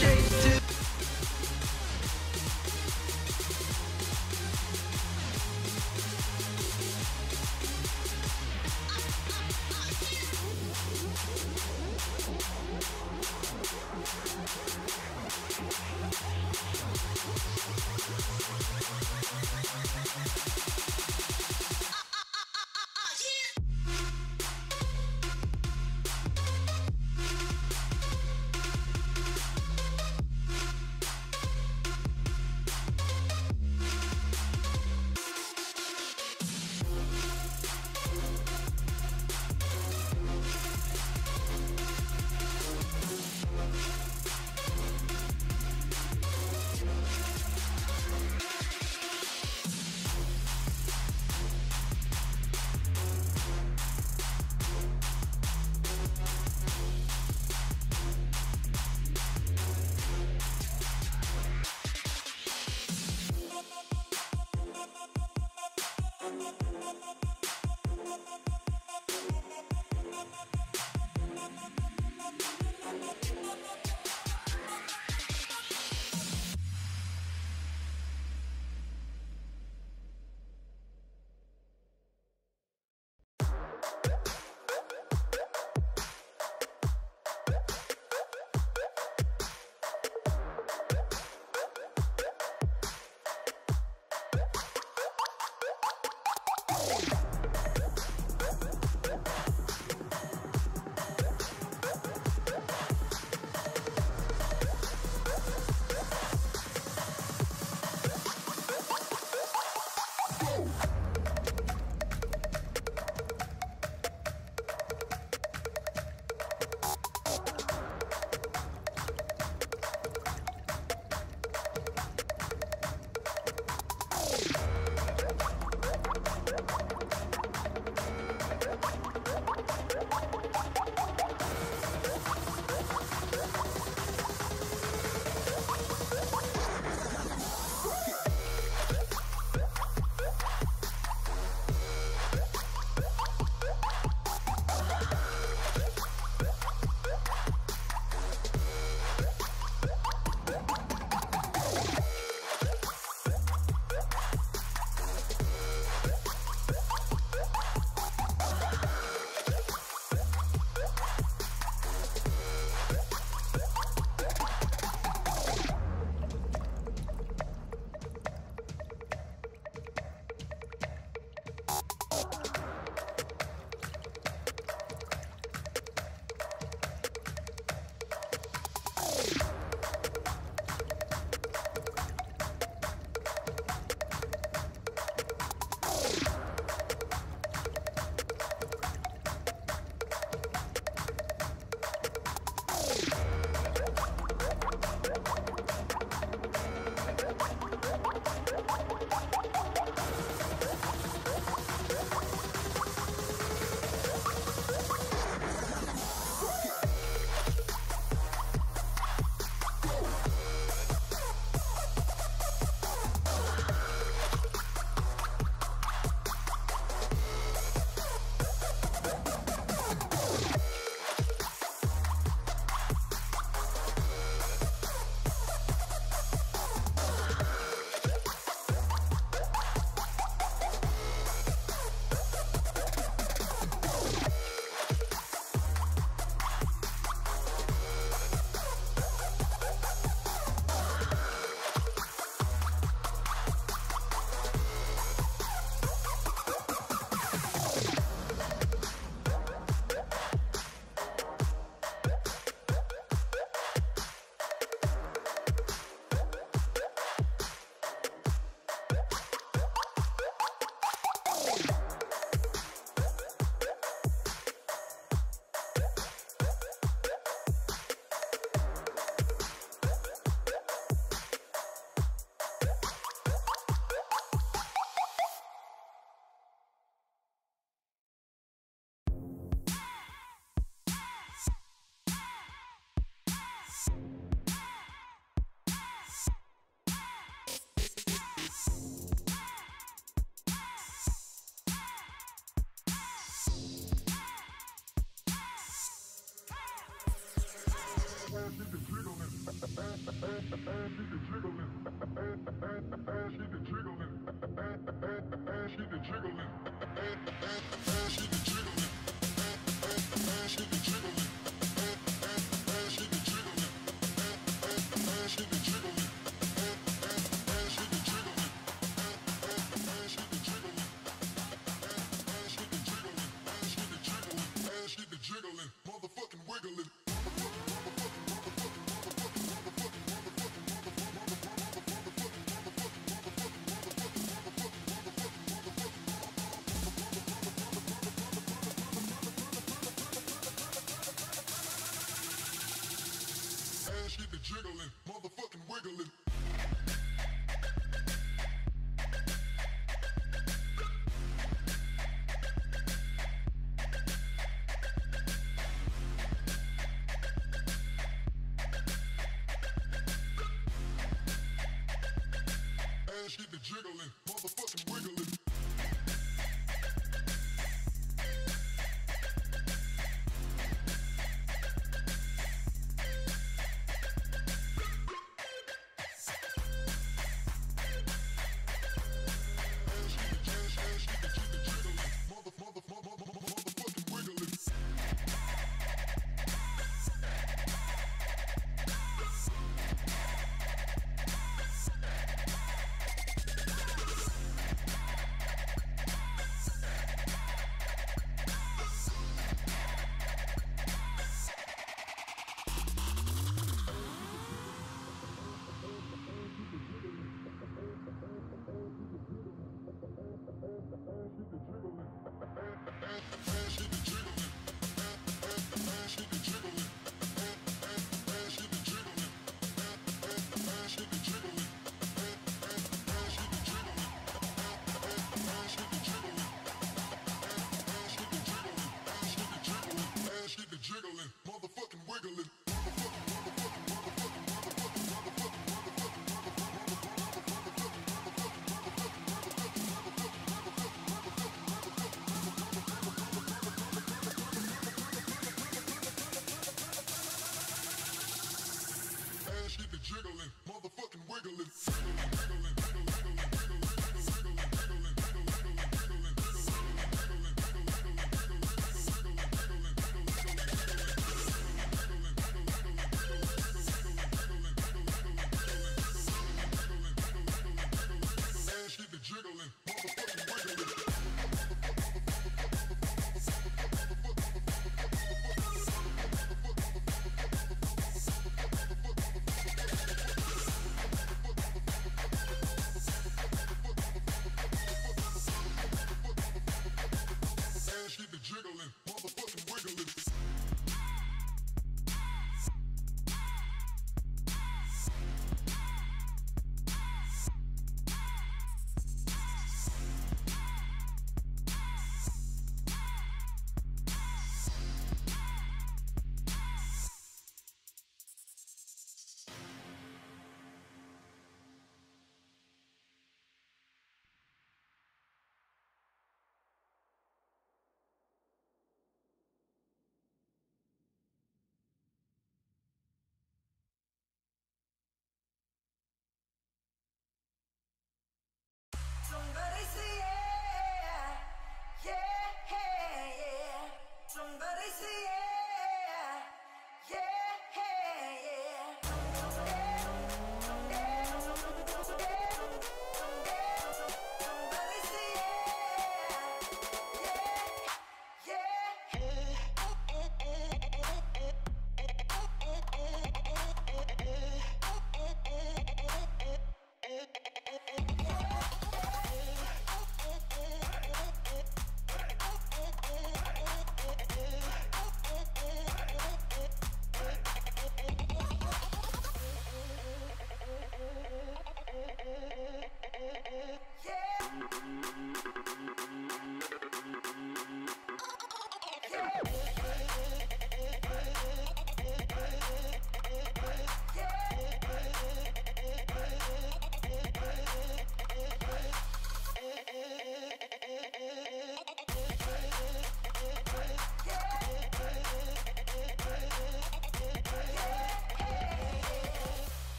chase to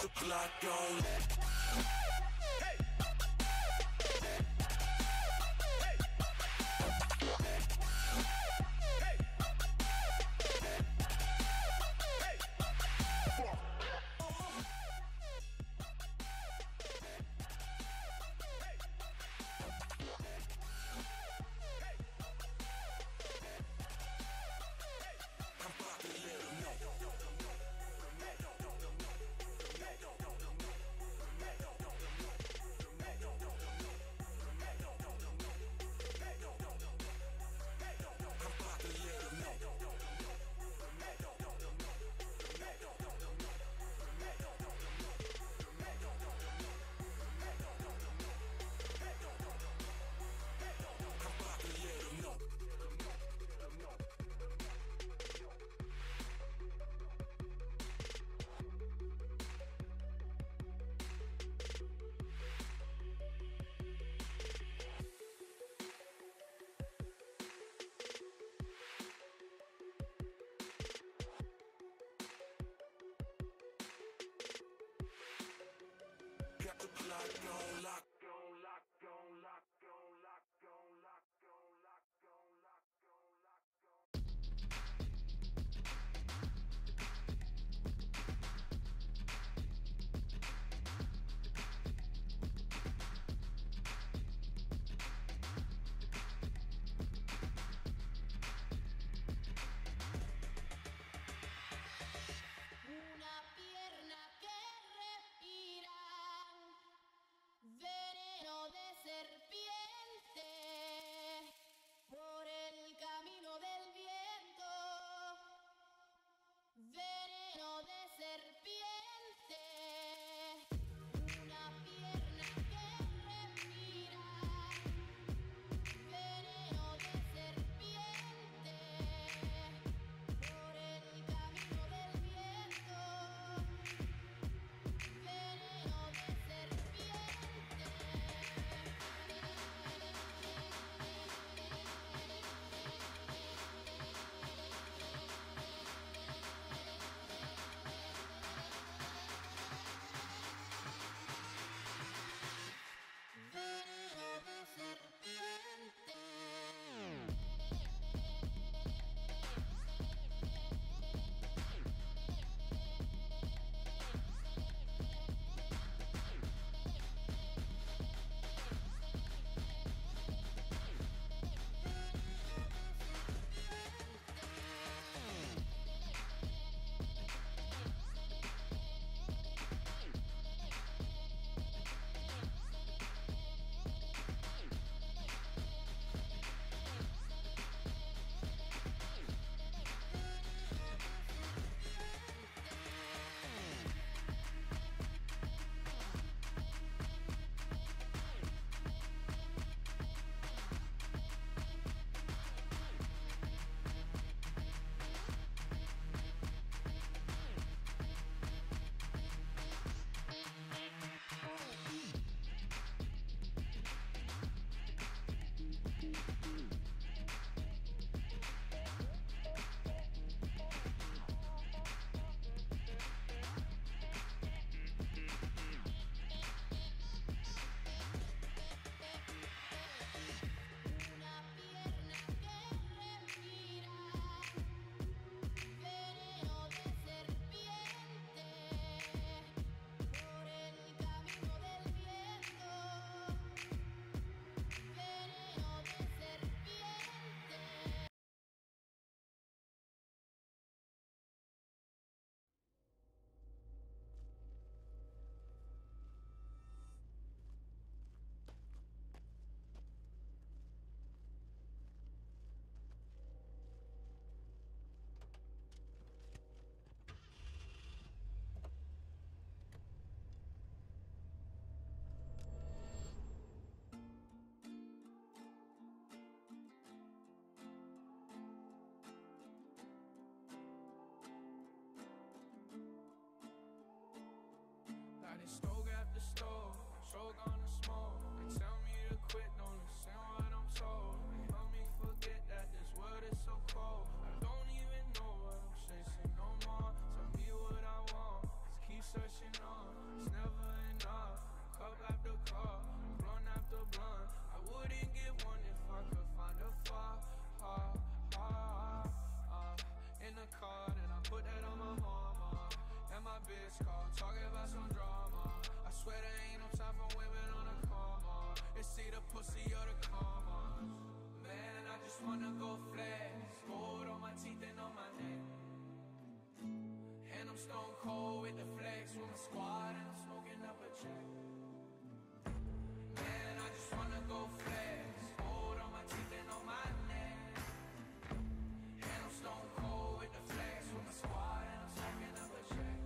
the clock on. Got the clock on lock. Una pierna que respira, veneno de serpiente, por el camino del viento, veneno de serpiente, una pierna que respira, veneno de serpiente, por el camino del viento, veneno de serpiente. Veneno de serpiente. Una pierna que respira, veneno de serpiente, por el camino del viento, veneno de serpiente. Lighting stove after stove, stroke on the smoke. They tell me to quit, don't listen what I'm told. They help me forget that this world is so cold. I don't even know what I'm chasing no more. Tell me what I want, let's keep searching on. put that on my mama. And my bitch call, talking about some drama. I swear there ain't no time for women on a coma. It's either pussy or the commas. Man, I just wanna go flex. Gold on my teeth and on my neck. And I'm stone cold with the flex. With my squad and I'm smoking up a check. Man, I just wanna go flex. Gold on my teeth and on my neck. And I'm stone cold with the flex. With my squad and I'm smoking up a check.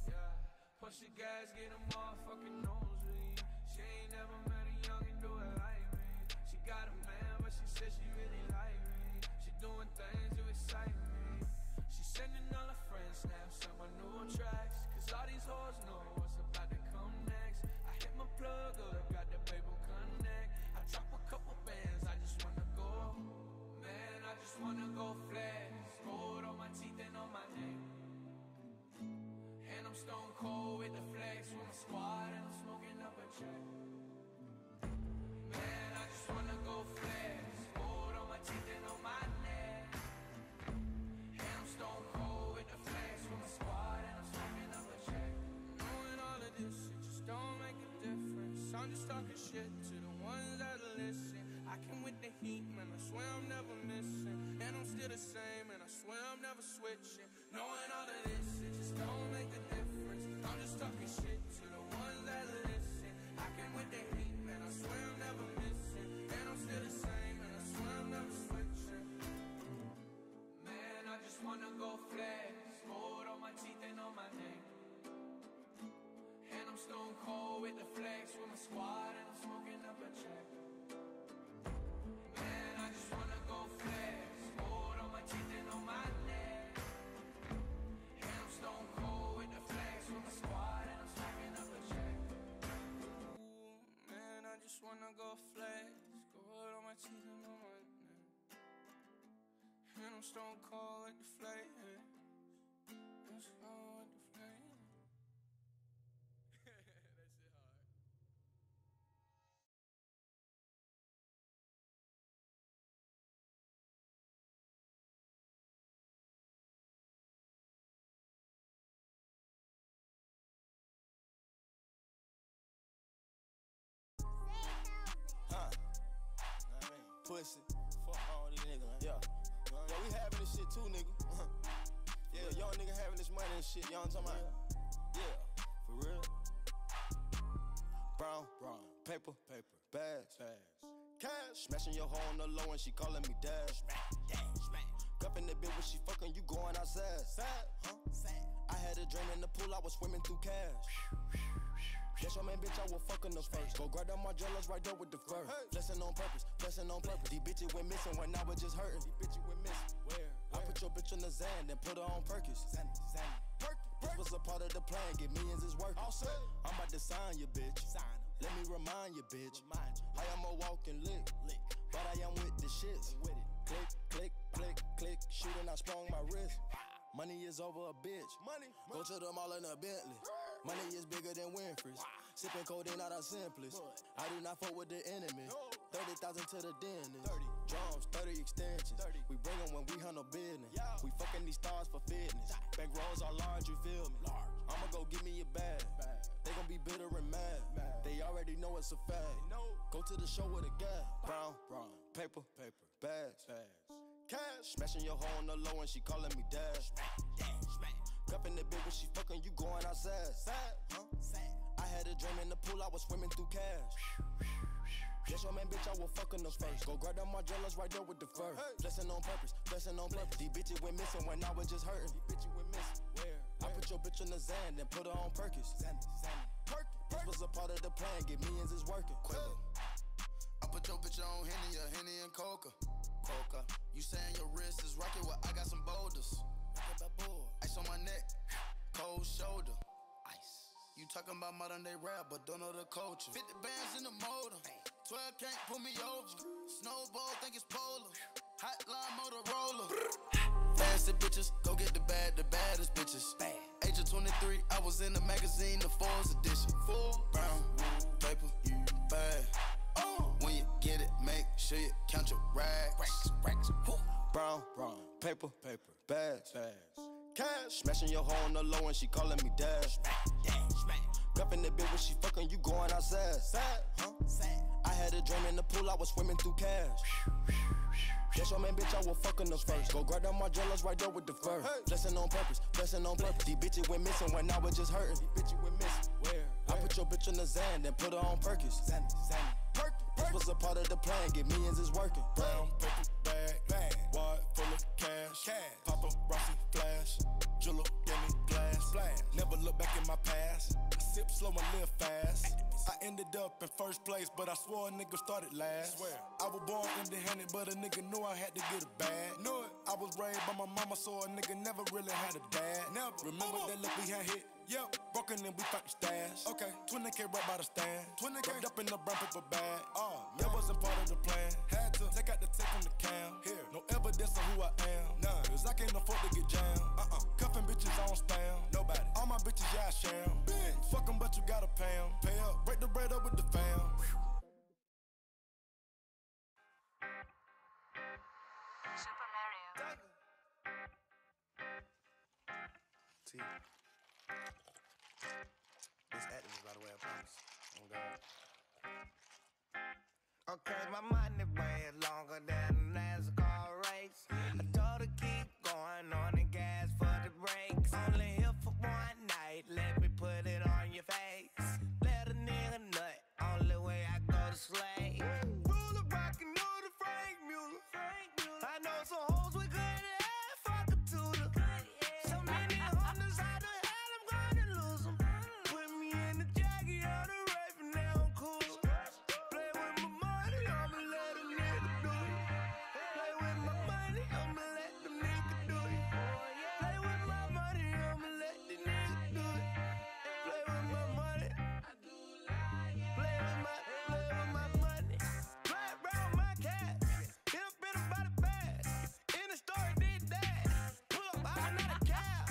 Yeah. Push the gas, get a motherfucking nosebleed. She ain't never met a youngin' do it like me. She got a man, but she said she really like me. She doing things to excite me. She sending all her friends snaps on my new tracks. Cause all these hoes know what's about to come next. I hit my plug up, got the paper connect. I drop a couple bands, I just wanna go. Man, I just wanna go flex. Gold on my teeth and on my neck. And I'm stone cold with the flex. With my squad and I'm smoking up a check. Man, I just wanna go flex. Gold on my teeth and on my neck. And I'm stone cold with the flex. With my squad and I'm smoking up a check. Knowing all of this shit just don't make a difference. I'm just talking shit to the ones that listen. I can with the heat, man, I swear I'm never missing. And I'm still the same, and I swear I'm never switching. Knowing all of this shit just don't make a difference. I'm just talking shit to the ones that listen. I can with the heat, man, I swear I'm never missing. And I'm still the same, and I swear I'm never switching. Man, I just wanna go flex. Gold on my teeth and on my neck. And I'm stone cold with the flex. With my squad and I'm smoking up a check. Man, I just wanna go flex. Gold on my teeth and on my neck. And I'm stone cold with the flex. With my squad and I'm smoking up a check. Ooh, man, I just wanna go flex. Gold on my teeth and on my neck. And I'm stone cold with the flex. I'm stone with the flex. That shit hard. Huh? Pussy. Fuck all these niggas, man. Yeah. Yeah, we having this shit too, nigga. Yeah, young nigga having this money and shit. Y'all know what I'm talking about? Yeah. For real. Brown. Paper. Bags. Cash. Smashing your hoe on the low and she calling me dad. Smack. Cuffing the bitch when she fucking you going outside. Huh? I had a dream in the pool, I was swimming through cash. That's your man, bitch, I was fucking them first. Go grab them Margellas right there with the fur. Flexing on purpose. These bitches went missing when I was just hurting. Where? I put your bitch on the Zan, then put her on Perkins. This was a part of the plan, get millions is working. I'm about to sign you, bitch. Let me remind you, bitch. I am a walking lick. But I am with the shits. Click. Shooting, I sprung my wrist. Money is over a bitch. Go to the mall in a Bentley. Money is bigger than Winfrey's. Sipping codeine out of Simplest. I do not fuck with the enemy. 30,000 to the dentist. 30 drums, 30 extensions. We bring them when we handle business. We fucking these stars for fitness. Bank rolls are large, you feel me? I'ma go give me a bag. They gon' be bitter and mad. They already know it's a fact. Go to the show with a guy. Brown. Paper. Bags. Cash. Smashing your hoe on the low and she calling me dad. Smack. Cuffing the bitch when she fucking you going outside. Huh? I had a dream in the pool, I was swimming through cash. That's your man, bitch, I was fucking them first. Go grab them Margellas right there with the fur. Flexing on purpose. These bitches went missing when I was just hurting. Where? I put your bitch on the Zan, then put her on Perkins. This was a part of the plan, get millions is working. I put your bitch on Henny and Coca. You saying your wrist is rocket, well I got some boulders. Ice on my neck, cold shoulder. Ice. You talking about modern day rap, but don't know the culture. 50 bands in the motor, 12 can't pull me over. Snowball, think it's polar. Hotline Motorola. Fancy bitches, go get the baddest bitches. Age of 23, I was in the magazine, the 4th edition. Brown, paper, bag. When you get it, make sure you count your rags. Brown, paper, bags, cash. Smashing your hoe on the low and she calling me dad. Cuffing the bitch when she fucking, you going outside. I had a dream in the pool, I was swimming through cash. That's your man, bitch, I was fucking the first. Go grab them Margellas right there with the fur. Blessing on purpose, blessing on purpose. These bitches went missing when I was just hurting. These bitches went missing. Where? I put your bitch in the Zan, then put her on Perkins. This was a part of the plan, get millions is working. Brown paper bag, wad full of cash. Paparazzi flash, jeweler gave me glass. Never look back in my past. I sip slow and live fast. I ended up in first place, but I swore a nigga started last. I was born empty-handed, but a nigga knew I had to get a bag. Knew it. I was raised by my mama, so a nigga never really had a dad. Never. Remember that look we had hit? Yep. Broken and we found the stash. Okay. 20K right by the stand. 20K. Wrapped up in the brown paper bag. That wasn't part of the plan. Had to take out the tape from the cam. Here. No evidence of who I am. None. Cause I can't afford to get jammed. Cuffing bitches on spam. Nobody. All my bitches, yeah, I sham. Fuck 'em, but you gotta pay 'em. Pay up. Break the bread up with the fam. Super Mario. T. This activist, by the way, I promise. Oh, God. Okay, my money way longer than a NASCAR race. I told her keep going on the gas for the brakes. Only here for one night, let me put it on your face. Let a nigga nut, only way I go to slay. Ruler rockin' on the Frank Mueller. I know some hoes with good ass, fuck a tutor. So many hunters, how the hell I'm gonna lose 'em? Put me in the jacket, on the rape, and now I'm cool. Play with my money, I'ma let a nigga do it. Play with my money, I'ma let the nigga do it. Play with my money, I'ma let the nigga do it. Play with my money. Play with my money. Play around my cat. Hit up in about a bag. In the store, did that. Pull up, I'm not a cab.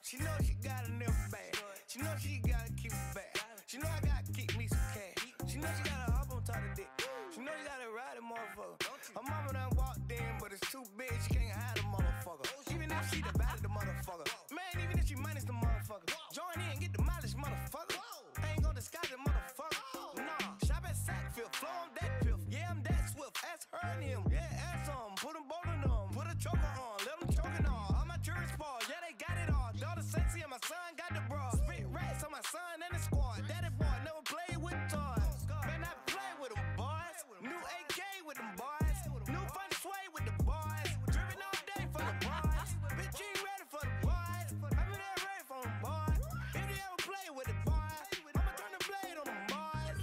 She know she got a nigga bag. She know she gotta keep it back. She know I gotta keep me some cash. She know she gotta hop on top of dick. She know she gotta ride a motherfucker. Her mama done walked in, but it's too big, she can't hide the motherfucker. Even if she divided the motherfucker. Man, even if she minus the motherfucker. Join in, get the mileage, motherfucker. I ain't gonna disguise the motherfucker. Nah, shop at Sackfield, flow on that piff. Yeah, I'm that swift, ask her and him. Yeah, ask them, put them both in them. Put a choker on, let them choke it all. All my jury's ball, yeah, they got it all. Daughter sexy and my son got the bra. Spit rats on my son and the squad. Daddy boy never played with toys. Man, I play with them boys. New AK with them boys. New fun sway with the boys. Driven all day for the boys. Bitch, you ain't ready for the boys. I'm in that ready for them boys. If you ever play with the boys, I'ma turn the blade on them boys.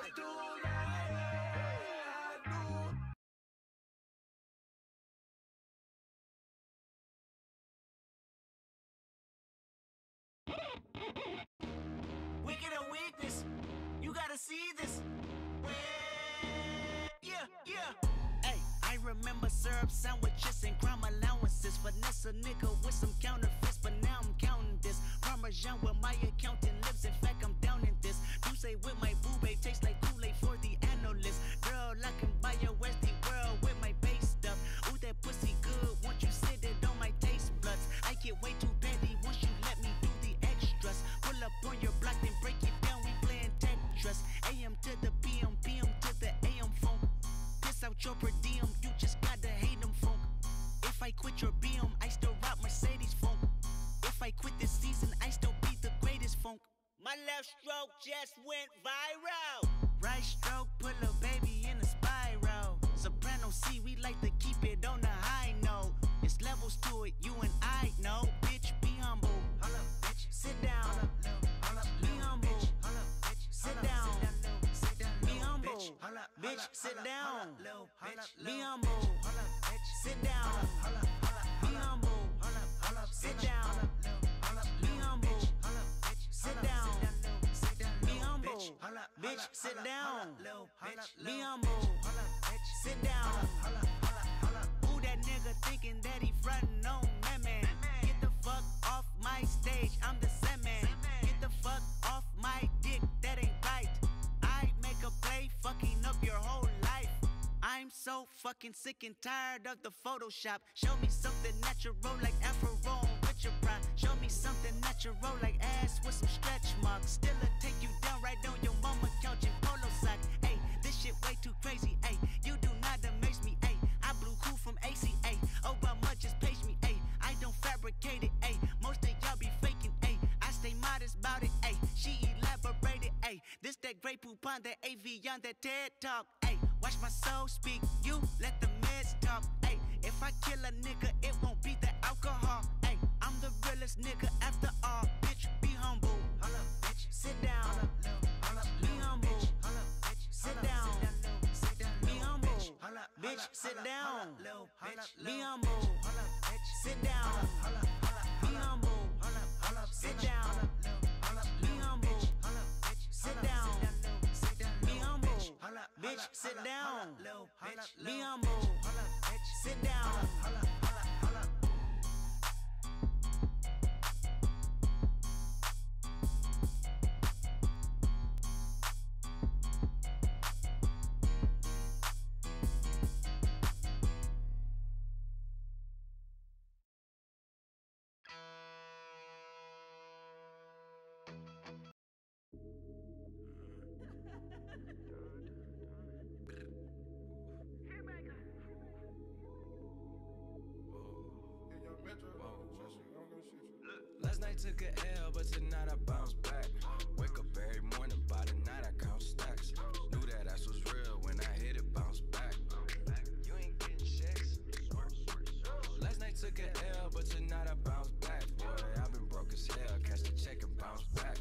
I do like I do. Wicked and weakness, you gotta see this. Yeah. Hey, I remember syrup sandwiches and crime allowances. Finesse a nigga with some counterfeits, but now I'm counting this. Parmesan with my accountant lips, in fact I'm down in this. You say with my boo babe, tastes like Kool-Aid for the analyst. Girl, I can buy your Westie world with my base stuff. Ooh, that pussy good, once you sit it on my taste buds. I get way too petty once you let me do the extras. Pull up on your block, then break it down, we playing Tetris. AM to the PM, PM to the AM phone. Piss out your per diem, you just gotta hate them funk. If I quit your BM, I still rock Mercedes funk. If I quit this season, I still be the greatest funk. My left stroke just went viral. Right stroke, put a baby in a spiral. Soprano C, we like to keep it on the high note. It's levels to it, you and I know. Bitch, be humble. Sit down. Be humble. Sit down. Be humble. Bitch, sit down. Be humble. Sit down. Be humble. Sit down. Be humble. Sit down. Be humble. Bitch, sit down. Be humble. Sit down. Who that nigga thinking that he frontin' on man? Get the fuck off my stage, I'm the Sandman. Get the fuck off my dick, that ain't right. I make a play, fucking up your whole life. I'm so fucking sick and tired of the Photoshop. Show me something natural like Afro on Richard Pryor. Show me something natural like ass with some stretch marks. Still'll take you down right on your mama couch in polo sock. Ayy, this shit way too crazy. Ayy, you do not amaze me. Ayy, I blew cool from ACA. Oh, how much just page me. Ayy, I don't fabricate it. Ayy, most of y'all be faking. Ayy, I stay modest about it. Ayy, she elaborated. Ayy, this that Grey Poupon, that AV on that TED Talk. Ayy, watch my soul speak. You let the meds talk. Ayy, if I kill a nigga, it won't be the alcohol. Ayy, I'm the realest nigga after all. Bitch, be humble. Hold up, bitch. Sit down. Be humble. Sit down. Be humble. Bitch, sit down. Be humble. Sit down. Be humble. Sit down. Be humble. Sit down. Be humble. Bitch, sit down. Be humble. Sit down. Last night took a L, but tonight I bounce back. Wake up every morning, by the night I count stacks. Knew that ass was real when I hit it, bounce back. You ain't getting checks. Last night took a L, but tonight I bounce back. Boy, I've been broke as hell, catch the check and bounce back.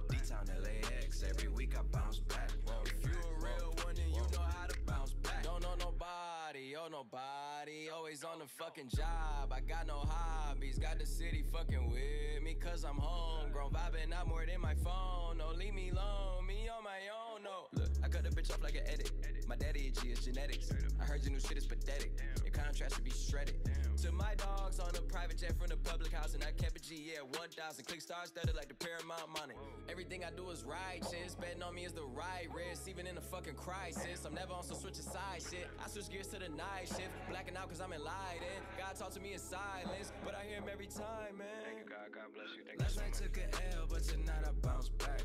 D-Town LAX, every week I bounce back. If you a real one, then you know how to bounce back. Don't know nobody, oh nobody, always on the fucking job. I got no hobbies, got the city fucking with me, cause I'm homegrown, vibing out more than my phone. No, leave me alone, me on my own, no. Look, I cut the bitch off like an edit. My daddy a G, it's genetics. I heard your new shit is pathetic. Your contrast should be shredded. To my dogs on a private jet from the public house, and I kept a G, yeah, 1,000. Click stars studded like the Paramount money. Everything I do is righteous. Betting on me is the right risk, even in a fucking crisis. I'm never on some switch side shit. I switch gears to the night shift, blacking out cause I'm enlightened. God talk to me in silence, but I hear him every time, man. Thank you, God. God bless you. Last night took a L, but tonight I bounce back.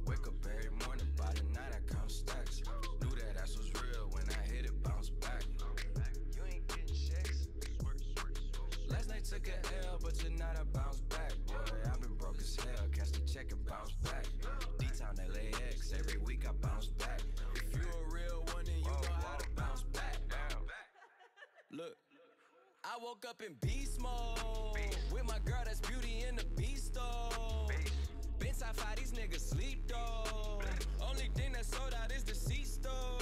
Wake up every morning, by the night I count stacks. Knew that ass was real when I hit it, bounce back. You ain't getting checks. Last night took a L, but tonight I bounce back. Boy, I've been broke as hell, catch the check and bounce back. D-Town LAX, every week I bounce back. If you a real one, then you know how to bounce back. Look, I woke up in beast mode with my girl that's Beauty in the Beast though. Been top 5, these niggas sleep though. Only thing that sold out is the seats though.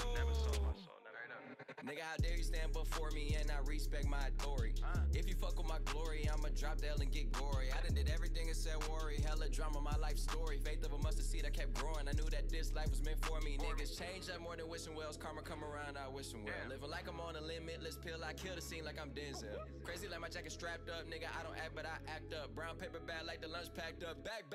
Nigga, how dare you stand before me and I respect my authority. If you fuck with my glory, I'ma drop the L and get gory. I done did everything except worry. Hella drama, my life story. Faith of a mustard seed, I kept growing. I knew that this life was meant for me. Niggas change up more than wishing wells. Karma come around, I wish them well. Living like I'm on a limitless pill. I kill the scene like I'm Denzel. Crazy like my jacket strapped up. Nigga, I don't act, but I act up. Brown paper bag like the lunch packed up. Back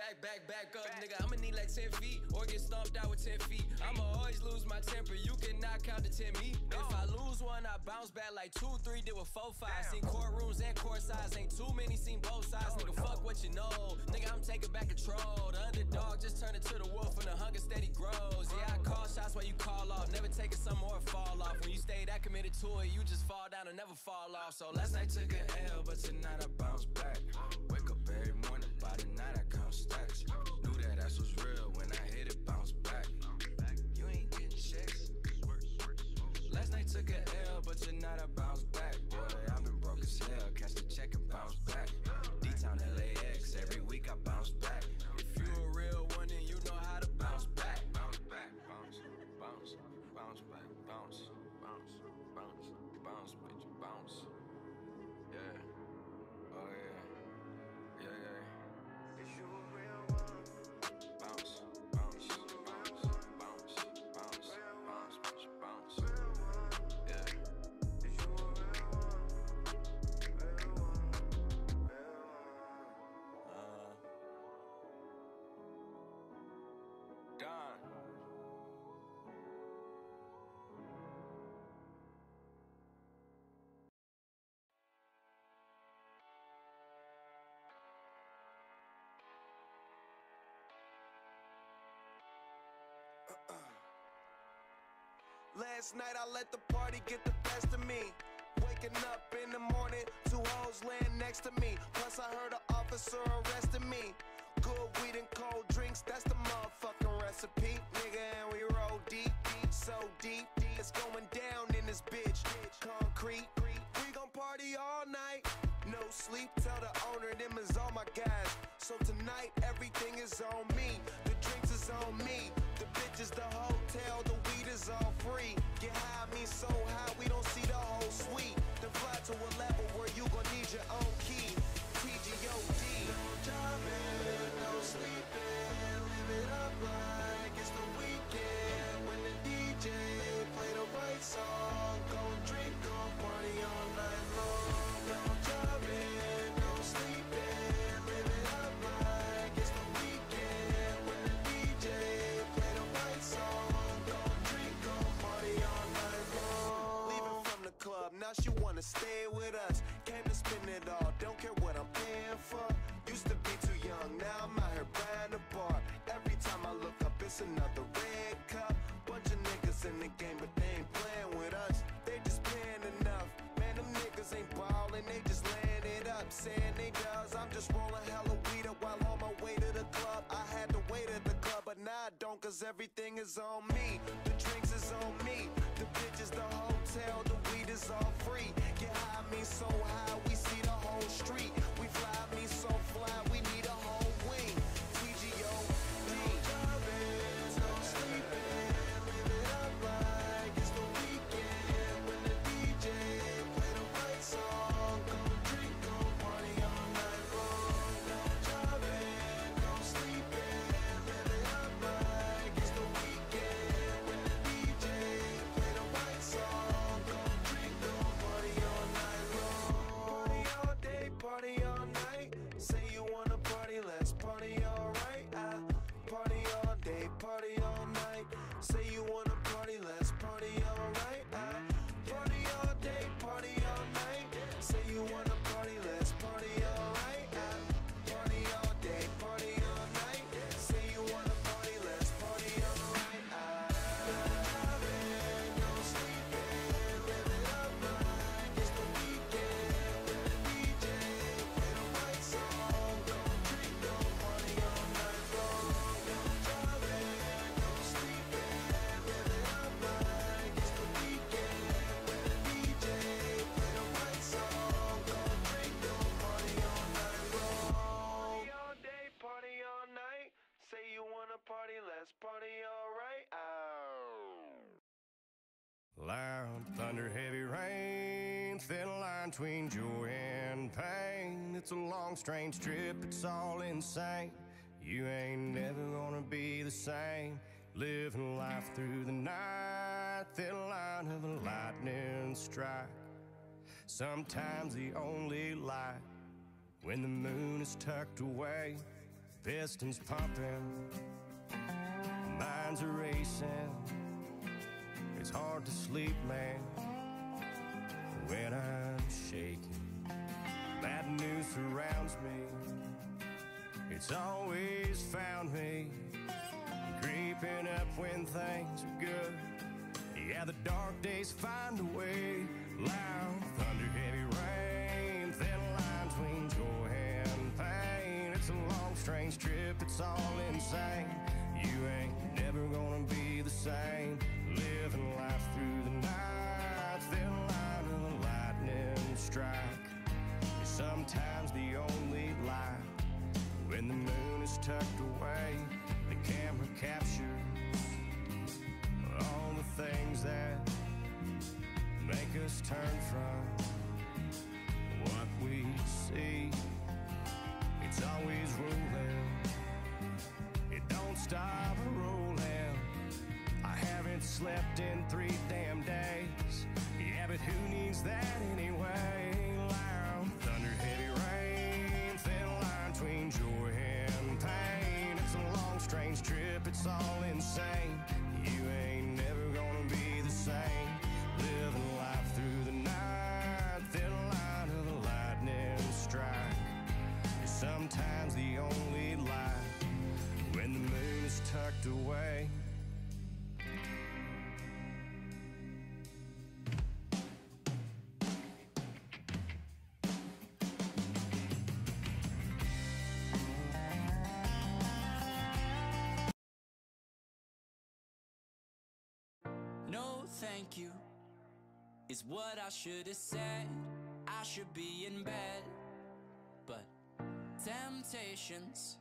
up. Nigga, I'ma need like 10 feet or get stomped out with 10 feet. I'ma always lose my temper. You cannot count to 10 me. If I lose one, I bounce back like 2, 3, did with 4, 5. Seen courtrooms and court sides, ain't too many, seen both sides. Nigga, fuck what you know. Nigga, I'm taking back control. The underdog just turned into the wolf and the hunger steady grows. Yeah, I call shots while you call off. Never taking some more fall off. When you stay that committed to it, you just fall down and never fall off. So last night took a L, but tonight I bounce back. Wake up every morning, by the night I count stacks. Knew that ass was real when I hit it, bounce back. You ain't getting checks. Last night took a L, but tonight I bounce back. Boy, I've been broke as hell, catch the check and bounce back. D-Town LAX, every week I bounce back. If you a real one, then you know how to bounce back. Bounce back, bounce, bounce, bounce back, bounce, bounce, bounce, bounce, bitch, bounce. Yeah, oh yeah. Last night I let the party get the best of me. Waking up in the morning, 2 hoes laying next to me. Plus I heard an officer arrested me. Good weed and cold drinks, that's the motherfucking recipe. Nigga, and we roll deep, deep, so deep. It's going down in this bitch. Concrete, we gon' party all night. No sleep, tell the owner them is all my guys. So tonight everything is on me. The drinks is on me. The bitches, the hotel, the weed is all free. Get high, me so high, we don't see the whole suite. Then fly to a level where you gon' need your own key. TGOD. No driving, no sleeping. Live it up like it's the weekend. When the DJ play the right song, go and drink, go party all night long. No driving, no sleeping. Live it up like it's the weekend. When the DJ play the right song, go and drink, go party all night long. Leaving from the club, now she wanna stay with us. Came to spend it all, don't care what I'm paying for. Used to be too young, now I'm out here buying a bar. Every time I look up, it's another red cup. Bunch of niggas in the game, but they ain't playing with us. They just paying enough. Man, them niggas ain't ballin', they just laying it up. Saying they does, I'm just rolling hella weed up while on my way to the club. I had to wait at the club, but now I don't, cause everything is on me. The drinks is on me. The bitches, the hotel, the weed is all free. Get high, me so high, we see the whole street. We fly, me so fly, we need a whole wing. TGOD. No driving, no sleeping. Live it up like it's the weekend. When the DJ play the right song, go drink, go party all night long. No driving, no sleeping. Live it up like it's the weekend. When the DJ play the right song, go drink, go party all night long. Party all day, party all night. Say you wanna party, let's party all right. Party all day, party all night. Say you wanna party, let's party all right. Party all day, party all night. Say you wanna party, let's party all right. Party all day, party all night. Say you wanna party, let's party all right. No driving, no sleeping. Live it up like it's the weekend. When the DJ play the right song, go drink, go party all night long. No driving, no sleeping. Live it up like it's the weekend. When the DJ play the right song, go drink, go party all night long. Party all day, party all night. Say you wanna party, let's party all right. Loud thunder, heavy rain, thin line between joy and pain. It's a long, strange trip, it's all insane. You ain't never gonna be the same. Living life through the night, thin line of a lightning strike. Sometimes the only light when the moon is tucked away. Pistons pumping, minds are racing. It's hard to sleep, man, when I'm shaking. Bad news surrounds me, it's always found me creeping up when things are good. Yeah, the dark days find a way. Loud thunder, heavy rain, thin line between joy and pain. It's a long, strange trip, it's all insane. You ain't never gonna be the same. Living life through the night, thin line of a lightning strike. Sometimes the only light when the moon is tucked away. The camera captures all the things that make us turn from what we see. It's always rolling, it don't stop rolling. I haven't slept in 3 damn days. Yeah, but who needs that anyway? Loud thunder, heavy rain, thin line between joy and pain. It's a long, strange trip, it's all insane. You ain't never gonna be the same. Living life through the night, thin line of a lightning strike. Sometimes the only light when the moon is tucked away. thank you is what I should have said. I should be in bed, but temptations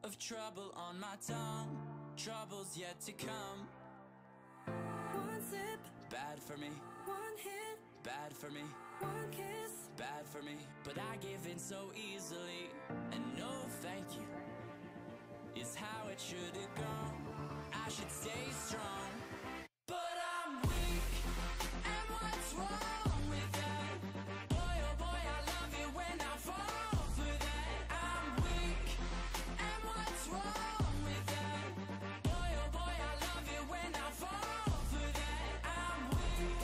of trouble on my tongue, trouble's yet to come. One sip, Bad for me, one hit, bad for me, one kiss. bad for me. But I give in so easily, and no thank you is how it should have gone. I should stay strong, but I'm weak, and what's wrong with that? Boy, oh boy, I love it when I fall for that. I'm weak, and what's wrong with that? Boy, oh boy, I love it when I fall for that. I'm weak.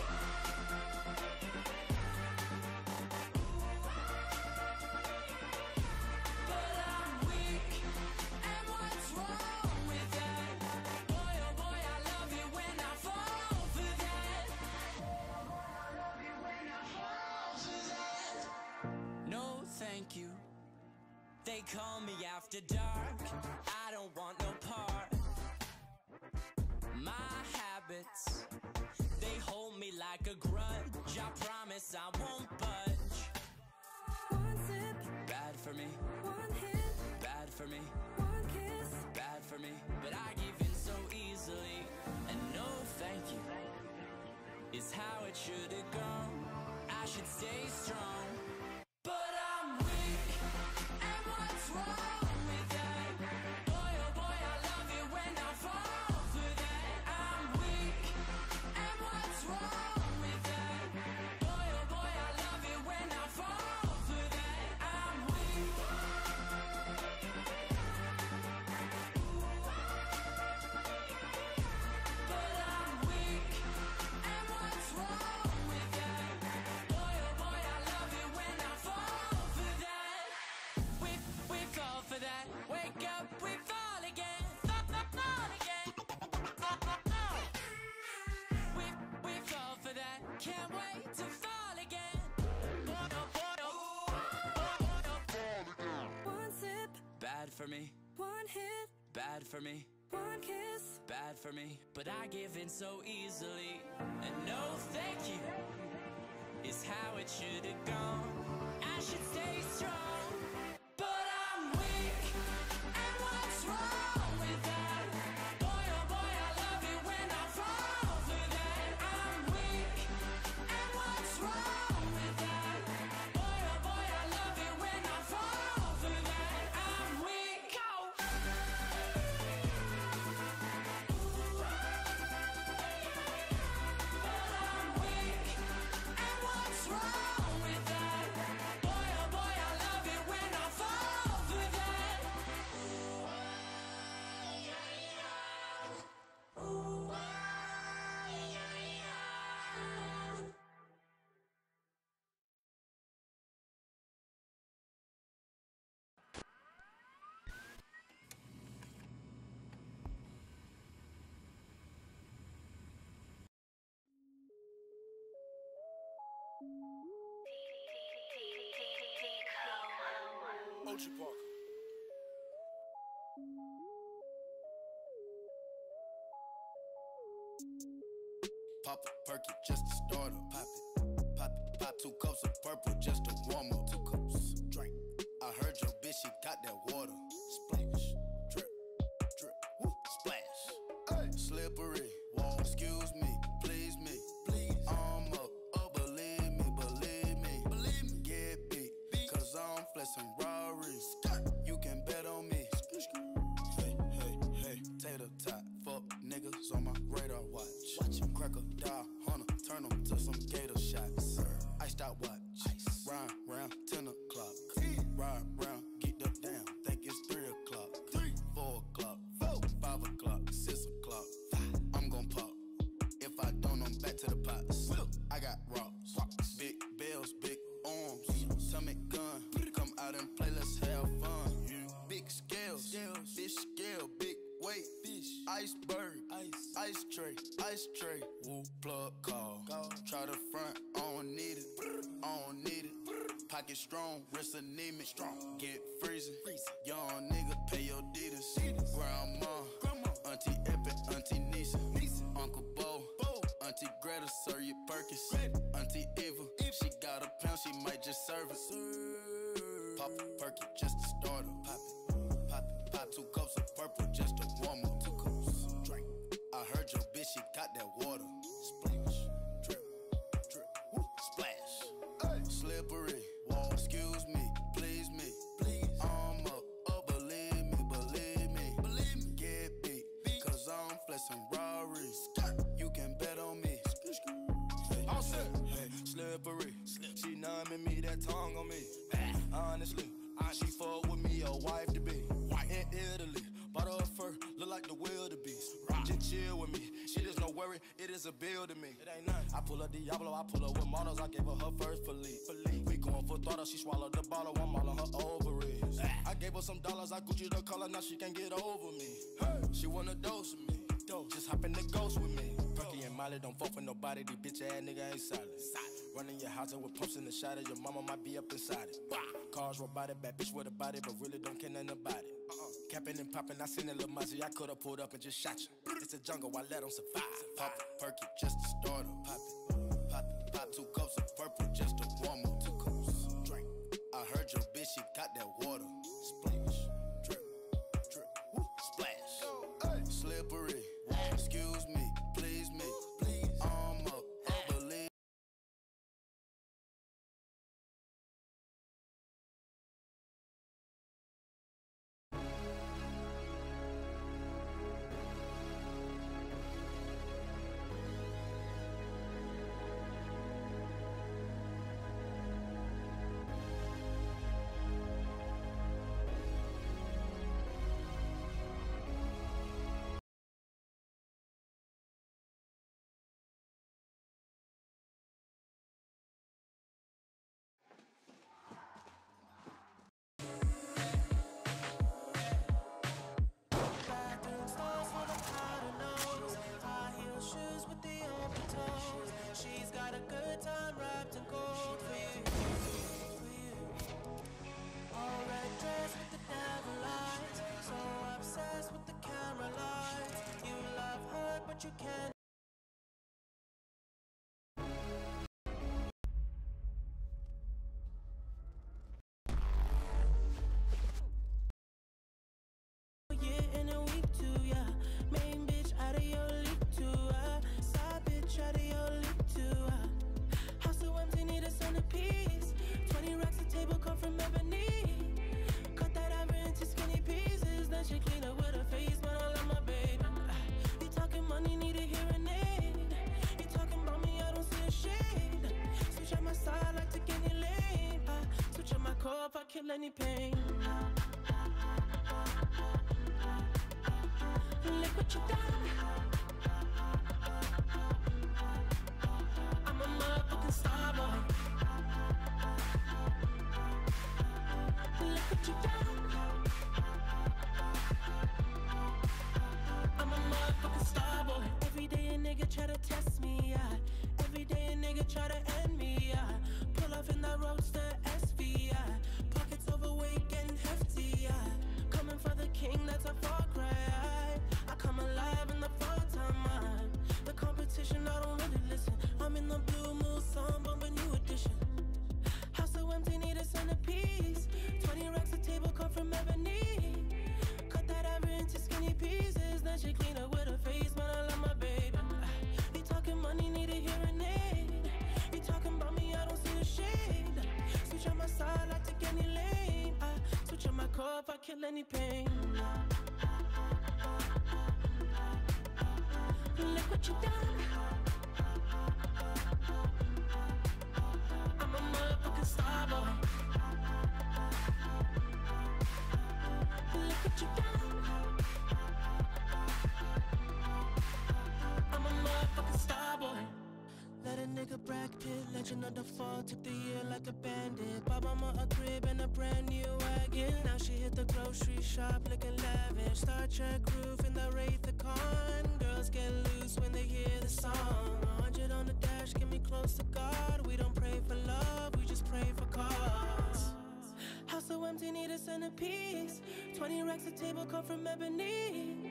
But I'm weak, and what's wrong with that? Boy, oh boy, I love it when I fall for that. No, thank you. They call me after dark. I don't want no part. My habits, they hold me like a grudge. I promise I won't budge. One sip, Bad for me, one hit, bad for me, one kiss. bad for me. But I give in so easily, and no thank you is how it should have gone. I should stay strong, but I'm weak, and what's wrong with that? Boy, oh boy, I love it when I fall for that. I'm weak, and what's wrong with that? Boy, oh boy, I love it when I fall for that. I'm weak. But I'm weak, and what's wrong with that? Boy, oh boy, I love it when I fall for that. We fall for that. Wake up, we fall again. Fall again. We fall for that. Can't wait to fall again. Boy, oh boy, oh. One sip, Bad for me, one hit, bad for me, one kiss. bad for me. But I give in so easily, and no thank you is how it should have gone. I should stay strong, but I'm weak, and what's wrong with that? Boy, oh boy, I love it when I fall for that. I'm weak, and what's wrong with that? Boy, oh boy, I love it when I fall for that. I'm weak. But I'm weak, and what's wrong with that? Boy, oh boy, I love it when I fall for that. Ochi Parker. Pop a perky just to start up. Pop it, pop it, pop 2 cups of purple just to warm up. 2 cups, drink. I heard your bitch, she got that water. Splash, drip, drip, woo, splash. Ay. Slippery, wall. Excuse me, please me, please. I'm up, believe me, believe me, believe me. Get beat, cause I'm flexing Rari's. You can bet on me. Hey, hey, hey, tater tot, fuck niggas on my radar watch. Watch him crack a dial, hunter, turn 'em to some gator shots. Iced out watch, ice. Round, 10 o'clock. Ride round, get up down, think it's 3 o'clock. 4 o'clock, 5 o'clock, 6 o'clock. I'm gon' pop. If I don't, I'm back to the pots. I got rocks, big bells, big arms. Tummy gun, come out and play, let's have fun. Big scales, fish scale, big weight, fish, iceberg, ice tray, woo, plug call. Try the front, I don't need it, I don't need it. Pocket strong, wrist anemic, strong, get freezing. Young nigga, pay your deeders. Grandma, Auntie Epic, Auntie Nisa, Uncle Bo, Auntie Greta, sir, you Perkins. Auntie Eva, she got a pound, she might just serve it. Pop a perky just to start her. Pop it, pop it, pop 2 cups of purple just to warm up. 2 cups, drink. I heard your bitch, she got that water. Splash, drip, drip, woo, splash. Ay. Slippery, wall, excuse me, please me. Please. I'm up, believe me. Get beat, cause I'm flexing Rari's. You can bet on me. All set. Hey, slippery. She numbing me, that tongue on me. Honestly, she fuck with me, a wife to be. In Italy, bought her a fur, look like the wildebeest. Just chill with me, shit is no worry, it is a bill to me. It ain't nothing. I pull up Diablo, I pull up with models, I gave her first police. We going for throttle, she swallowed the bottle, I'm all on her ovaries. I gave her some dollars, I Gucci the color, now she can't get over me. She wanna dose with me, just hop in the ghost with me. Perky and Molly don't fuck with nobody, these bitch ass nigga ain't solid. Running your house with pumps in the shot of your mama might be up inside it. Cars robotic, bad bitch with a body, but really don't care nothing about it. Capping and popping, I seen a little Mozzie, I could've pulled up and just shot you. It's a jungle, I let them survive. Pop it, perky, just to start her. Pop it, pop it, pop 2 cups of purple just to warm up. 2 cups, drink. I heard your bitch, she got that water. Splash, drip, drip, woo, splash. Slippery, excuse me, please me. I'm up, believe. Bathroom stalls full of powder nose, high heel shoes with the open toes. She's got a good time wrapped in gold for you, for you. All red dress with the devil eyes, so obsessed with the camera lights. You love her, but you can't. Yeah, in a week too, yeah. Main bitch out of your league too, side bitch out of your league too, House so empty, need a centerpiece. 20 racks a table come from ebony. Cut that ever into skinny pieces. Then she clean up with her face, but I love my baby. You talking money, need a hearing aid. You talking about me, I don't see a shade. Switch on my side, like take any lane. Switch on my core if I kill any pain. Look what you done. I'm a motherfucking star boy. Look what you done. I'm a motherfucking star boy. Every day a nigga try to test me, yeah. Every day a nigga try to end me, yeah. Pull off in that roadster SV, yeah. Pockets overweight, getting hefty, yeah. Coming for the king, that's a far cry. I come alive in the fall time. The competition, I don't really listen. I'm in the blue mood, song bumping new edition. House so empty, need a centerpiece. 20 racks a table come from ebony. Cut that ever into skinny pieces. Then she clean up with her face, but I love my baby. You talking money, need a hearing aid. You talking about me, I don't see a shade. Switch on my side, I take any lane. Switch on my core if I kill any pain. Look what you done. I'm a motherfucking star boy. Look what you done. I'm a motherfucking star boy. Let a nigga Brad Pitt, legend of the fall, took the year like a bandit. Bought mama a crib and a brand new wagon. Now she hit the grocery shop looking lavish. Star Trek roof in the Wraith-a-Con. Girls get loose when they hear the song. 100 on the dash, get me close to God. We don't pray for love, we just pray for cause. House so empty, need a centerpiece. 20 racks of table cut from ebony.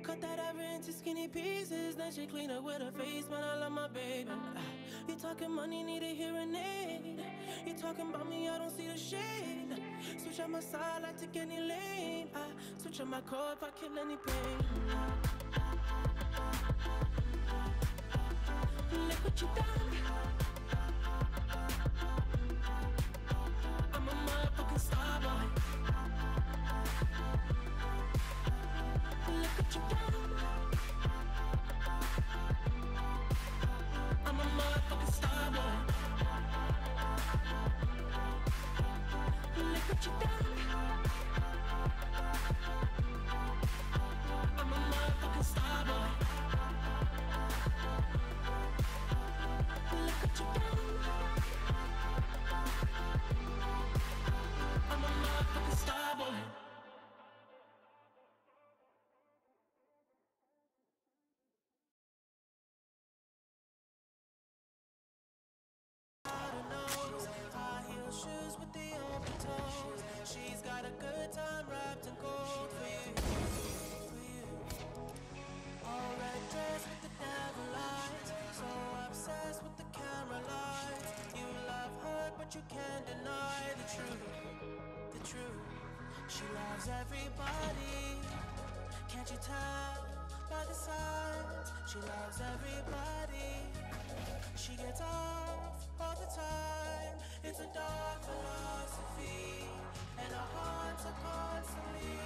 Cut that ever into skinny pieces. Then she clean up with her face, man, I love my baby. You talking money, need a hearing aid. You talking about me, I don't see the shade. Switch on my side, I take any lane. I switch on my core if I kill any pain. Look what you done. I'm a motherfucking star boy. Look what you done. I'm a motherfucking star boy. Look what you done. I'm a motherfucking star boy. Look what you done. I'm a motherfucking star boy. High heel shoes with the open toes. She's got a good time wrapped in gold for you, for you. All red dress with the devil eyes. So obsessed with the camera lights. You love her, but you can't deny the truth, the truth. She loves everybody. Can't you tell by the signs? She loves everybody. She gets off all the time. It's a dark philosophy, and her haunts are constantly.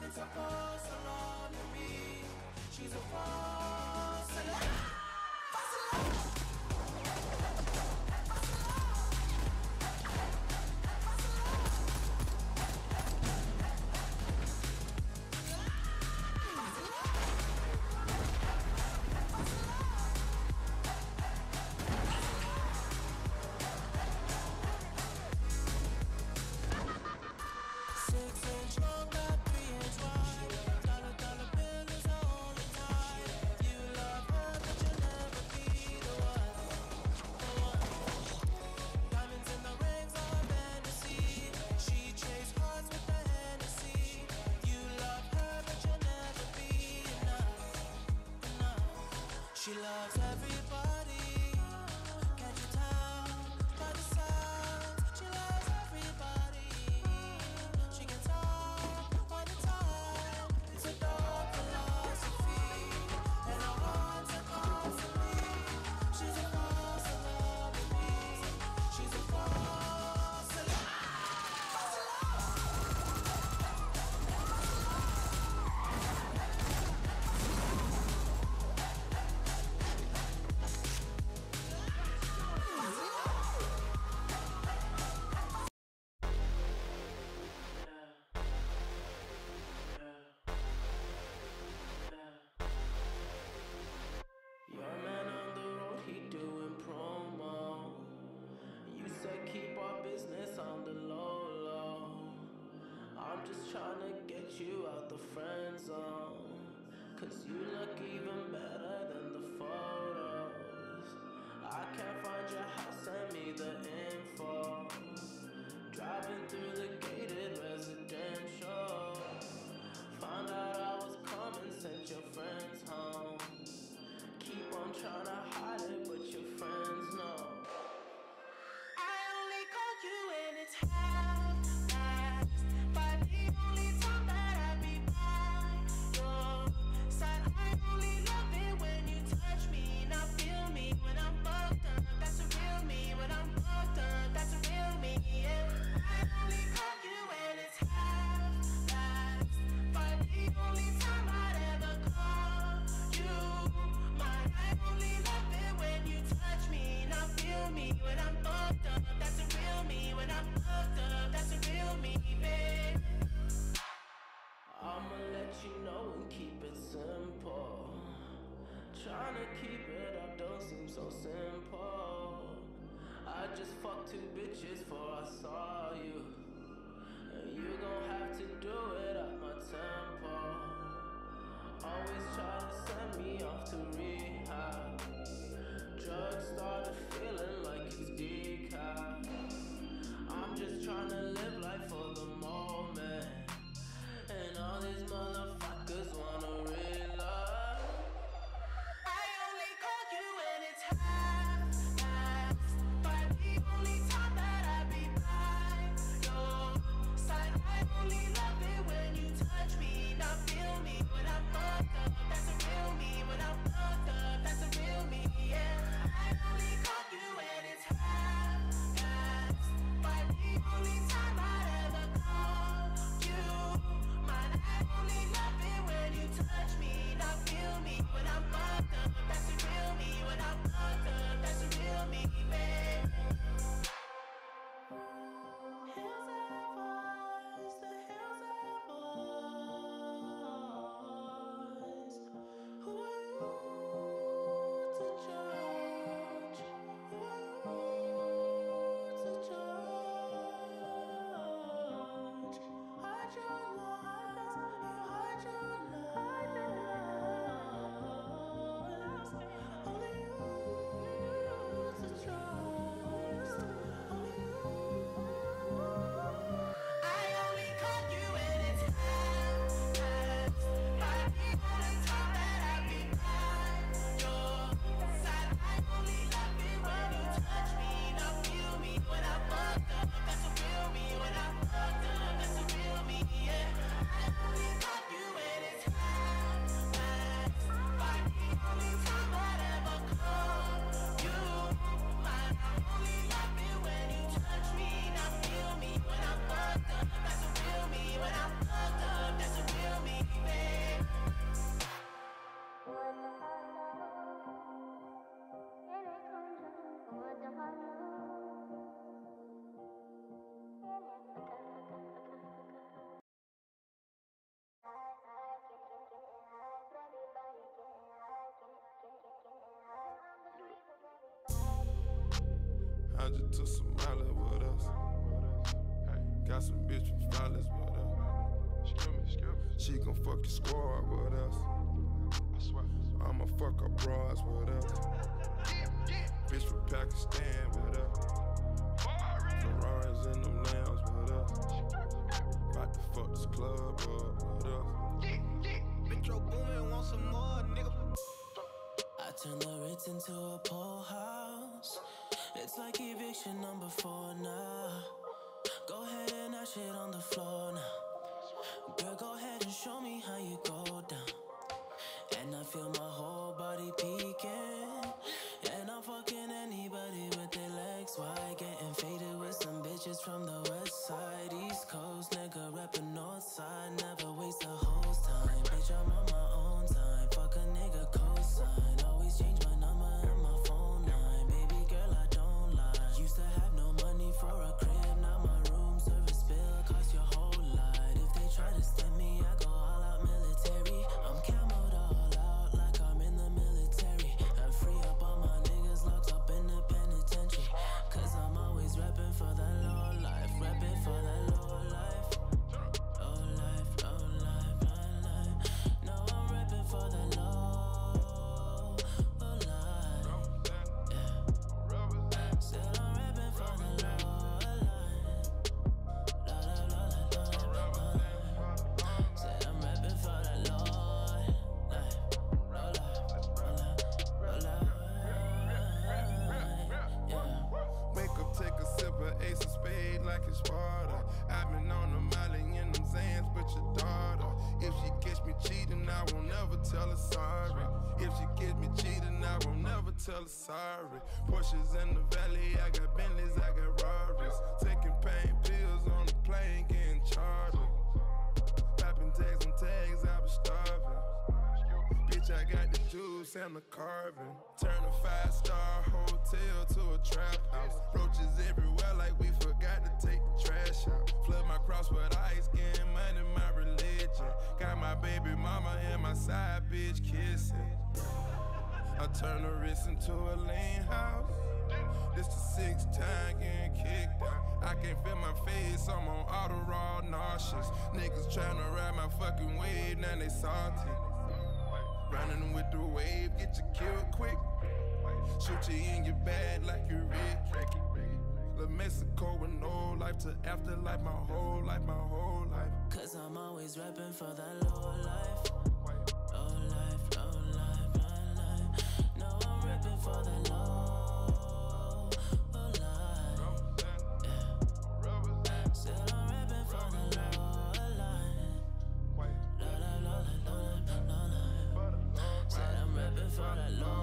It's a false alarm to me. She's a false alarm. She loves everybody. Can't you tell by the signs? She loves everybody. She gets off all the time. It's a dark philosophy, and her heart's are constantly. She's a false alarm to me. She's a false alarm. Your man on the road, he doing promo. You said keep our business on the low, low. I'm just trying to get you out the friend zone. Cause you look even better than the photos. I can't find your house, send me the info. Driving through the gated residential. Found out I was coming, sent your friends home. Keep on trying to hide it, but your friends know. I only call you when it's half-past, but the only time that I be by your side. I only love it when you touch me, not feel me when I'm fucked up. That's a real me when I'm fucked up. That's a real me, yeah. I only call you when it's half-past, but the only time I'd ever call you mine. I only love it when you touch me, not feel me when I'm fucked up. That's a real me when I'm fucked up. That's a real me, babe. I'ma let you know and keep it simple. Trying to keep it up don't seem so simple. I just fucked 2 bitches before I saw you, and you gon' have to do it at my tempo. Always try to send me off to rehab. Drugs started feeling like it's decaf. I'm just trying to live like Georgia to Somalia with us. Got some bitch from Flawless with us. She gon' fuck your squad with us. I'ma fuck her bras with us. Bitch from Pakistan with us. Ferraris in them lambs with us. About to fuck this club up with us. Metro Boomin, want some more, nigga. I turn the Ritz into a pool house. It's like eviction number 4 now. Go ahead and ash it on the floor now. Girl, go ahead and show me how you go down. And I feel my whole body peeking. And I'm fucking anybody with their legs wide. Getting faded with some bitches from the west side. East Coast, nigga reppin' north side. Never waste a hoe's time. Bitch, I'm on my own time. Fuck a nigga cosign. Always change my number and my phone line. Baby girl, I don't lie. Used to have no money for a crib. Now my room service bill cost your whole lot. If they try to stem me, I go all out military. I'm camoed all out like I'm in the military. And free up all my niggas locked up in the penitentiary. Cause I'm always reppin' for the low life. Reppin' for the low life. Low life, low life, low life. No, I'm reppin' for the low life. Yeah. Said I'm reppin' for the low life. Low life, low life, low life. Said I'm reppin' for the low life. Low life, low life, yeah. Wake up, take a sip of Ace of Spade like it's Sparta. I've been on the Molly in them Zans, but your daughter. If she catch me cheating, I won't never tell her sorry. If she catch me cheating, I won't never tell her sorry. Porsches in the valley, I got Bentleys, I got Rarries. Taking pain pills on the plane, getting chartered. Popping tags on tags, I was starving. Bitch, I got the juice and the carving. Turn a 5-star hotel to a trap house. Roaches everywhere like we forgot to take the trash out. Flood my cross with ice, getting money, my religion. Got my baby mama and my side bitch kissing. I turn the wrist into a lean house. This the 6th time getting kicked out. I can't feel my face, I'm on auto raw nauseous. Niggas tryna ride my fucking wave, now they salty. Running with the wave, get you killed quick. Shoot you in your bag like you Rick. La Mexico with no life to afterlife, my whole life, my whole life. Cause I'm always reppin' for that low life. Low life, low life, low life. No, I'm reppin' for that low life. Yeah. Still I'm reppin' for the low life. Low life, low life, low life, low life. Said I'm reppin' for that low life.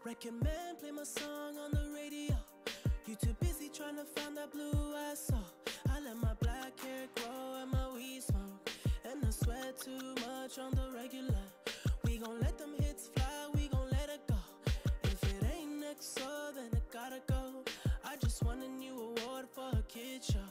Reckon man, play my song on the radio. You too busy trying to find that blue I saw. I let my black hair grow and my weed smoke. And I sweat too much on the regular. We gon' let them hits fly, we gon' let it go. If it ain't next, so then it gotta go. I just won a new award for a kid show.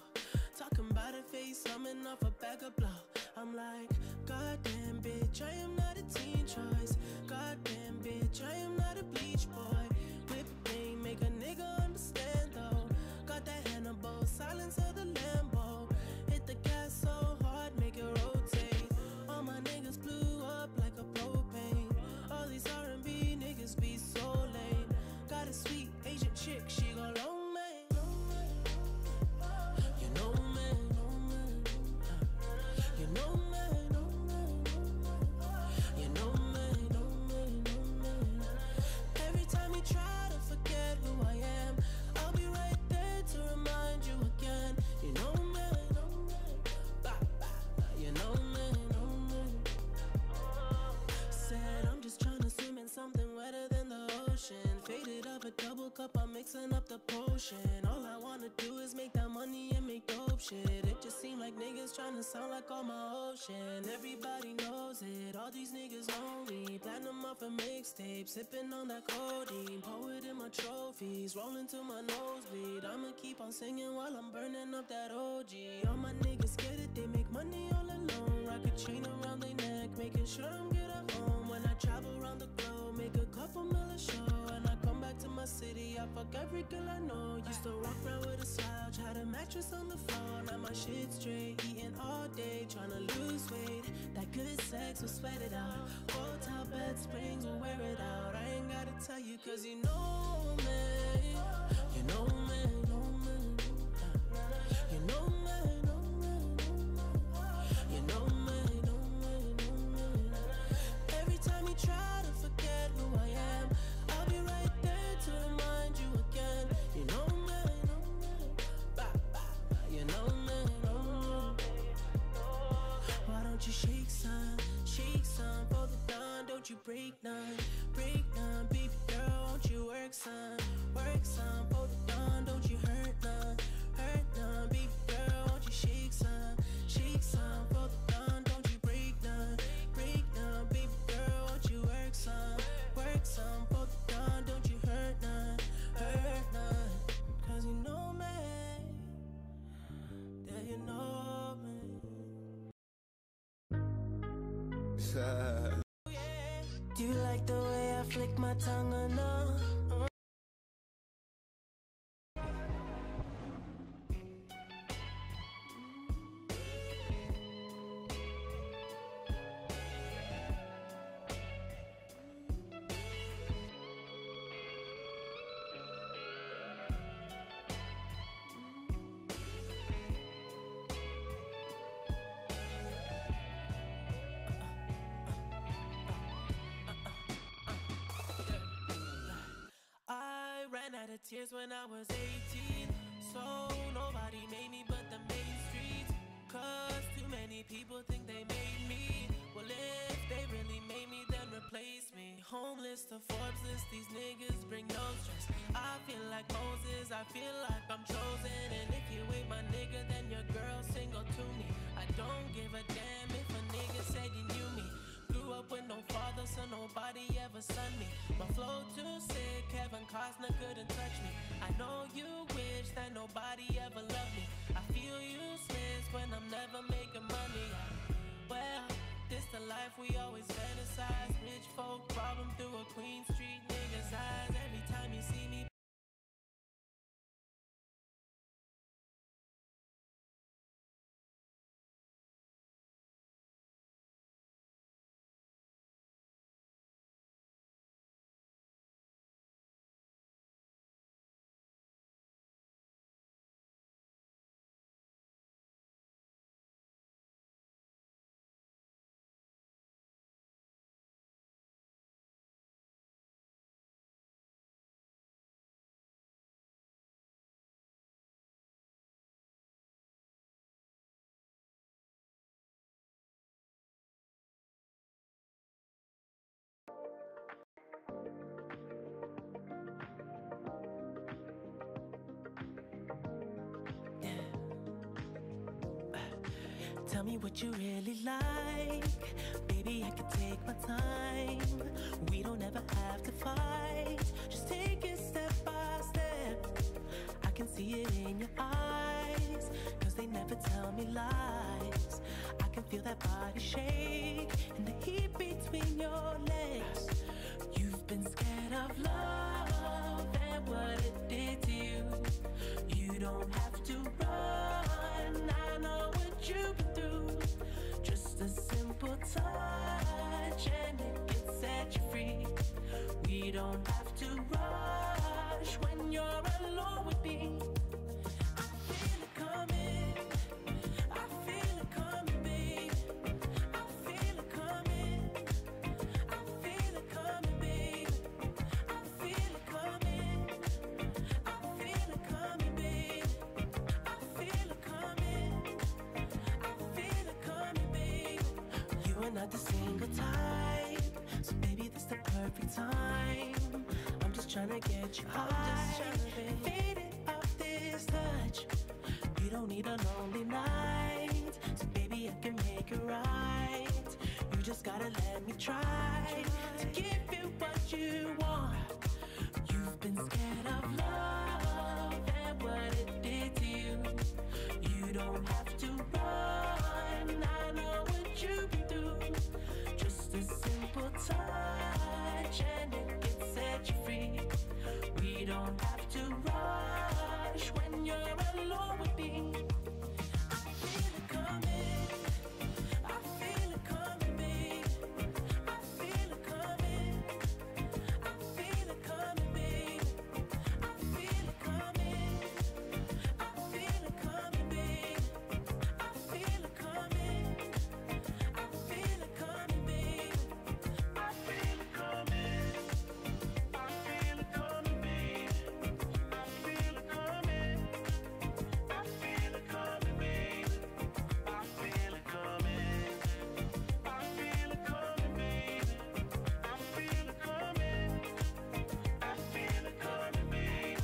Talking about a face, coming off a bag of blow. I'm like, goddamn bitch, I am not a teen choice. Goddamn bitch, I am not a bleach boy. Whip game, make a nigga understand though. Got that Hannibal, silence of the Lambo. Hit the gas so hard, make it rotate. All my niggas blew up like a propane. All these R&B niggas be so lame. Got a sweet Asian chick, she go long man. You know man, you know man. I'ma sound like on my ocean. Everybody knows it, all these niggas lonely. Platinum off a mixtape, sipping on that codeine. Poet in my trophies, rolling to my nosebleed. I'ma keep on singing while I'm burning up that OG. All my niggas scared that they make money all alone. Rock a chain around their neck, making sure I'm good at home. When I travel around the globe, make a couple million show. And I come back to my city, I fuck every girl I know. Used to walk around with a slouch, had a mattress on the floor. Now my shit straight, eating all day, tryna lose weight. That good sex will sweat it out. Hotel bed springs will wear it out. I ain't gotta tell you, cause you know me. You know me, know me. You know me, know me, you know me, know me, know me. Every time you try to forget who I am, I'll be right there to remind you again. You know me, know me, you know me, know me. Why don't you shake some for the dawn? Don't you break none, baby girl. Won't you work some for the dawn? Don't you hurt none, baby girl. Won't you shake some for the dawn? Don't you break none, baby girl. Won't you work some for the dawn? Don't you hurt none, cause you know me, yeah, you know me. Do you like the way I flick my tongue or no? I ran out of tears when I was 18, so nobody made me but the main streets. Cause too many people think they made me. Well, if they really made me, then replace me. Homeless to Forbes list, these niggas bring no stress. I feel like Moses, I feel like I'm chosen. And if you ain't my nigga, then your girl single to me. I don't give a damn if a nigga said you knew me. Grew up with no father, so nobody ever son me. My flow too sick, Kevin Costner couldn't touch me. I know you wish that nobody ever loved me. I feel useless when I'm never making money. Well, this the life we always fantasize. Rich folk problem through a Queen Street nigga's eyes. Every time you see me, tell me what you really like. Baby, I can take my time. We don't ever have to fight. Just take it step by step. I can see it in your eyes, cause they never tell me lies. I can feel that body shake and the heat between your legs. You've been scared of love and what it did to you. You don't have to run, I know what you've been through. Just a simple touch and it can set you free. We don't have to rush when you're alone with me. I feel it coming, I feel it coming, babe. I feel it coming, I feel it coming, babe. I feel it coming, I feel it coming, babe. I feel it coming, I feel it coming, babe. You are not the single type, so baby, this the perfect time. I'm just tryna get you high, faded off this touch. You don't need a lonely night, so baby, can make it right. You just gotta let me try to give you what you want. You've been scared of love and what it did to you. You don't have to run, I know what you've been through. Just a simple touch and it can set you free. We don't have to rush when you're alone with me. I feel it coming, I feel it coming, babe. I feel it coming, I feel it coming, babe. I feel it coming, I feel it coming, babe. I feel it coming, I feel it coming, babe. I feel it coming, I feel it coming, babe. I feel it coming, I feel it coming, babe. I feel it coming, I feel it coming, babe. I feel it coming, I feel it coming, babe.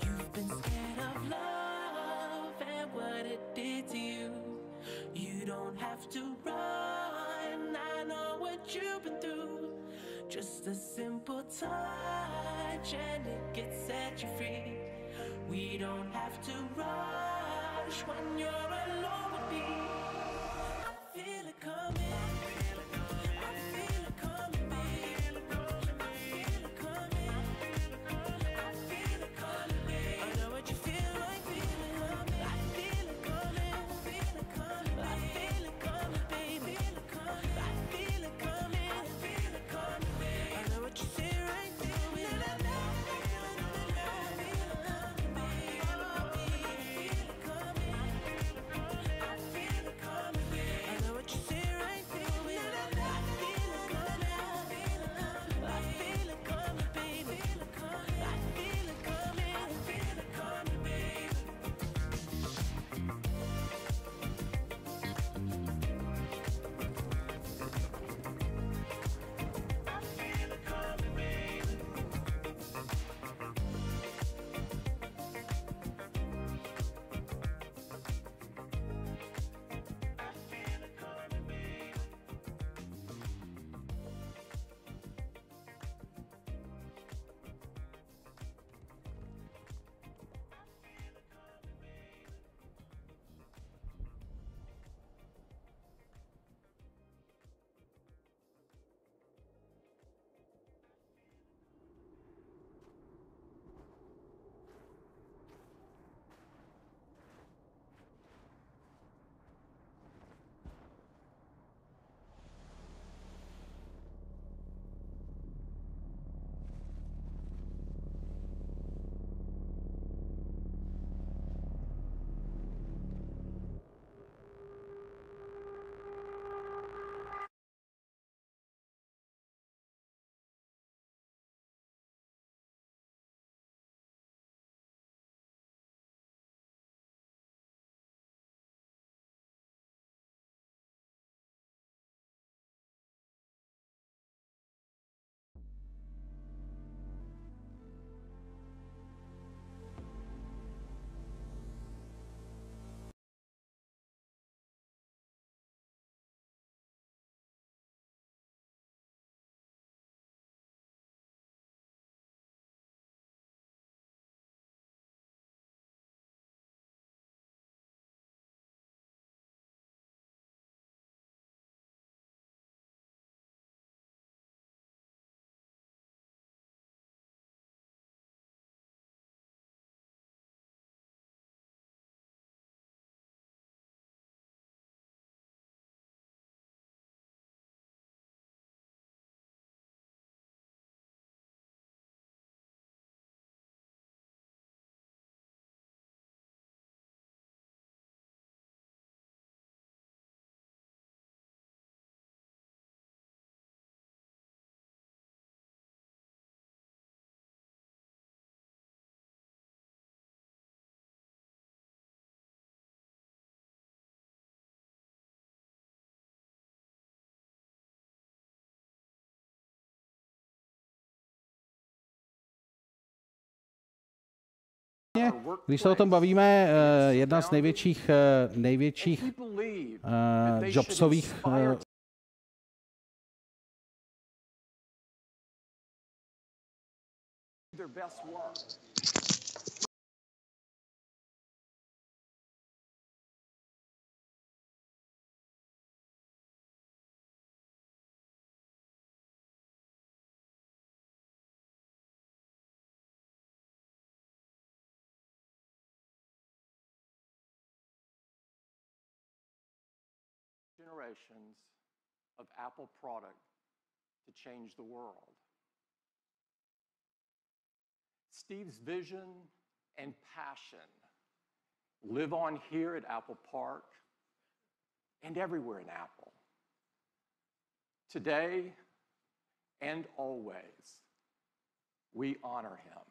You've been scared of love and what it did to you. You don't have to run, I know what you've been through. Just a simple touch and it can set you free. We don't have to rush when you're alone with me. I feel it coming, I feel it coming, babe. I feel it coming, I feel it coming, babe. I know what you feel like, feeling coming. I feel it coming, I feel it coming, I feel it coming, baby. I feel it coming, I feel it coming, babe. I know what you see right through it. I feel it coming, Když se o tom bavíme, jedna z největších Jobsových generations of Apple product to change the world. Steve's vision and passion live on here at Apple Park and everywhere in Apple. Today and always, we honor him.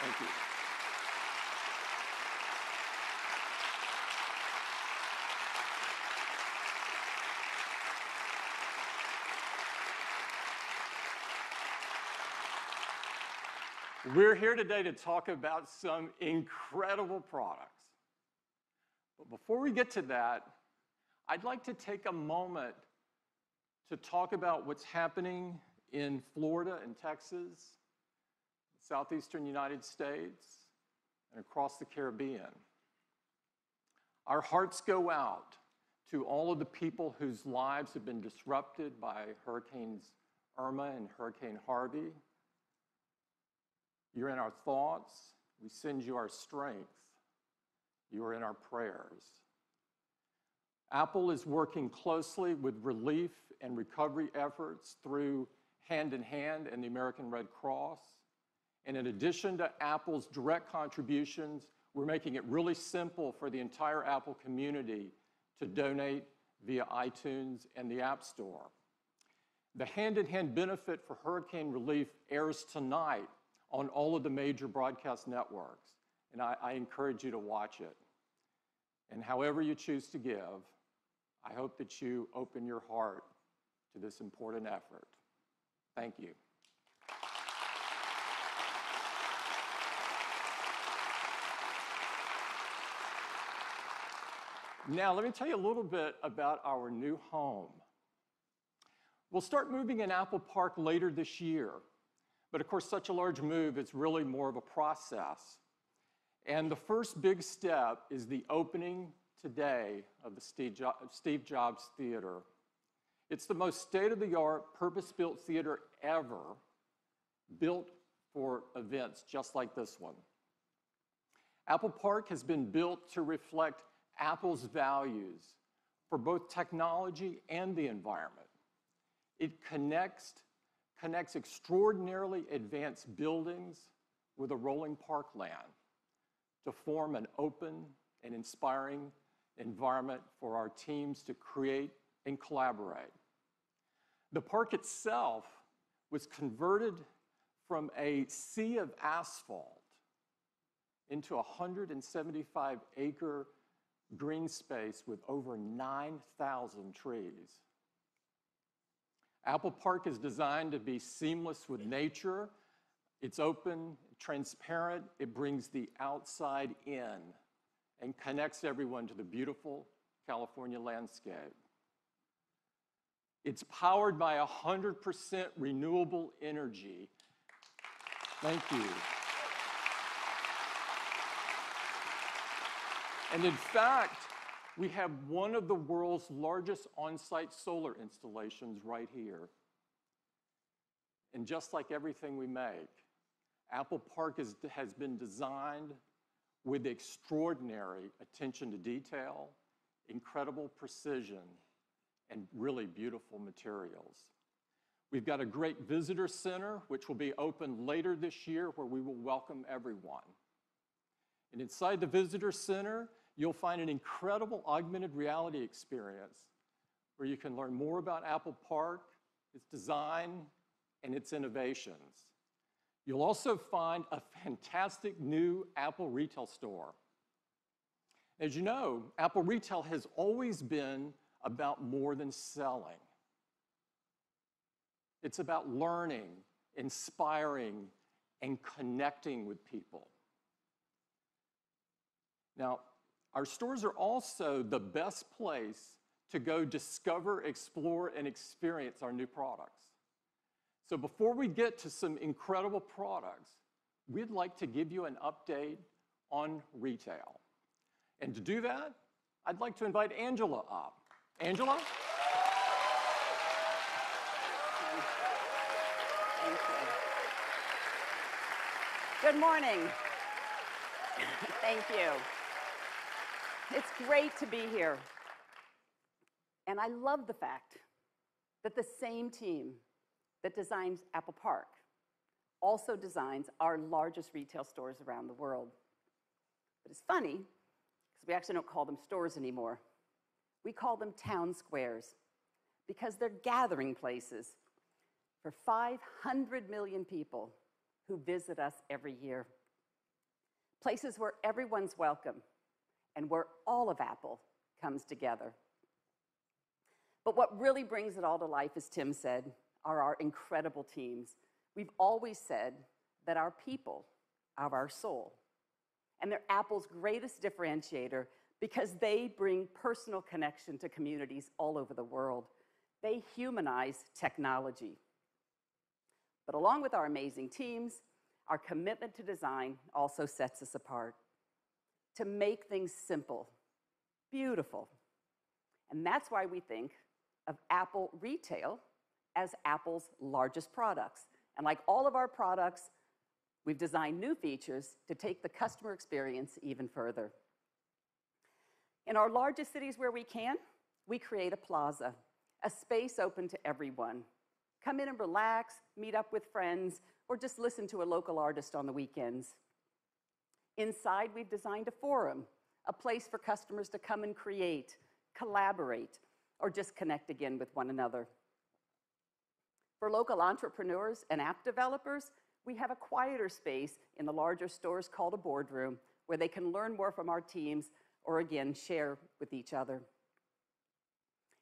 Thank you. We're here today to talk about some incredible products. But before we get to that, I'd like to take a moment to talk about what's happening in Florida and Texas, southeastern United States, and across the Caribbean. Our hearts go out to all of the people whose lives have been disrupted by Hurricanes Irma and Hurricane Harvey. You're in our thoughts. We send you our strength. You are in our prayers. Apple is working closely with relief and recovery efforts through Hand in Hand and the American Red Cross. And in addition to Apple's direct contributions, we're making it really simple for the entire Apple community to donate via iTunes and the App Store. The Hand in Hand benefit for hurricane relief airs tonight on all of the major broadcast networks, and I encourage you to watch it. And however you choose to give, I hope that you open your heart to this important effort. Thank you. Now, let me tell you a little bit about our new home. We'll start moving in Apple Park later this year. But of course, such a large move, it's really more of a process. And the first big step is the opening today of the Steve Jobs Theater. It's the most state-of-the-art, purpose-built theater ever, built for events just like this one. Apple Park has been built to reflect Apple's values for both technology and the environment. It connects extraordinarily advanced buildings with a rolling parkland to form an open and inspiring environment for our teams to create and collaborate. The park itself was converted from a sea of asphalt into a 175-acre green space with over 9,000 trees. Apple Park is designed to be seamless with nature. It's open, transparent. It brings the outside in and connects everyone to the beautiful California landscape. It's powered by 100% renewable energy. Thank you. And in fact, we have one of the world's largest on-site solar installations right here. And just like everything we make, Apple Park has been designed with extraordinary attention to detail, incredible precision, and really beautiful materials. We've got a great visitor center, which will be open later this year, where we will welcome everyone. And inside the visitor center, you'll find an incredible augmented reality experience where you can learn more about Apple Park, its design, and its innovations. You'll also find a fantastic new Apple retail store. As you know, Apple retail has always been about more than selling. It's about learning, inspiring, and connecting with people. Now, our stores are also the best place to go discover, explore, and experience our new products. So before we get to some incredible products, we'd like to give you an update on retail. And to do that, I'd like to invite Angela up. Angela? Thank you. Good morning. Thank you. It's great to be here. And I love the fact that the same team that designs Apple Park also designs our largest retail stores around the world. But it's funny, because we actually don't call them stores anymore. We call them town squares, because they're gathering places for 500 million people who visit us every year. Places where everyone's welcome and where all of Apple comes together. But what really brings it all to life, as Tim said, are our incredible teams. We've always said that our people are our soul, and they're Apple's greatest differentiator because they bring personal connection to communities all over the world. They humanize technology. But along with our amazing teams, our commitment to design also sets us apart. To make things simple, beautiful. And that's why we think of Apple Retail as Apple's largest products. And like all of our products, we've designed new features to take the customer experience even further. In our largest cities where we can, we create a plaza, a space open to everyone. Come in and relax, meet up with friends, or just listen to a local artist on the weekends. Inside, we've designed a forum, a place for customers to come and create, collaborate, or just connect again with one another. For local entrepreneurs and app developers, we have a quieter space in the larger stores called a boardroom, where they can learn more from our teams or, again, share with each other.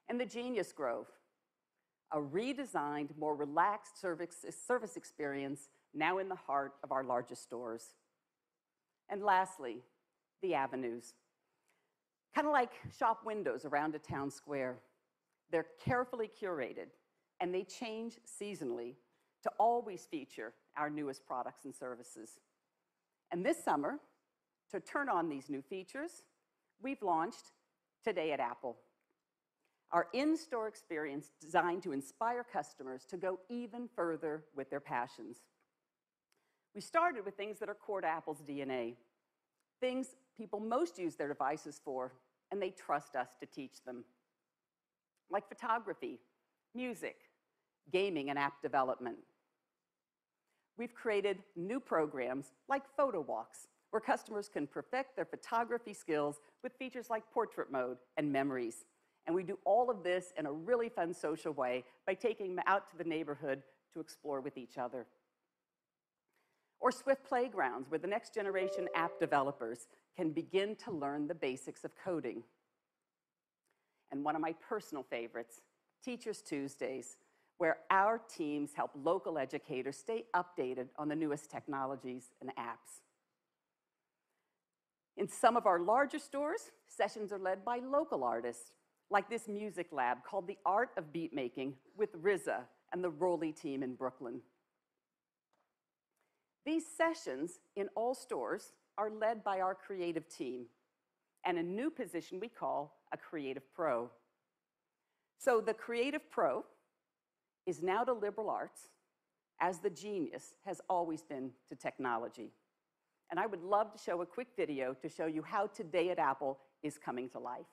And the Genius Grove, a redesigned, more relaxed service experience now in the heart of our largest stores. And lastly, the avenues. Kind of like shop windows around a town square. They're carefully curated, and they change seasonally to always feature our newest products and services. And this summer, to turn on these new features, we've launched Today at Apple, our in-store experience designed to inspire customers to go even further with their passions. We started with things that are core to Apple's DNA, things people most use their devices for, and they trust us to teach them, like photography, music, gaming, and app development. We've created new programs like photo walks, where customers can perfect their photography skills with features like portrait mode and memories. And we do all of this in a really fun social way by taking them out to the neighborhood to explore with each other. Or Swift Playgrounds, where the next generation app developers can begin to learn the basics of coding. And one of my personal favorites, Teachers Tuesdays, where our teams help local educators stay updated on the newest technologies and apps. In some of our larger stores, sessions are led by local artists, like this music lab called The Art of Beatmaking with RZA and the Rolly team in Brooklyn. These sessions in all stores are led by our creative team and a new position we call a Creative Pro. So the Creative Pro is now to liberal arts as the genius has always been to technology. And I would love to show a quick video to show you how Today at Apple is coming to life.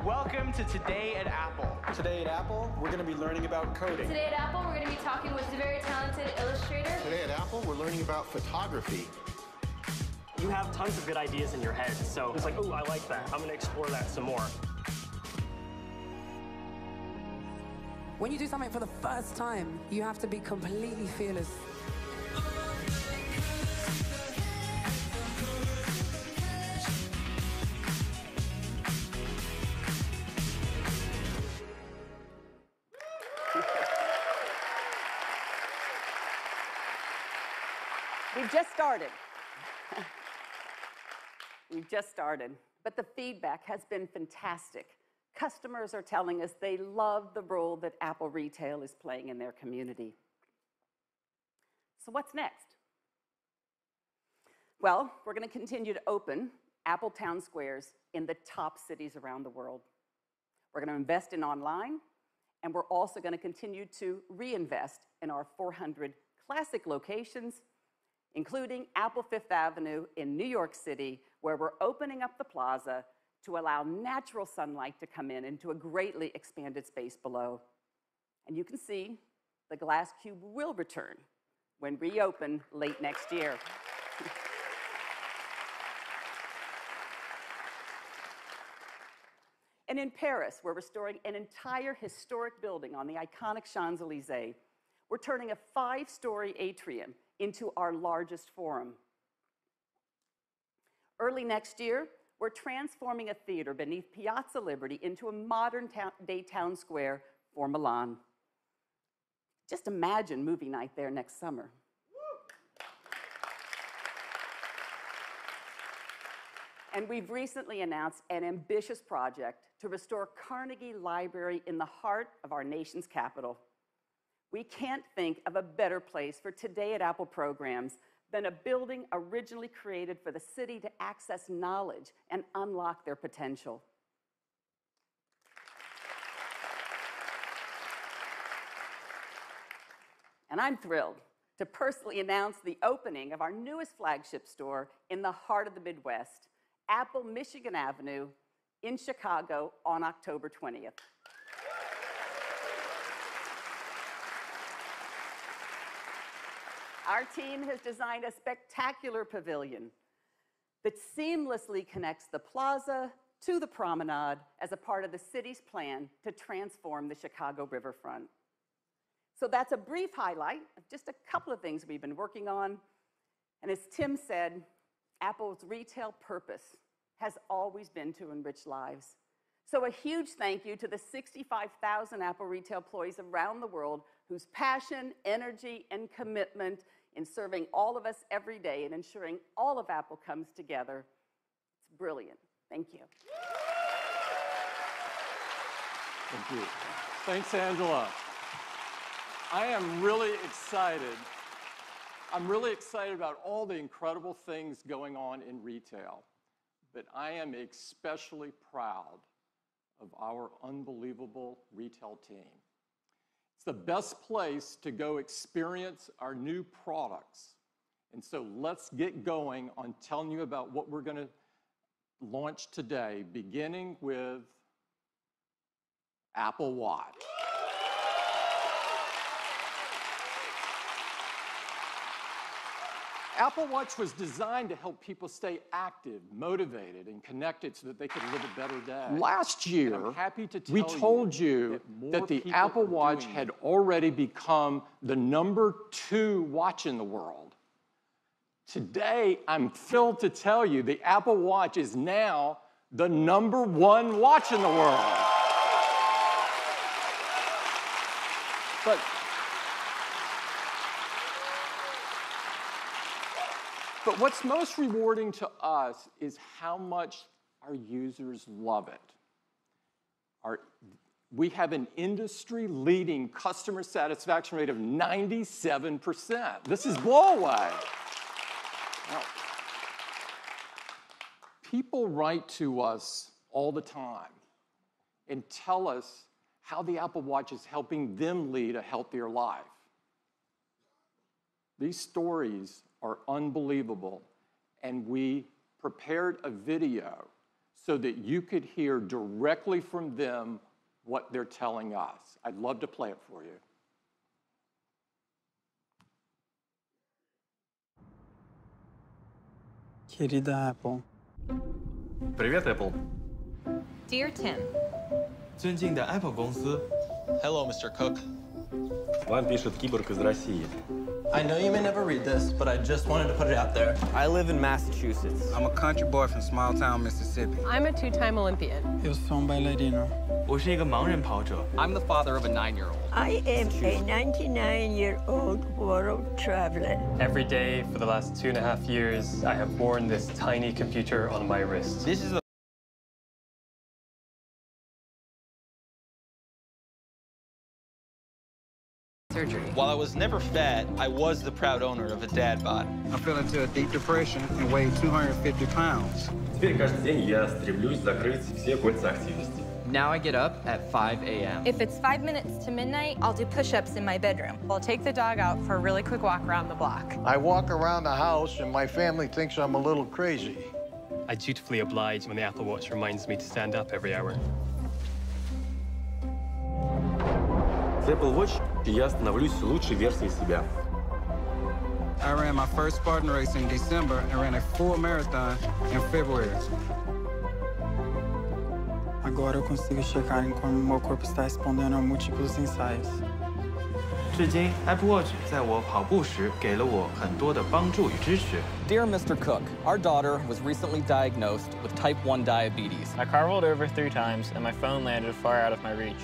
Welcome to Today at Apple. Today at Apple, we're going to be learning about coding. Today at Apple, we're going to be talking with a very talented illustrator. Today at Apple, we're learning about photography. You have tons of good ideas in your head, so it's like, oh, I like that. I'm going to explore that some more. When you do something for the first time, you have to be completely fearless. We've just started. We've just started, but the feedback has been fantastic. Customers are telling us they love the role that Apple Retail is playing in their community. So what's next? Well, we're going to continue to open Apple Town Squares in the top cities around the world. We're going to invest in online, and we're also going to continue to reinvest in our 400 classic locations, including Apple Fifth Avenue in New York City, where we're opening up the plaza to allow natural sunlight to come in into a greatly expanded space below. And you can see the glass cube will return when reopened late next year. And in Paris, we're restoring an entire historic building on the iconic Champs-Élysées. We're turning a 5-story atrium into our largest forum. Early next year, we're transforming a theater beneath Piazza Liberty into a modern day town square for Milan. Just imagine movie night there next summer. And we've recently announced an ambitious project to restore Carnegie Library in the heart of our nation's capital. We can't think of a better place for Today at Apple programs than a building originally created for the city to access knowledge and unlock their potential. And I'm thrilled to personally announce the opening of our newest flagship store in the heart of the Midwest, Apple Michigan Avenue in Chicago on October 20th. Our team has designed a spectacular pavilion that seamlessly connects the plaza to the promenade as a part of the city's plan to transform the Chicago riverfront. So that's a brief highlight of just a couple of things we've been working on. And as Tim said, Apple's retail purpose has always been to enrich lives. So a huge thank you to the 65,000 Apple Retail employees around the world whose passion, energy, and commitment in serving all of us every day and ensuring all of Apple comes together. It's brilliant. Thank you. Thank you. Thanks, Angela. I am really excited. I'm really excited about all the incredible things going on in retail, but I am especially proud of our unbelievable retail team. It's the best place to go experience our new products. And so let's get going on telling you about what we're going to launch today, beginning with Apple Watch. Apple Watch was designed to help people stay active, motivated, and connected so that they could live a better day. Last year, we told you that the Apple Watch had already become the #2 watch in the world. Today, I'm thrilled to tell you the Apple Watch is now the #1 watch in the world. But what's most rewarding to us is how much our users love it. We have an industry-leading customer satisfaction rate of 97%. This is blow away. Now, people write to us all the time and tell us how the Apple Watch is helping them lead a healthier life. These stories are unbelievable, and we prepared a video so that you could hear directly from them what they're telling us. I'd love to play it for you. Querida Apple. Привет, Apple. Dear Tim. 尊敬的 Apple 公司。Hello, Mr. Cook. Вам пишет киборг из России. I know you may never read this, but I just wanted to put it out there. I live in Massachusetts. I'm a country boy from small town Mississippi. I'm a two-time Olympian. Eu sou bailarino. 我是一个盲人跑者。 I'm the father of a 9-year-old. I am a 99-year-old world traveler. Every day for the last 2.5 years, I have worn this tiny computer on my wrist. This is a surgery. While I was never fat, I was the proud owner of a dad bod. I fell into a deep depression and weighed 250 pounds. Теперь каждый день я стремлюсь закрыть все кольца активности. Now I get up at 5 a.m. If it's 5 minutes to midnight, I'll do push-ups in my bedroom. I'll take the dog out for a really quick walk around the block. I walk around the house and my family thinks I'm a little crazy. I dutifully oblige when the Apple Watch reminds me to stand up every hour. С Apple Watch я становлюсь лучшей версией себя. I ran my first Spartan race in December and ran a full marathon in February. Agora eu consigo checar em como meu corpo está respondendo a múltiplos ensaios. 至今 Apple Watch 在我跑步时给了我很多的帮助与支持。 Dear Mr. Cook, our daughter was recently diagnosed with type 1 diabetes. My car rolled over 3 times and my phone landed far out of my reach.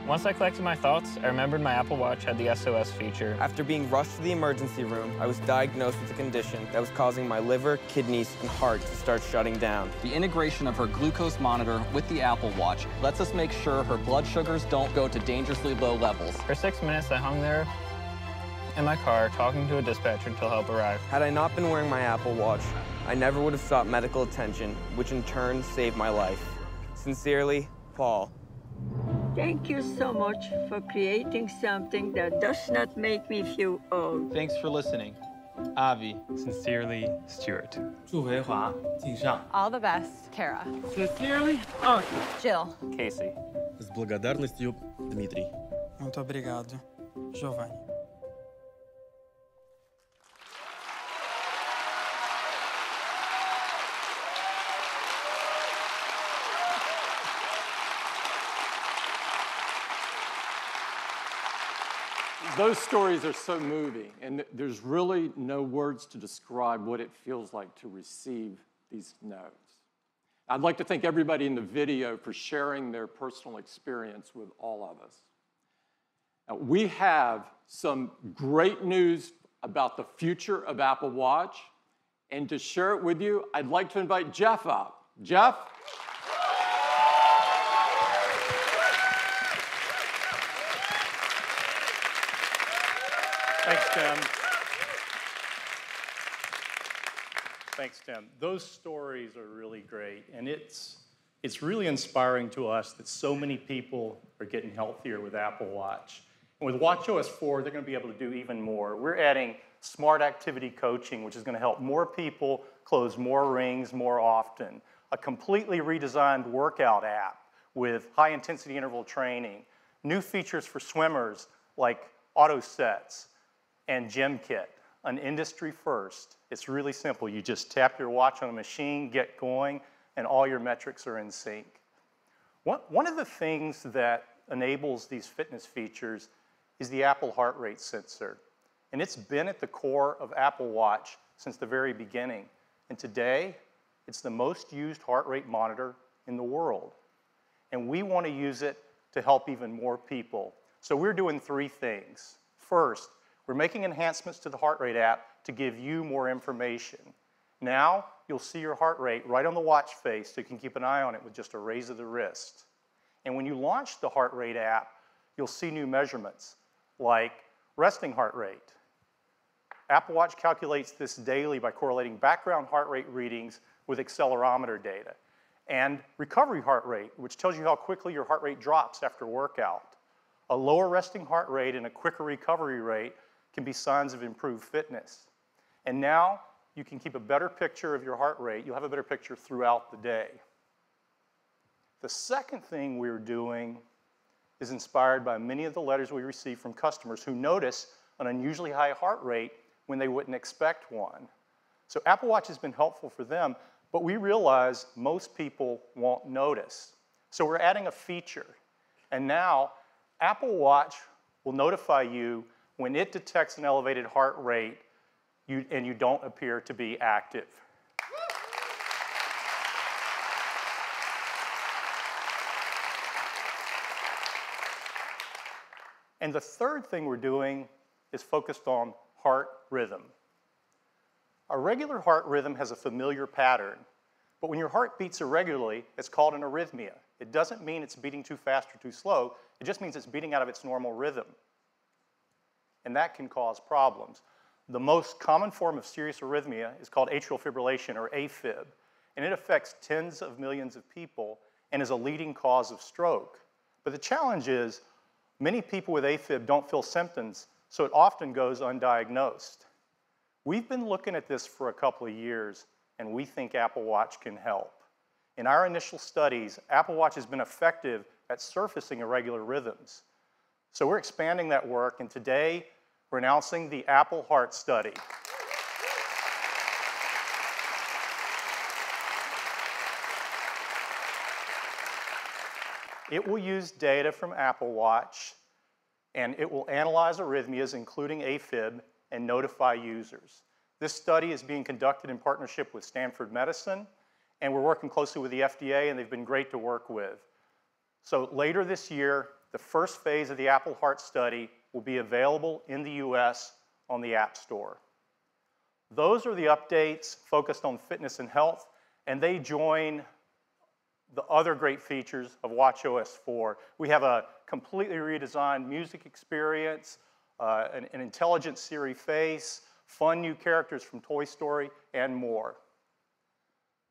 Once I collected my thoughts, I remembered my Apple Watch had the SOS feature. After being rushed to the emergency room, I was diagnosed with a condition that was causing my liver, kidneys, and heart to start shutting down. The integration of her glucose monitor with the Apple Watch lets us make sure her blood sugars don't go to dangerously low levels. For 6 minutes, I hung there in my car talking to a dispatcher until help arrived. Had I not been wearing my Apple Watch, I never would have sought medical attention, which in turn saved my life. Sincerely, Paul. Thank you so much for creating something that does not make me feel old. Thanks for listening. Avi. Sincerely, Stuart. 祝维华敬上。 All the best, Kara. Sincerely, Jill. Casey. С благодарностью, Дмитрий. Muito obrigado, Giovanni. Those stories are so moving, and there's really no words to describe what it feels like to receive these notes. I'd like to thank everybody in the video for sharing their personal experience with all of us. Now, we have some great news about the future of Apple Watch, and to share it with you, I'd like to invite Jeff up. Jeff? Thanks, Tim. Thanks, Tim. Those stories are really great, and it's really inspiring to us that so many people are getting healthier with Apple Watch. And with watchOS 4, they're going to be able to do even more. We're adding smart activity coaching, which is going to help more people close more rings more often. A completely redesigned workout app with high-intensity interval training. New features for swimmers like auto sets and Gym Kit, an industry first. It's really simple. You just tap your watch on a machine, get going, and all your metrics are in sync. One of the things that enables these fitness features is the Apple heart rate sensor. And it's been at the core of Apple Watch since the very beginning. And today, it's the most used heart rate monitor in the world. And we want to use it to help even more people. So we're doing 3 things. First, we're making enhancements to the heart rate app to give you more information. Now, you'll see your heart rate right on the watch face, so you can keep an eye on it with just a raise of the wrist. And when you launch the heart rate app, you'll see new measurements, like resting heart rate. Apple Watch calculates this daily by correlating background heart rate readings with accelerometer data. And recovery heart rate, which tells you how quickly your heart rate drops after workout. A lower resting heart rate and a quicker recovery rate can be signs of improved fitness. And now you can keep a better picture of your heart rate. You'll have a better picture throughout the day. The second thing we're doing is inspired by many of the letters we receive from customers who notice an unusually high heart rate when they wouldn't expect one. So Apple Watch has been helpful for them, but we realize most people won't notice. So we're adding a feature. And now Apple Watch will notify you when it detects an elevated heart rate and you don't appear to be active. And the third thing we're doing is focused on heart rhythm. A regular heart rhythm has a familiar pattern, but when your heart beats irregularly, it's called an arrhythmia. It doesn't mean it's beating too fast or too slow, it just means it's beating out of its normal rhythm. And that can cause problems. The most common form of serious arrhythmia is called atrial fibrillation, or AFib, and it affects tens of millions of people and is a leading cause of stroke. But the challenge is, many people with AFib don't feel symptoms, so it often goes undiagnosed. We've been looking at this for a couple of years, and we think Apple Watch can help. In our initial studies, Apple Watch has been effective at surfacing irregular rhythms. So we're expanding that work, and today we're announcing the Apple Heart Study. It will use data from Apple Watch, and it will analyze arrhythmias, including AFib, and notify users. This study is being conducted in partnership with Stanford Medicine, and we're working closely with the FDA, and they've been great to work with. So later this year, the first phase of the Apple Heart Study will be available in the US on the App Store. Those are the updates focused on fitness and health, and they join the other great features of watchOS 4. We have a completely redesigned music experience, an intelligent Siri face, fun new characters from Toy Story, and more.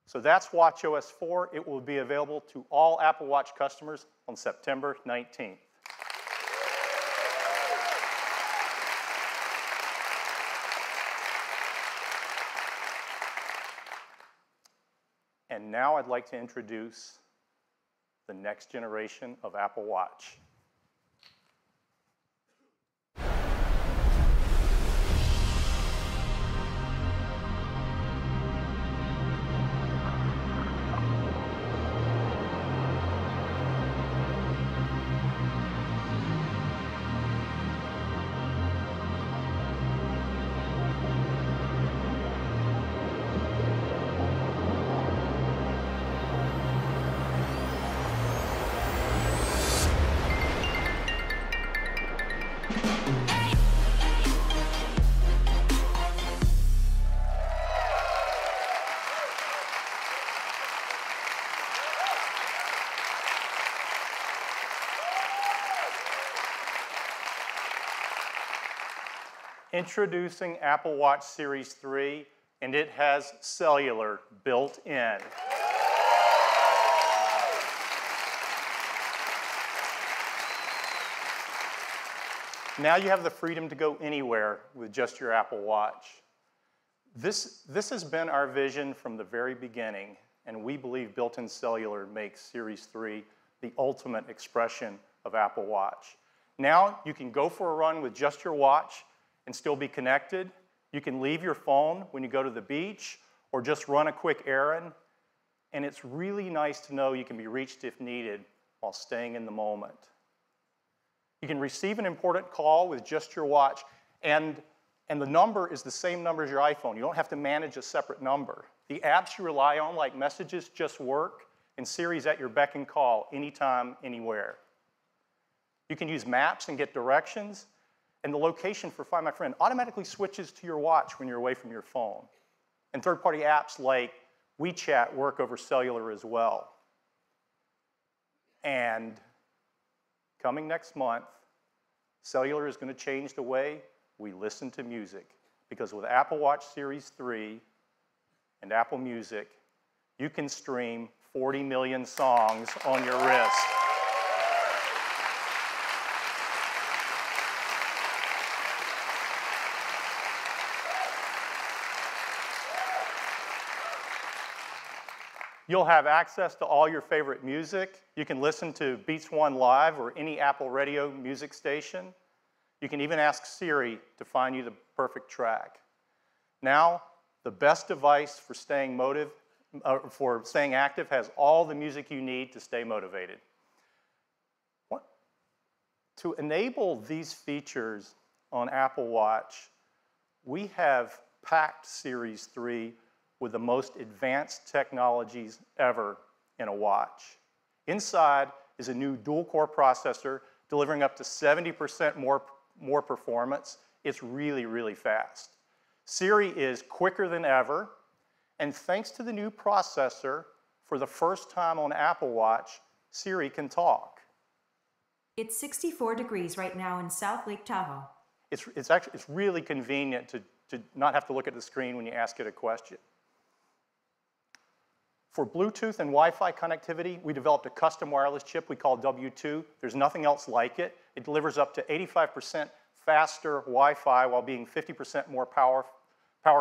So that's watchOS 4. It will be available to all Apple Watch customers on September 19th. And now I'd like to introduce the next generation of Apple Watch. Introducing Apple Watch Series 3, and it has cellular built in. Now you have the freedom to go anywhere with just your Apple Watch. This has been our vision from the very beginning, and we believe built-in cellular makes Series 3 the ultimate expression of Apple Watch. Now you can go for a run with just your watch and still be connected. You can leave your phone when you go to the beach or just run a quick errand. And it's really nice to know you can be reached if needed while staying in the moment. You can receive an important call with just your watch, and the number is the same number as your iPhone. You don't have to manage a separate number. The apps you rely on, like Messages, just work, and Siri's at your beck and call anytime, anywhere. You can use maps and get directions, and the location for Find My Friend automatically switches to your watch when you're away from your phone. And third-party apps like WeChat work over cellular as well. And coming next month, cellular is going to change the way we listen to music. Because with Apple Watch Series 3 and Apple Music, you can stream 40 million songs on your wrist. You'll have access to all your favorite music. You can listen to Beats One Live or any Apple Radio music station. You can even ask Siri to find you the perfect track. Now, the best device for staying active has all the music you need to stay motivated. To enable these features, on Apple Watch, we have packed Series 3 with the most advanced technologies ever in a watch. Inside is a new dual-core processor delivering up to 70% more performance. It's really, really fast. Siri is quicker than ever, and thanks to the new processor, for the first time on Apple Watch, Siri can talk. It's 64 degrees right now in South Lake Tahoe. It's really convenient to not have to look at the screen when you ask it a question. For Bluetooth and Wi-Fi connectivity, we developed a custom wireless chip we call W2. There's nothing else like it. It delivers up to 85% faster Wi-Fi while being 50% more power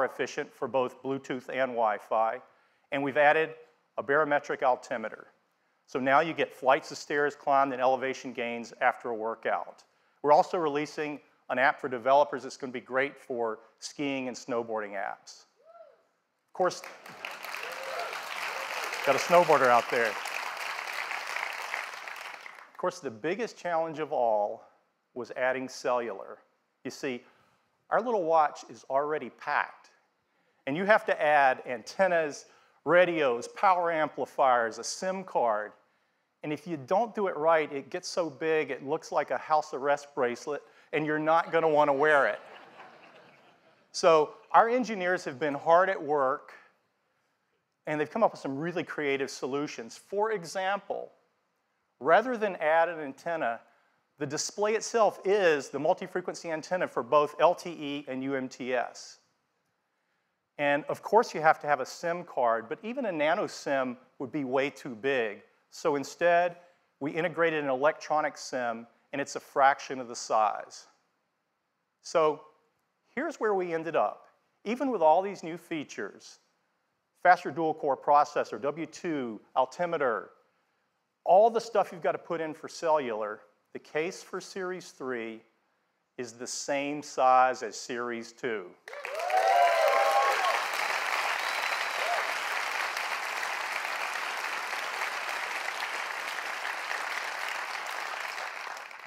efficient for both Bluetooth and Wi-Fi. And we've added a barometric altimeter. So now you get flights of stairs climbed and elevation gains after a workout. We're also releasing an app for developers that's going to be great for skiing and snowboarding apps. Of course, got a snowboarder out there. Of course, the biggest challenge of all was adding cellular. You see, our little watch is already packed, and you have to add antennas, radios, power amplifiers, a SIM card, and if you don't do it right, it gets so big it looks like a house arrest bracelet, and you're not going to want to wear it. So our engineers have been hard at work, and they've come up with some really creative solutions. For example, rather than add an antenna, the display itself is the multi-frequency antenna for both LTE and UMTS. And of course you have to have a SIM card, but even a nano SIM would be way too big. So instead, we integrated an electronic SIM, and it's a fraction of the size. So here's where we ended up. Even with all these new features, faster dual-core processor, W2, altimeter, all the stuff you've got to put in for cellular, the case for Series 3 is the same size as Series 2.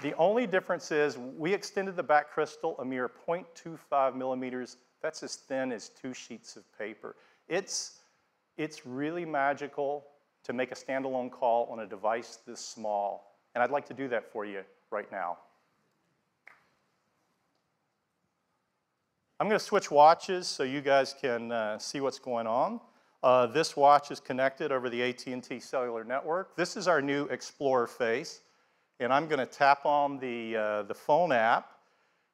The only difference is we extended the back crystal a mere 0.25 millimeters. That's as thin as 2 sheets of paper. It's really magical to make a standalone call on a device this small. And I'd like to do that for you right now. I'm going to switch watches so you guys can see what's going on. This watch is connected over the AT&T cellular network. This is our new Explorer face. And I'm going to tap on the phone app,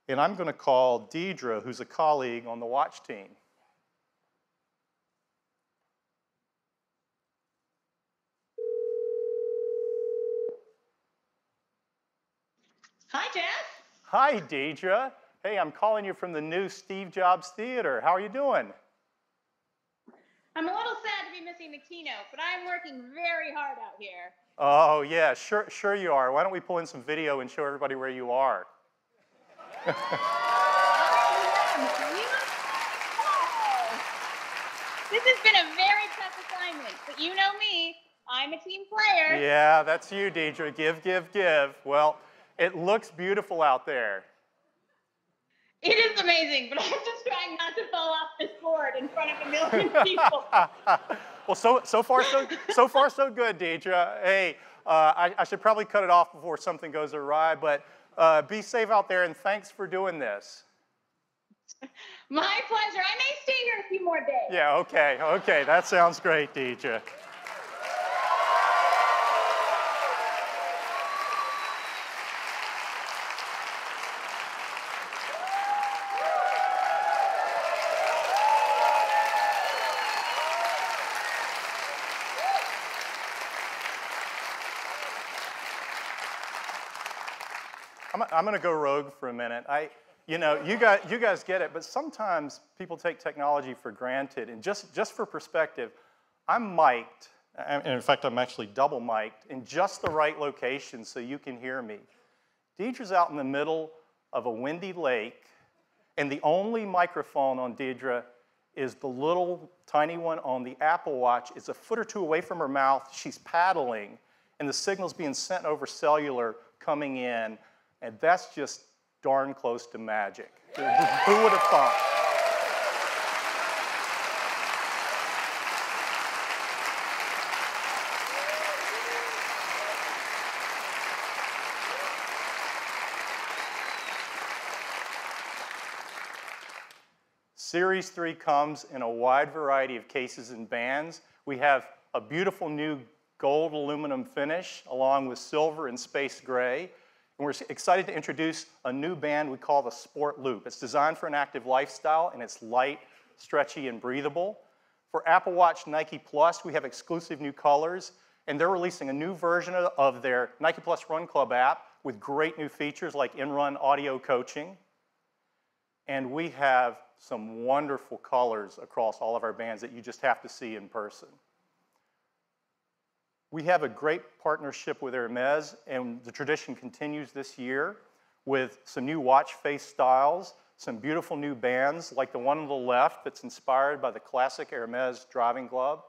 and I'm going to call Deidre, who's a colleague on the watch team. Hi, Jeff. Hi, Deidre. Hey, I'm calling you from the new Steve Jobs Theater. How are you doing? I'm a little sad to be missing the keynote, but I'm working very hard out here. Oh, yeah, sure you are. Why don't we pull in some video and show everybody where you are? This has been a very tough assignment, but you know me. I'm a team player. Yeah, that's you, Deidre. Give. Well, it looks beautiful out there. It is amazing, but I'm just trying not to fall off this board in front of a million people. Well, so far so good, Deidre. Hey, I should probably cut it off before something goes awry, but be safe out there, and thanks for doing this. My pleasure. I may stay here a few more days. Yeah, okay. That sounds great, Deidre. I'm going to go rogue for a minute. You guys get it, but sometimes people take technology for granted. And just for perspective, I'm mic'd, and in fact, I'm actually double mic'd in just the right location so you can hear me. Deidre's out in the middle of a windy lake, and the only microphone on Deidre is the little tiny one on the Apple Watch. It's a foot or two away from her mouth. She's paddling, and the signal's being sent over cellular coming in. And that's just darn close to magic. Who would have thought? Series 3 comes in a wide variety of cases and bands. We have a beautiful new gold aluminum finish along with silver and space gray. And we're excited to introduce a new band we call the Sport Loop. It's designed for an active lifestyle and it's light, stretchy, and breathable. For Apple Watch Nike Plus, we have exclusive new colors, and they're releasing a new version of their Nike Plus Run Club app with great new features like in-run audio coaching. And we have some wonderful colors across all of our bands that you just have to see in person. We have a great partnership with Hermes, and the tradition continues this year with some new watch face styles, some beautiful new bands like the one on the left that's inspired by the classic Hermes driving glove.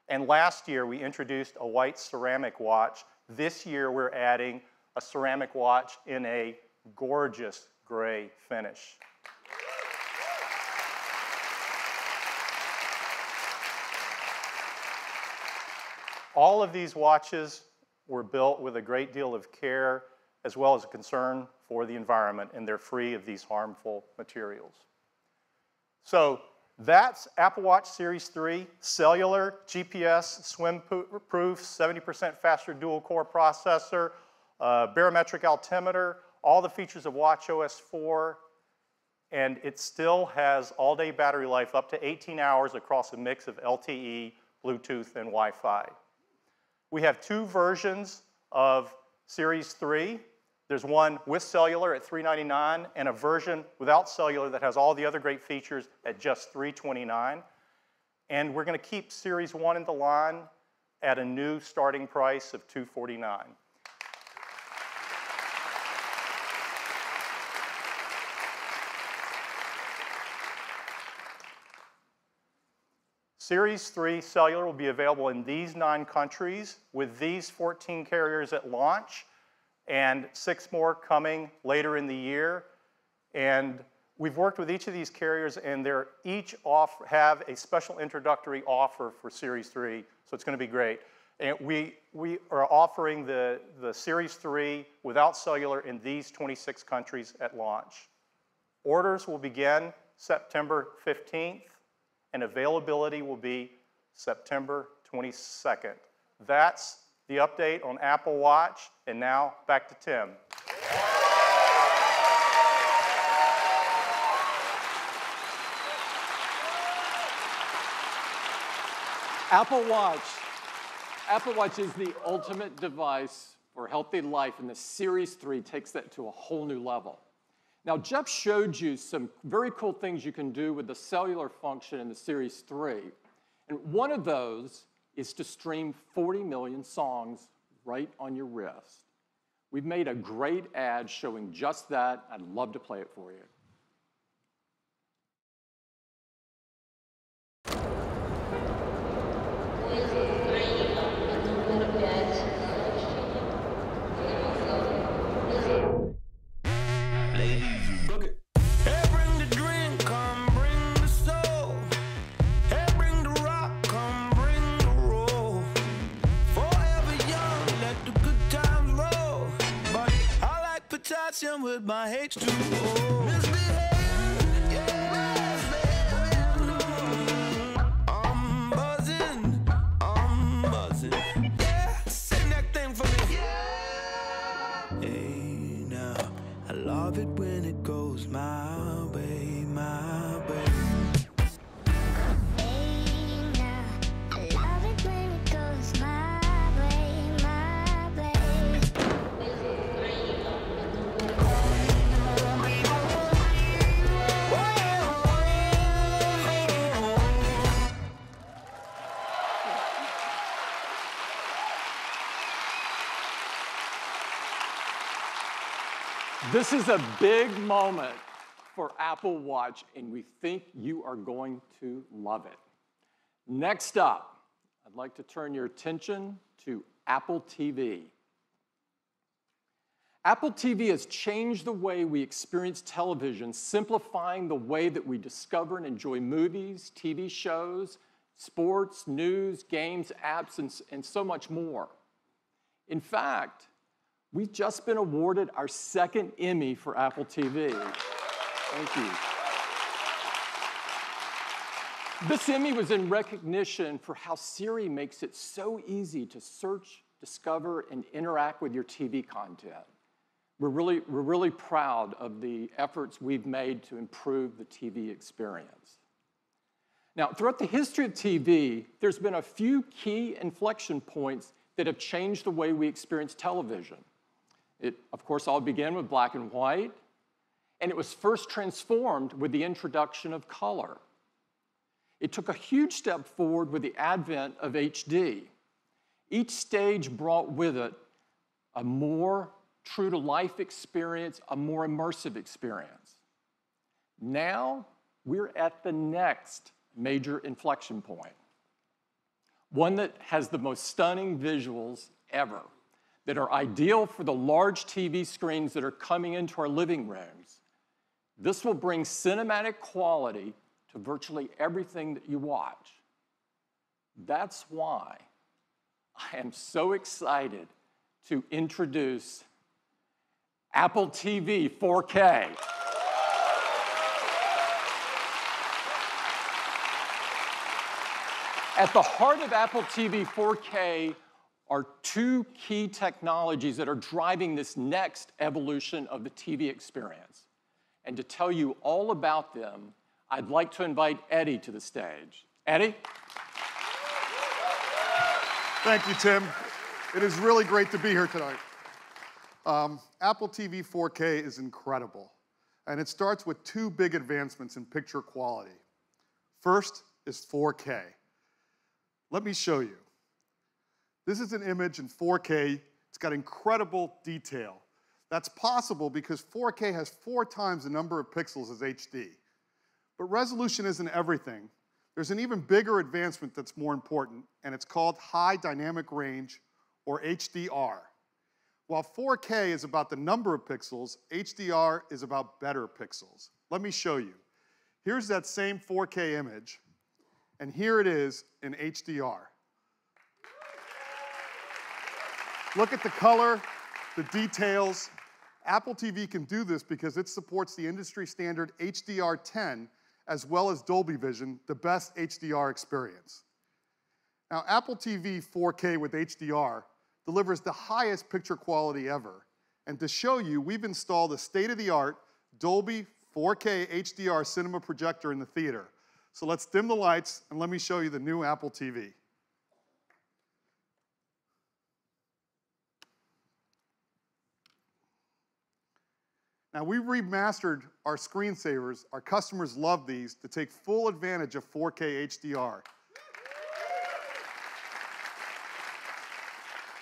And last year we introduced a white ceramic watch. This year we're adding a ceramic watch in a gorgeous gray finish. All of these watches were built with a great deal of care as well as a concern for the environment, and they're free of these harmful materials. So that's Apple Watch Series 3, cellular, GPS, swim-proof, 70% faster dual-core processor, barometric altimeter, all the features of watchOS 4, and it still has all-day battery life up to 18 hours across a mix of LTE, Bluetooth, and Wi-Fi. We have two versions of Series 3. There's one with cellular at $399 and a version without cellular that has all the other great features at just $329. And we're going to keep Series 1 in the line at a new starting price of $249. Series 3 cellular will be available in these 9 countries with these 14 carriers at launch and 6 more coming later in the year. And we've worked with each of these carriers, and they're each have a special introductory offer for Series 3, so it's going to be great. And we are offering the Series 3 without cellular in these 26 countries at launch. Orders will begin September 15th. And availability will be September 22nd. That's the update on Apple Watch, and now back to Tim. Apple Watch is the ultimate device for healthy life, and the Series 3 takes that to a whole new level. Now, Jeff showed you some very cool things you can do with the cellular function in the Series 3. And one of those is to stream 40 million songs right on your wrist. We've made a great ad showing just that. I'd love to play it for you. With my H2O. I'm buzzing. Yeah, sing that thing for me. Hey, now, I love it when it goes my way, my way. Hey, now, I love it when it goes my way, my way. This is a big moment for Apple Watch, and we think you are going to love it. Next up, I'd like to turn your attention to Apple TV. Apple TV has changed the way we experience television, simplifying the way that we discover and enjoy movies, TV shows, sports, news, games, apps, and so much more. In fact, we've just been awarded our second Emmy for Apple TV. Thank you. This Emmy was in recognition for how Siri makes it so easy to search, discover, and interact with your TV content. We're really proud of the efforts we've made to improve the TV experience. Now, throughout the history of TV, there's been a few key inflection points that have changed the way we experience television. It, of course, all began with black and white, and it was first transformed with the introduction of color. It took a huge step forward with the advent of HD. Each stage brought with it a more true-to-life experience, a more immersive experience. Now, we're at the next major inflection point, one that has the most stunning visuals ever, that are ideal for the large TV screens that are coming into our living rooms. This will bring cinematic quality to virtually everything that you watch. That's why I am so excited to introduce Apple TV 4K. At the heart of Apple TV 4K are two key technologies that are driving this next evolution of the TV experience. And to tell you all about them, I'd like to invite Eddie to the stage. Eddie? Thank you, Tim. It is really great to be here tonight. Apple TV 4K is incredible, and it starts with two big advancements in picture quality. First is 4K. Let me show you. This is an image in 4K. It's got incredible detail. That's possible because 4K has 4 times the number of pixels as HD. But resolution isn't everything. There's an even bigger advancement that's more important, and it's called High Dynamic Range, or HDR. While 4K is about the number of pixels, HDR is about better pixels. Let me show you. Here's that same 4K image, and here it is in HDR. Look at the color, the details. Apple TV can do this because it supports the industry standard HDR10 as well as Dolby Vision, the best HDR experience. Now, Apple TV 4K with HDR delivers the highest picture quality ever. And to show you, we've installed a state-of-the-art Dolby 4K HDR cinema projector in the theater. So let's dim the lights and let me show you the new Apple TV. Now, we've remastered our screensavers. Our customers love these to take full advantage of 4K HDR.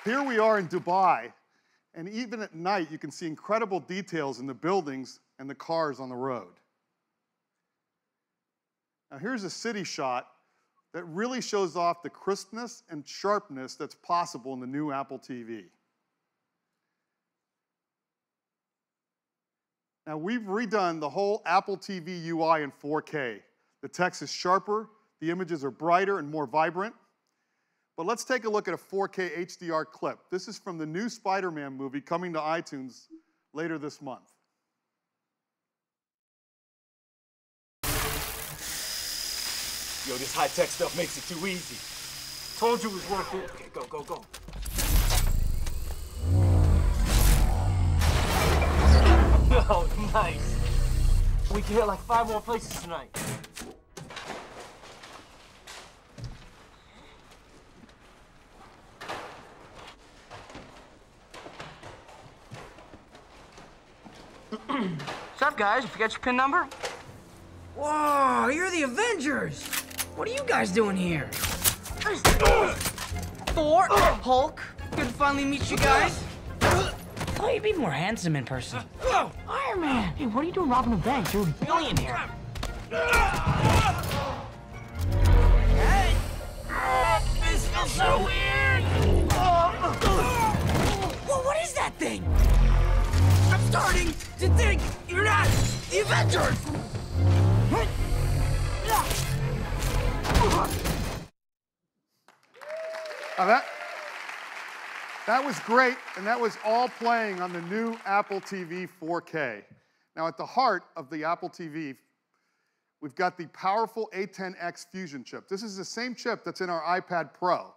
Here we are in Dubai, and even at night, you can see incredible details in the buildings and the cars on the road. Now, here's a city shot that really shows off the crispness and sharpness that's possible in the new Apple TV. Now, we've redone the whole Apple TV UI in 4K. The text is sharper, the images are brighter and more vibrant. But let's take a look at a 4K HDR clip. This is from the new Spider-Man movie coming to iTunes later this month. Yo, this high-tech stuff makes it too easy. Told you it was worth it. Okay, go, go, go. Oh, nice. We can hit like 5 more places tonight. What's up, guys? You forgot your PIN number? Whoa, you're the Avengers! What are you guys doing here? Thor, Hulk, good to finally meet you guys. Oh, you'd be more handsome in person. Iron Man! Hey, what are you doing robbing a bank? You're a billionaire. Hey! This feels so weird! Whoa, what is that thing? beginning to think you're not the Avengers! Now that was great, and that was all playing on the new Apple TV 4K. Now, at the heart of the Apple TV, we've got the powerful A10X Fusion chip. This is the same chip that's in our iPad Pro.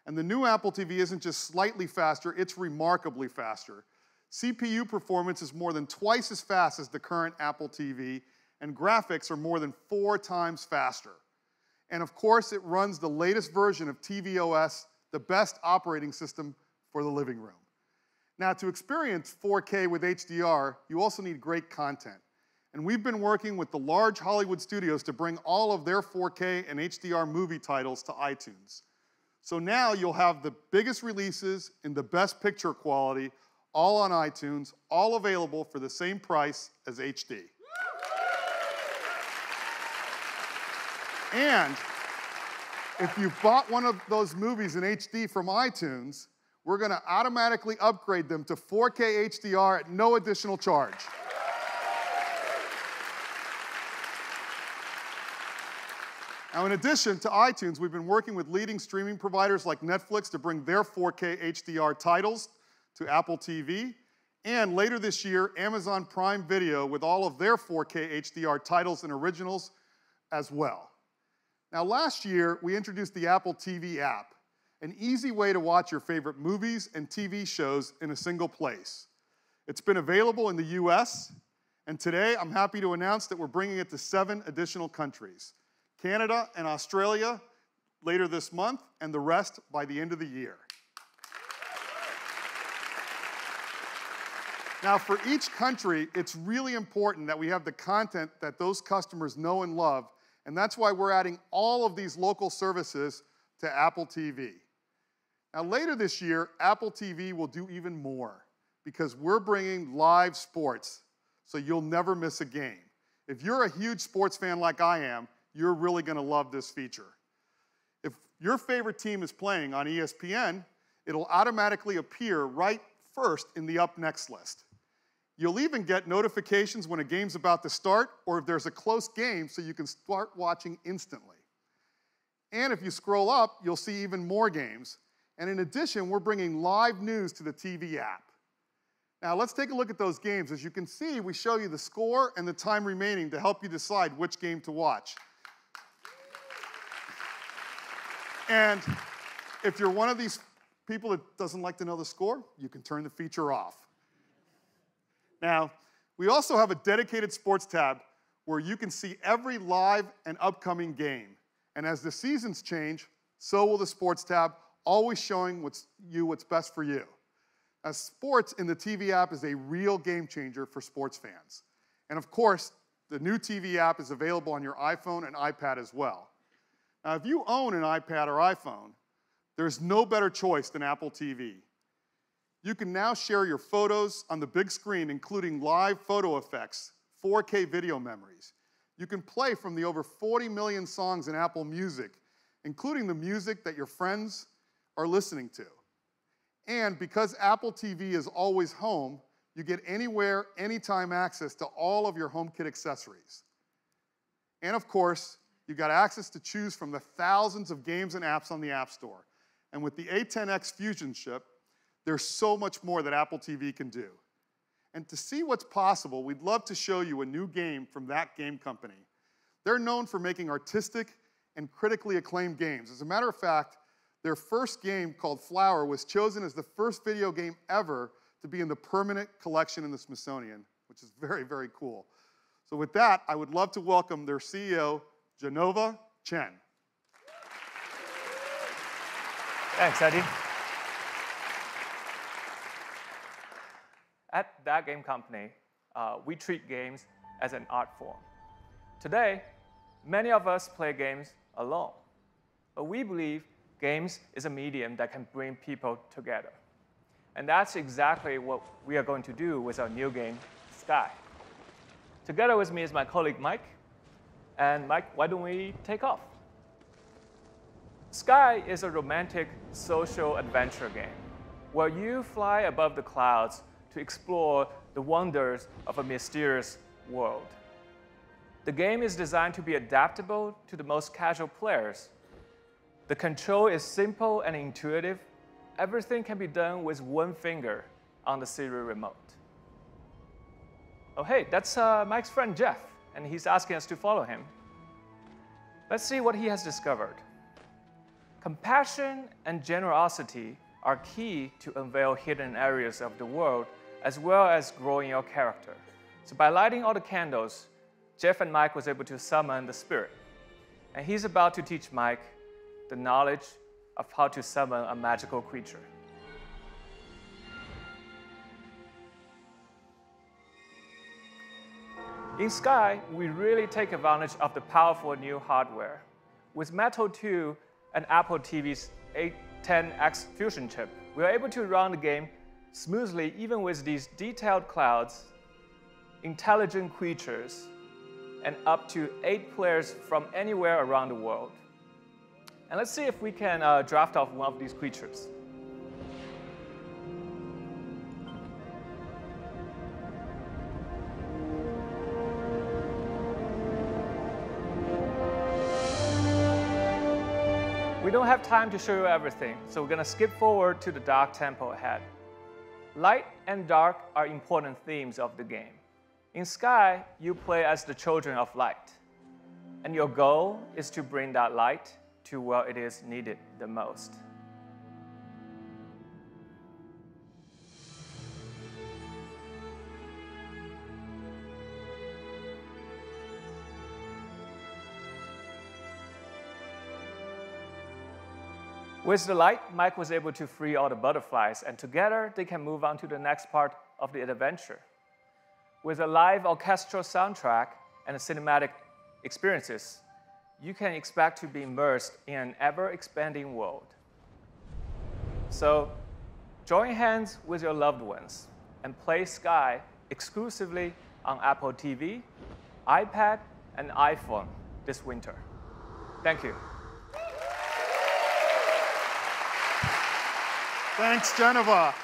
And the new Apple TV isn't just slightly faster, it's remarkably faster. CPU performance is more than twice as fast as the current Apple TV, and graphics are more than 4 times faster. And of course, it runs the latest version of tvOS, the best operating system for the living room. Now, to experience 4K with HDR, you also need great content. And we've been working with the large Hollywood studios to bring all of their 4K and HDR movie titles to iTunes. So now you'll have the biggest releases in the best picture quality, all on iTunes, all available for the same price as HD. And if you've bought one of those movies in HD from iTunes, we're going to automatically upgrade them to 4K HDR at no additional charge. Now, in addition to iTunes, we've been working with leading streaming providers like Netflix to bring their 4K HDR titles to Apple TV. And later this year, Amazon Prime Video with all of their 4K HDR titles and originals as well. Now, last year, we introduced the Apple TV app, an easy way to watch your favorite movies and TV shows in a single place. It's been available in the US, and today I'm happy to announce that we're bringing it to 7 additional countries: Canada and Australia later this month, and the rest by the end of the year. Now, for each country, it's really important that we have the content that those customers know and love, and that's why we're adding all of these local services to Apple TV. Now, later this year, Apple TV will do even more because we're bringing live sports, so you'll never miss a game. If you're a huge sports fan like I am, you're really going to love this feature. If your favorite team is playing on ESPN, it'll automatically appear right first in the Up Next list. You'll even get notifications when a game's about to start or if there's a close game so you can start watching instantly. And if you scroll up, you'll see even more games. And in addition, we're bringing live news to the TV app. Now, let's take a look at those games. As you can see, we show you the score and the time remaining to help you decide which game to watch. And if you're one of these people that doesn't like to know the score, you can turn the feature off. Now, we also have a dedicated sports tab where you can see every live and upcoming game. And as the seasons change, so will the sports tab, always showing what's best for you. Now, sports in the TV app is a real game changer for sports fans. And of course, the new TV app is available on your iPhone and iPad as well. Now, if you own an iPad or iPhone, there's no better choice than Apple TV. You can now share your photos on the big screen, including live photo effects, 4K video memories. You can play from the over 40 million songs in Apple Music, including the music that your friends are listening to. And because Apple TV is always home, you get anywhere, anytime access to all of your HomeKit accessories. And of course, you've got access to choose from the thousands of games and apps on the App Store. And with the A10X Fusion chip, there's so much more that Apple TV can do. And to see what's possible, we'd love to show you a new game from that game company. They're known for making artistic and critically acclaimed games. As a matter of fact, their first game, called Flower, was chosen as the first video game ever to be in the permanent collection in the Smithsonian, which is very, very cool. So with that, I would love to welcome their CEO, Genova Chen. Thanks, Eddie. At that game company, we treat games as an art form. Today, many of us play games alone, but we believe games is a medium that can bring people together. And that's exactly what we are going to do with our new game, Sky. Together with me is my colleague, Mike. And Mike, why don't we take off? Sky is a romantic social adventure game where you fly above the clouds to explore the wonders of a mysterious world. The game is designed to be adaptable to the most casual players. The control is simple and intuitive. Everything can be done with one finger on the Siri remote. Oh, hey, that's Mike's friend Jeff, and he's asking us to follow him. Let's see what he has discovered. Compassion and generosity are key to unveil hidden areas of the world, as well as growing your character. So by lighting all the candles, Jeff and Mike was able to summon the spirit. And he's about to teach Mike the knowledge of how to summon a magical creature. In Sky, we really take advantage of the powerful new hardware. With Metal 2 and Apple TV's 810X Fusion chip, we are able to run the game smoothly even with these detailed clouds, intelligent creatures, and up to 8 players from anywhere around the world. And let's see if we can draft off one of these creatures. We don't have time to show you everything, so we're going to skip forward to the dark temple ahead. Light and dark are important themes of the game. In Sky, you play as the children of light, and your goal is to bring that light to where it is needed the most. With the light, Mike was able to free all the butterflies, and together they can move on to the next part of the adventure. With a live orchestral soundtrack and cinematic experiences, you can expect to be immersed in an ever-expanding world. So, join hands with your loved ones and play Sky exclusively on Apple TV, iPad, and iPhone this winter. Thank you. Thanks, Geneva.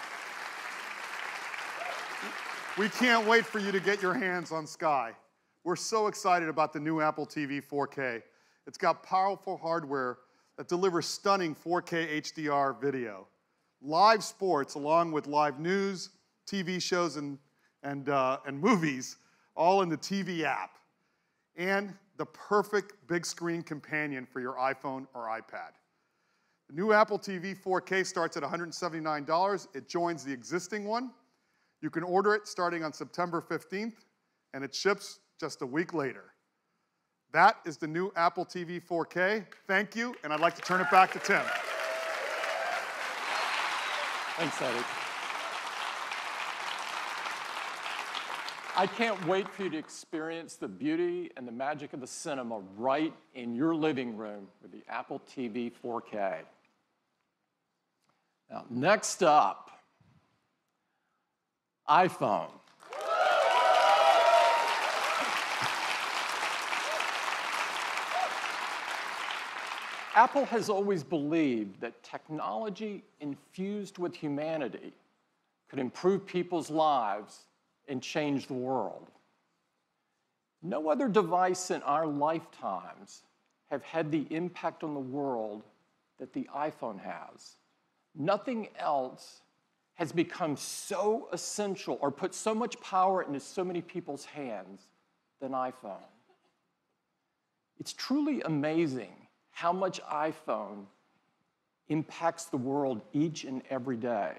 We can't wait for you to get your hands on Sky. We're so excited about the new Apple TV 4K. It's got powerful hardware that delivers stunning 4K HDR video, live sports along with live news, TV shows, and movies, all in the TV app, and the perfect big screen companion for your iPhone or iPad. The new Apple TV 4K starts at $179. It joins the existing one. You can order it starting on September 15th, and it ships just a week later. That is the new Apple TV 4K. Thank you, and I'd like to turn it back to Tim. Thanks, Eddie. I can't wait for you to experience the beauty and the magic of the cinema right in your living room with the Apple TV 4K. Now, next up, iPhone. Apple has always believed that technology infused with humanity could improve people's lives and change the world. No other device in our lifetimes have had the impact on the world that the iPhone has. Nothing else has become so essential or put so much power into so many people's hands than iPhone. It's truly amazing how much iPhone impacts the world each and every day.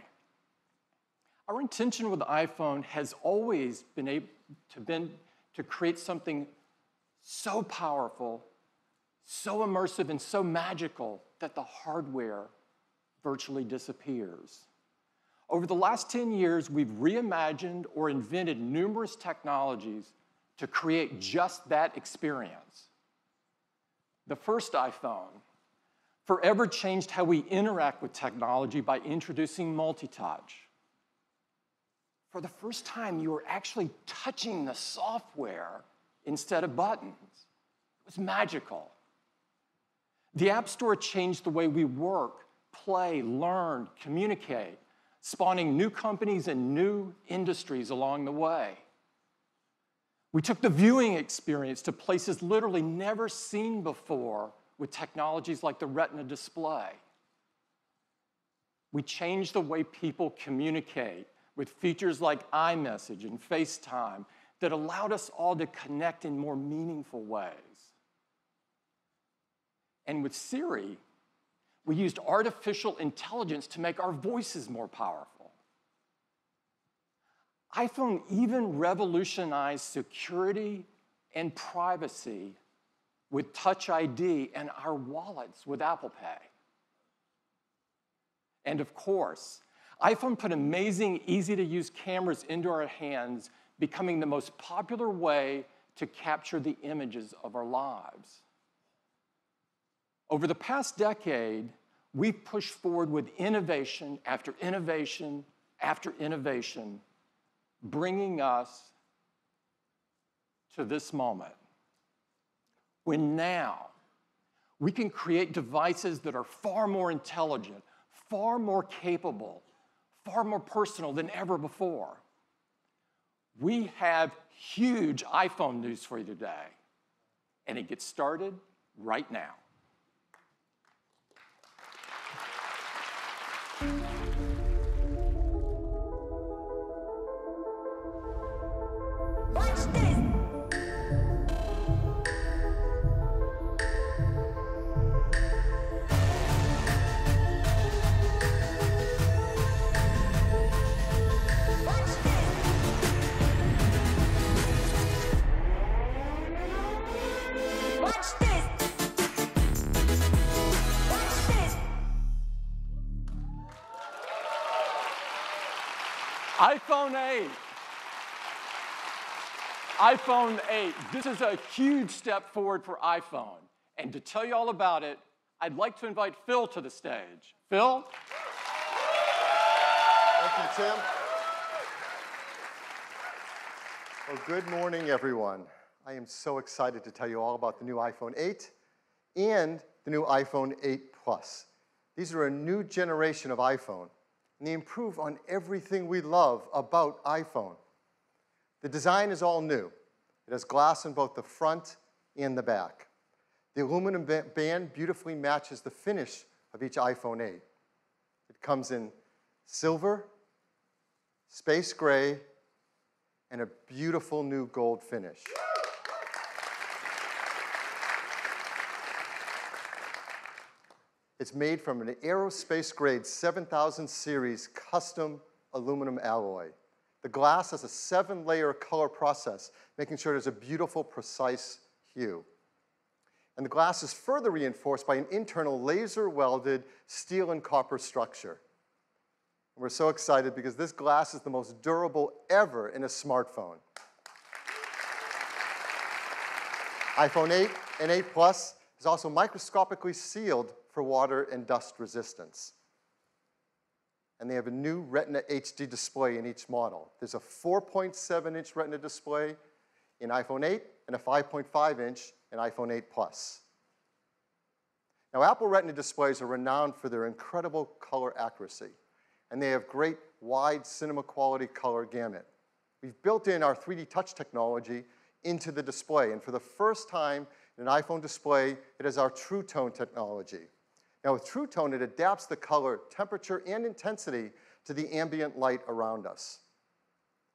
Our intention with the iPhone has always been to create something so powerful, so immersive, and so magical that the hardware virtually disappears. Over the last 10 years, we've reimagined or invented numerous technologies to create just that experience. The first iPhone forever changed how we interact with technology by introducing multi-touch. For the first time, you were actually touching the software instead of buttons. It was magical. The App Store changed the way we work, play, learn, communicate. spawning new companies and new industries along the way. We took the viewing experience to places literally never seen before with technologies like the Retina display. We changed the way people communicate with features like iMessage and FaceTime that allowed us all to connect in more meaningful ways. And with Siri, we used artificial intelligence to make our voices more powerful. iPhone even revolutionized security and privacy with Touch ID and our wallets with Apple Pay. And of course, iPhone put amazing, easy-to-use cameras into our hands, becoming the most popular way to capture the images of our lives. Over the past decade, we've pushed forward with innovation after innovation after innovation, bringing us to this moment, when now we can create devices that are far more intelligent, far more capable, far more personal than ever before. We have huge iPhone news for you today, and it gets started right now. iPhone 8. iPhone 8. This is a huge step forward for iPhone. And to tell you all about it, I'd like to invite Phil to the stage. Phil? Thank you, Tim. Well, good morning, everyone. I am so excited to tell you all about the new iPhone 8 and the new iPhone 8 Plus. These are a new generation of iPhone, and they improve on everything we love about iPhone. The design is all new. It has glass in both the front and the back. The aluminum band beautifully matches the finish of each iPhone 8. It comes in silver, space gray, and a beautiful new gold finish. It's made from an aerospace grade 7000 series custom aluminum alloy. The glass has a 7-layer color process, making sure there's a beautiful, precise hue. And the glass is further reinforced by an internal laser-welded steel and copper structure. And we're so excited because this glass is the most durable ever in a smartphone. iPhone 8 and 8 Plus is also microscopically sealed for water and dust resistance. And they have a new Retina HD display in each model. There's a 4.7-inch Retina display in iPhone 8 and a 5.5-inch in iPhone 8 Plus. Now, Apple Retina displays are renowned for their incredible color accuracy, and they have great wide cinema quality color gamut. We've built in our 3D touch technology into the display, and for the first time in an iPhone display, it has our True Tone technology. Now, with True Tone, it adapts the color, temperature, and intensity to the ambient light around us.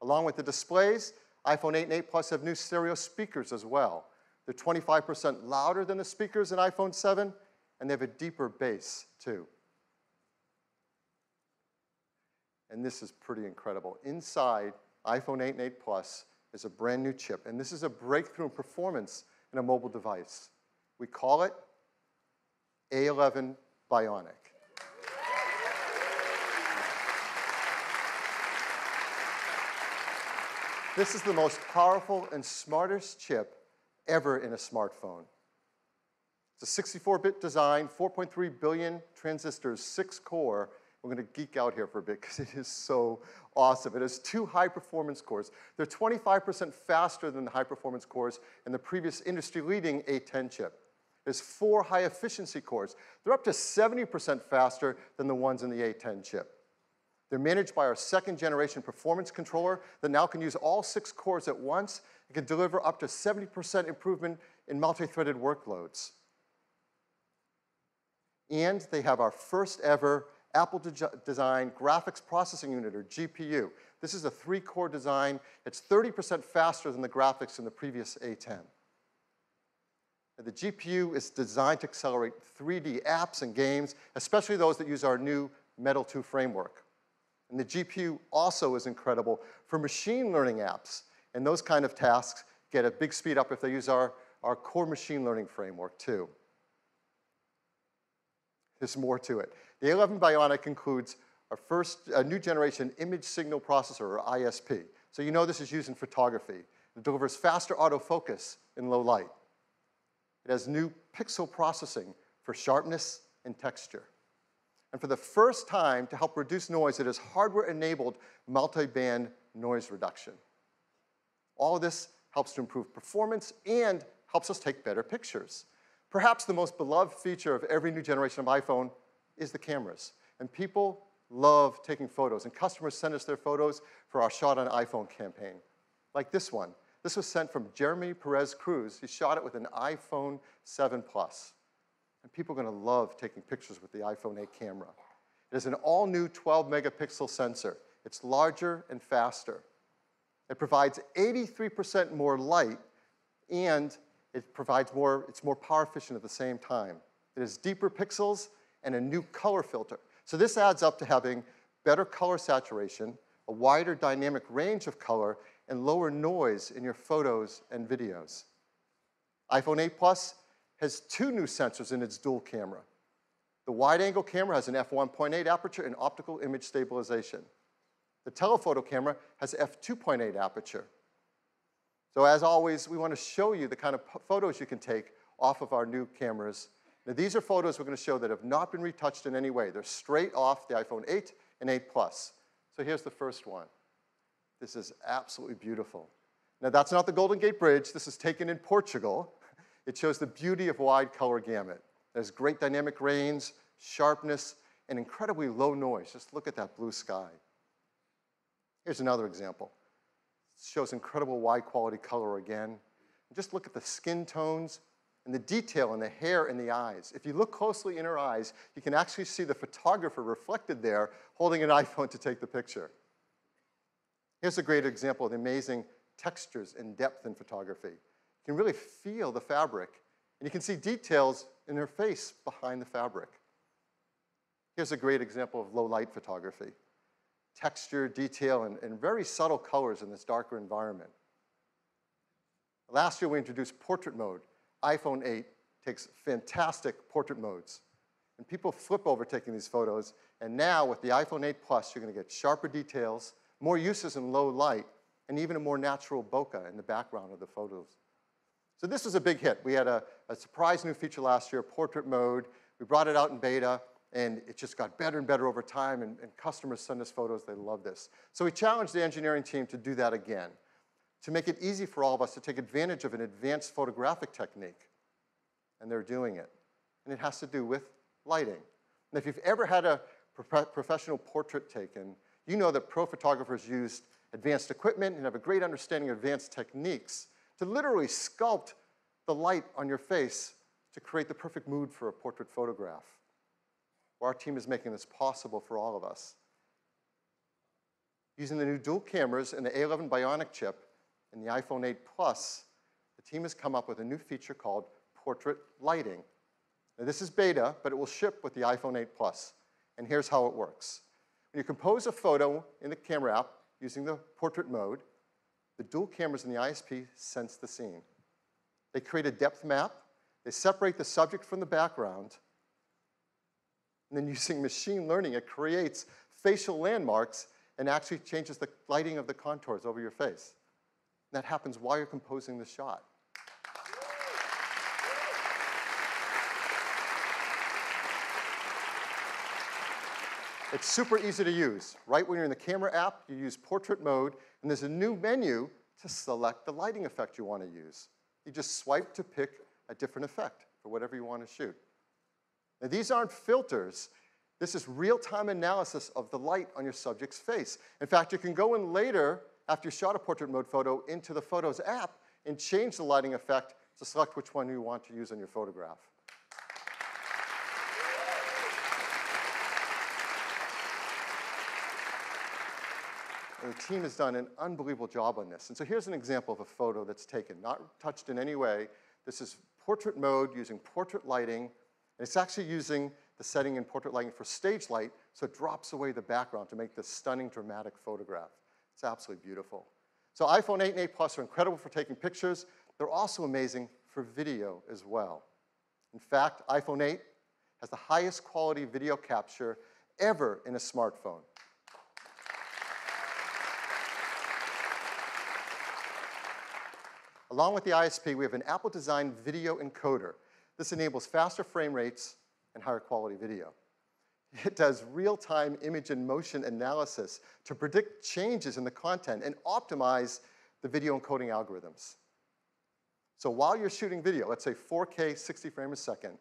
Along with the displays, iPhone 8 and 8 Plus have new stereo speakers as well. They're 25% louder than the speakers in iPhone 7, and they have a deeper bass, too. And this is pretty incredible. Inside iPhone 8 and 8 Plus is a brand new chip, and this is a breakthrough in performance in a mobile device. We call it A11 Bionic. This is the most powerful and smartest chip ever in a smartphone. It's a 64-bit design, 4.3 billion transistors, 6-core. We're going to geek out here for a bit because it is so awesome. It has 2 high-performance cores. They're 25% faster than the high-performance cores in the previous industry-leading A10 chip. There's 4 high-efficiency cores. They're up to 70% faster than the ones in the A10 chip. They're managed by our second generation performance controller that now can use all 6 cores at once and can deliver up to 70% improvement in multi-threaded workloads. And they have our first ever Apple-designed graphics processing unit, or GPU. This is a 3-core design. It's 30% faster than the graphics in the previous A10. And the GPU is designed to accelerate 3D apps and games, especially those that use our new Metal 2 framework. And the GPU also is incredible for machine learning apps. And those kind of tasks get a big speed up if they use our core machine learning framework too. There's more to it. The A11 Bionic includes our first new generation image signal processor, or ISP. So you know this is used in photography. It delivers faster autofocus in low light. It has new pixel processing for sharpness and texture. And for the first time, to help reduce noise, it has hardware-enabled multi-band noise reduction. All of this helps to improve performance and helps us take better pictures. Perhaps the most beloved feature of every new generation of iPhone is the cameras. And people love taking photos, and customers send us their photos for our Shot on iPhone campaign, like this one. This was sent from Jeremy Perez Cruz. He shot it with an iPhone 7 Plus. And people are going to love taking pictures with the iPhone 8 camera. It is an all-new 12-megapixel sensor. It's larger and faster. It provides 83% more light, and it's more power efficient at the same time. It has deeper pixels and a new color filter. So this adds up to having better color saturation, a wider dynamic range of color, and lower noise in your photos and videos. iPhone 8 Plus has 2 new sensors in its dual camera. The wide-angle camera has an f1.8 aperture and optical image stabilization. The telephoto camera has f2.8 aperture. So as always, we want to show you the kind of photos you can take off of our new cameras. Now, these are photos we're going to show that have not been retouched in any way. They're straight off the iPhone 8 and 8 Plus. So here's the first one. This is absolutely beautiful. Now, that's not the Golden Gate Bridge. This is taken in Portugal. It shows the beauty of wide color gamut. There's great dynamic range, sharpness, and incredibly low noise. Just look at that blue sky. Here's another example. It shows incredible wide quality color again. And just look at the skin tones and the detail in the hair and the eyes. If you look closely in her eyes, you can actually see the photographer reflected there holding an iPhone to take the picture. Here's a great example of the amazing textures and depth in photography. You can really feel the fabric, and you can see details in her face behind the fabric. Here's a great example of low-light photography. Texture, detail, and very subtle colors in this darker environment. Last year, we introduced portrait mode. iPhone 8 takes fantastic portrait modes. And people flip over taking these photos, and now with the iPhone 8 Plus, you're going to get sharper details, more uses in low light, and even a more natural bokeh in the background of the photos. So this was a big hit. We had a surprise new feature last year, portrait mode. We brought it out in beta, and it just got better and better over time, and customers send us photos. They love this. So we challenged the engineering team to do that again, to make it easy for all of us to take advantage of an advanced photographic technique. And they're doing it. And it has to do with lighting. And if you've ever had a professional portrait taken, you know that pro photographers used advanced equipment and have a great understanding of advanced techniques to literally sculpt the light on your face to create the perfect mood for a portrait photograph. Well, our team is making this possible for all of us. Using the new dual cameras and the A11 Bionic chip and the iPhone 8 Plus, the team has come up with a new feature called portrait lighting. Now, this is beta, but it will ship with the iPhone 8 Plus. And here's how it works. When you compose a photo in the camera app using the portrait mode, the dual cameras in the ISP sense the scene. They create a depth map. They separate the subject from the background. And then using machine learning, it creates facial landmarks and actually changes the lighting of the contours over your face. And that happens while you're composing the shot. It's super easy to use. Right when you're in the camera app, you use portrait mode, and there's a new menu to select the lighting effect you want to use. You just swipe to pick a different effect for whatever you want to shoot. Now, these aren't filters. This is real-time analysis of the light on your subject's face. In fact, you can go in later, after you shot a portrait mode photo, into the Photos app and change the lighting effect to select which one you want to use in your photograph. And the team has done an unbelievable job on this. And so here's an example of a photo that's taken, not touched in any way. This is portrait mode using portrait lighting. And it's actually using the setting in portrait lighting for stage light, so it drops away the background to make this stunning, dramatic photograph. It's absolutely beautiful. So iPhone 8 and 8 Plus are incredible for taking pictures. They're also amazing for video as well. In fact, iPhone 8 has the highest quality video capture ever in a smartphone. Along with the ISP, we have an Apple-designed video encoder. This enables faster frame rates and higher quality video. It does real-time image and motion analysis to predict changes in the content and optimize the video encoding algorithms. So while you're shooting video, let's say 4K 60 frames a second,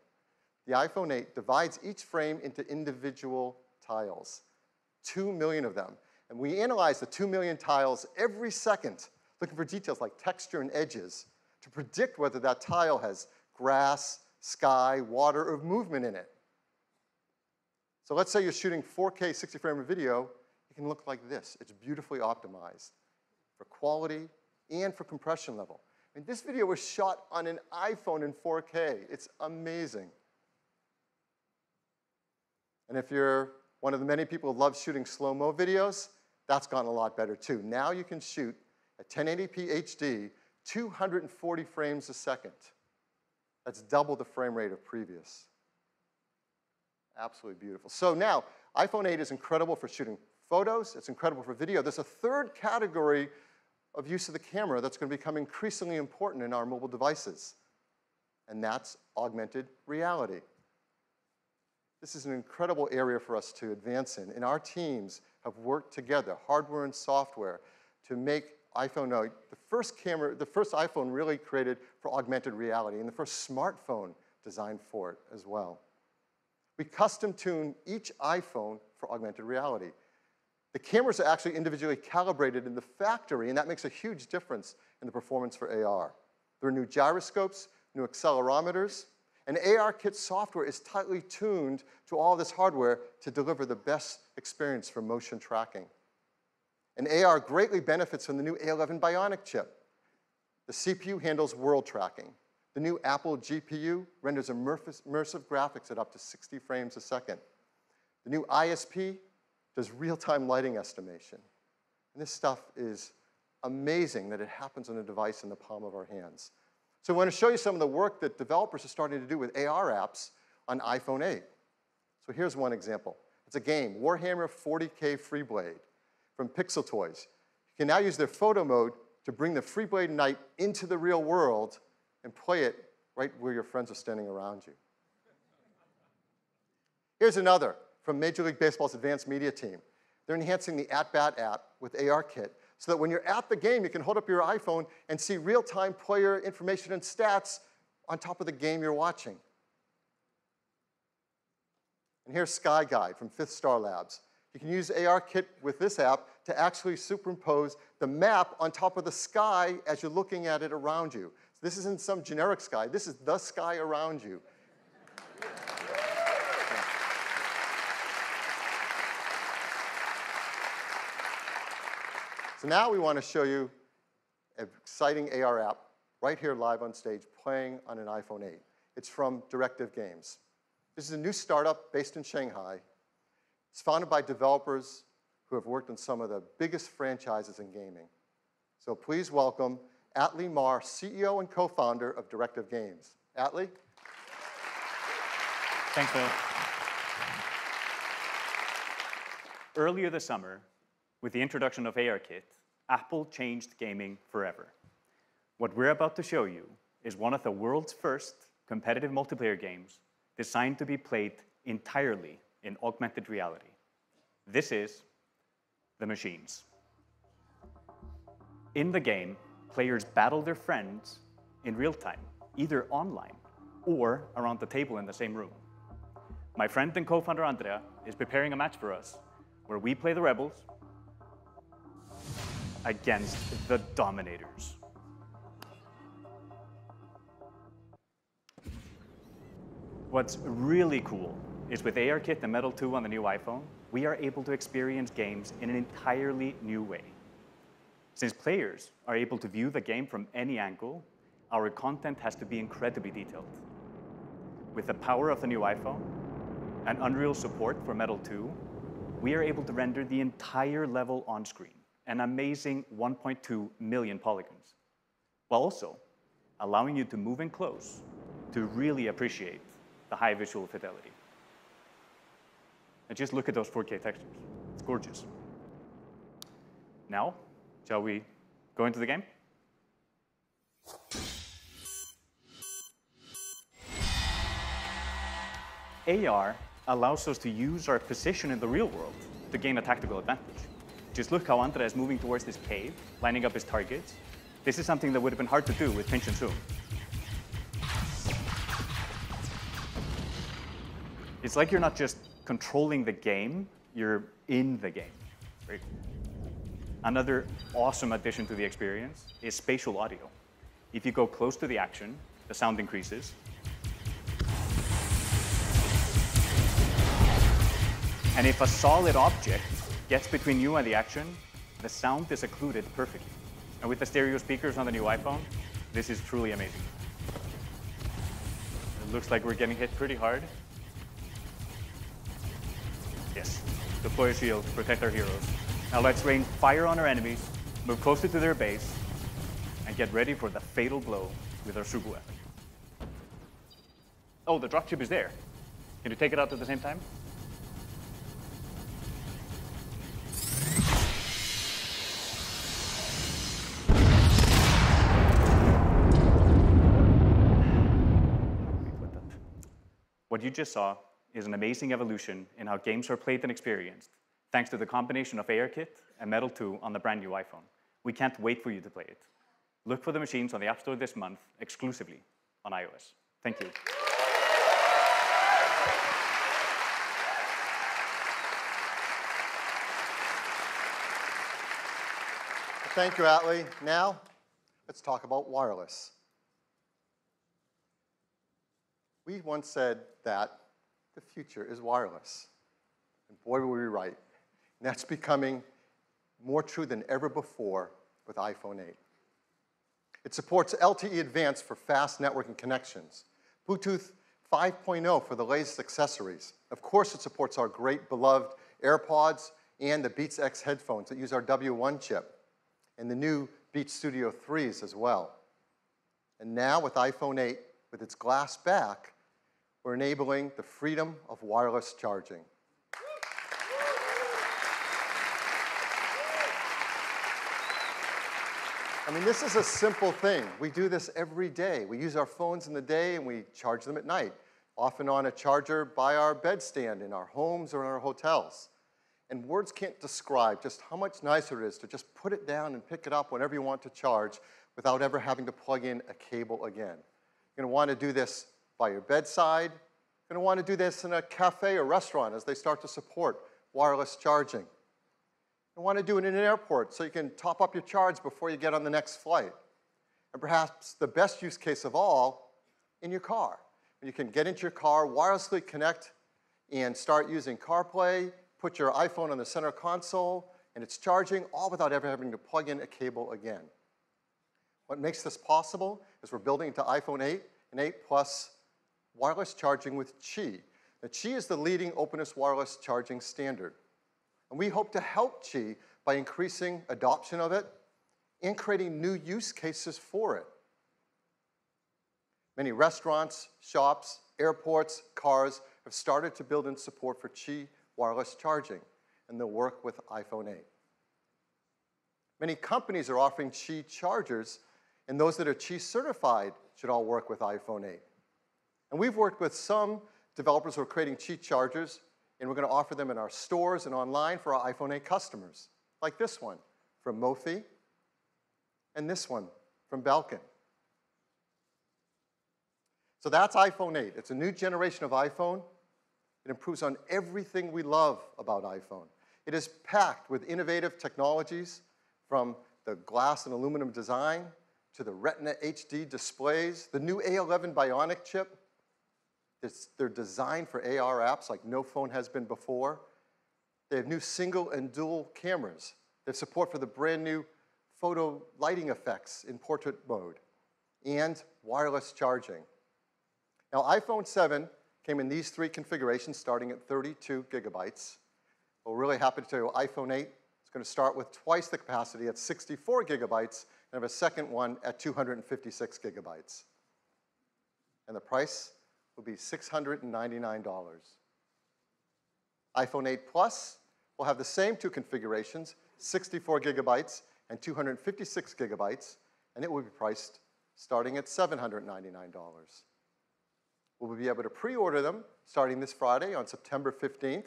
the iPhone 8 divides each frame into individual tiles, 2 million of them. And we analyze the 2 million tiles every second, looking for details like texture and edges to predict whether that tile has grass, sky, water, or movement in it. So let's say you're shooting 4K 60 frame of video, it can look like this. It's beautifully optimized for quality and for compression level. And this video was shot on an iPhone in 4K. It's amazing. And if you're one of the many people who love shooting slow-mo videos, that's gotten a lot better too. Now you can shoot at 1080p HD, 240 frames a second. That's double the frame rate of previous. Absolutely beautiful. So now, iPhone 8 is incredible for shooting photos. It's incredible for video. There's a third category of use of the camera that's going to become increasingly important in our mobile devices, and that's augmented reality. This is an incredible area for us to advance in, and our teams have worked together, hardware and software, to make iPhone 8 the first iPhone really created for augmented reality, and the first smartphone designed for it as well. We custom tune each iPhone for augmented reality. The cameras are actually individually calibrated in the factory, and that makes a huge difference in the performance for AR. There are new gyroscopes, new accelerometers, and ARKit software is tightly tuned to all this hardware to deliver the best experience for motion tracking. And AR greatly benefits from the new A11 Bionic chip. The CPU handles world tracking. The new Apple GPU renders immersive graphics at up to 60 frames a second. The new ISP does real-time lighting estimation. And this stuff is amazing that it happens on a device in the palm of our hands. So I want to show you some of the work that developers are starting to do with AR apps on iPhone 8. So here's one example. It's a game, Warhammer 40K Freeblade from Pixel Toys. You can now use their photo mode to bring the Freeblade Knight into the real world and play it right where your friends are standing around you. Here's another from Major League Baseball's advanced media team. They're enhancing the At-Bat app with ARKit so that when you're at the game, you can hold up your iPhone and see real-time player information and stats on top of the game you're watching. And here's Sky Guide from Fifth Star Labs. You can use ARKit with this app to actually superimpose the map on top of the sky as you're looking at it around you. So this isn't some generic sky. This is the sky around you. So now we want to show you an exciting AR app right here live on stage playing on an iPhone 8. It's from Directive Games. This is a new startup based in Shanghai. It's founded by developers who have worked on some of the biggest franchises in gaming. So please welcome Atlee Mar, CEO and co-founder of Directive Games. Atlee? Thanks, Phil. Earlier this summer, with the introduction of ARKit, Apple changed gaming forever. What we're about to show you is one of the world's first competitive multiplayer games designed to be played entirely in augmented reality. This is The Machines. In the game, players battle their friends in real time, either online or around the table in the same room. my friend and co-founder Andrea is preparing a match for us where we play the rebels against the dominators. What's really cool is with ARKit and Metal 2 on the new iPhone, we are able to experience games in an entirely new way. Since players are able to view the game from any angle, our content has to be incredibly detailed. With the power of the new iPhone and Unreal support for Metal 2, we are able to render the entire level on screen, an amazing 1.2 million polygons, while also allowing you to move in close to really appreciate the high visual fidelity. And just look at those 4K textures. It's gorgeous. Now, shall we go into the game? AR allows us to use our position in the real world to gain a tactical advantage. Just look how Andrea is moving towards this cave, lining up his targets. This is something that would have been hard to do with pinch and zoom. It's like you're not just controlling the game, you're in the game. Right? Another awesome addition to the experience is spatial audio. If you go close to the action, the sound increases. And if a solid object gets between you and the action, the sound is occluded perfectly. And with the stereo speakers on the new iPhone, this is truly amazing. It looks like we're getting hit pretty hard. Yes, deploy a shield, protect our heroes. Now let's rain fire on our enemies, move closer to their base, and get ready for the fatal blow with our super weapon. Oh, the dropship is there. Can you take it out at the same time? What you just saw is an amazing evolution in how games are played and experienced, thanks to the combination of ARKit and Metal 2 on the brand new iPhone. We can't wait for you to play it. Look for the machines on the App Store this month, exclusively on iOS. Thank you. Thank you, Atlee. Now, let's talk about wireless. We once said that the future is wireless. And boy, were we right. And that's becoming more true than ever before with iPhone 8. It supports LTE Advanced for fast networking connections, Bluetooth 5.0 for the latest accessories. Of course, it supports our great beloved AirPods and the Beats X headphones that use our W1 chip, and the new Beats Studio 3s as well. And now with iPhone 8, with its glass back, we're enabling the freedom of wireless charging. I mean, this is a simple thing. We do this every day. We use our phones in the day and we charge them at night, often on a charger by our bedstand in our homes or in our hotels. And words can't describe just how much nicer it is to just put it down and pick it up whenever you want to charge without ever having to plug in a cable again. You're going to want to do this by your bedside. You're going to want to do this in a cafe or restaurant as they start to support wireless charging. You want to do it in an airport so you can top up your charge before you get on the next flight. And perhaps the best use case of all, in your car. You can get into your car, wirelessly connect, and start using CarPlay, put your iPhone on the center console, and it's charging, all without ever having to plug in a cable again. What makes this possible is we're building into iPhone 8 and 8 Plus wireless charging with Qi. Now, Qi is the leading openness wireless charging standard. And we hope to help Qi by increasing adoption of it and creating new use cases for it. Many restaurants, shops, airports, cars have started to build in support for Qi wireless charging, and they'll work with iPhone 8. Many companies are offering Qi chargers, and those that are Qi certified should all work with iPhone 8. And we've worked with some developers who are creating Qi chargers, and we're going to offer them in our stores and online for our iPhone 8 customers, like this one from Mophie, and this one from Belkin. So that's iPhone 8. It's a new generation of iPhone, It improves on everything we love about iPhone. It is packed with innovative technologies, from the glass and aluminum design to the Retina HD displays, the new A11 Bionic chip. They're designed for AR apps like no phone has been before. They have new single and dual cameras. They have support for the brand new photo lighting effects in portrait mode and wireless charging. Now, iPhone 7 came in these three configurations starting at 32 gigabytes. We're really happy to tell you iPhone 8 is going to start with twice the capacity at 64 gigabytes and have a second one at 256 gigabytes. And the price will be $699. iPhone 8 Plus will have the same two configurations, 64 gigabytes and 256 gigabytes, and it will be priced starting at $799. We'll be able to pre-order them starting this Friday on September 15th,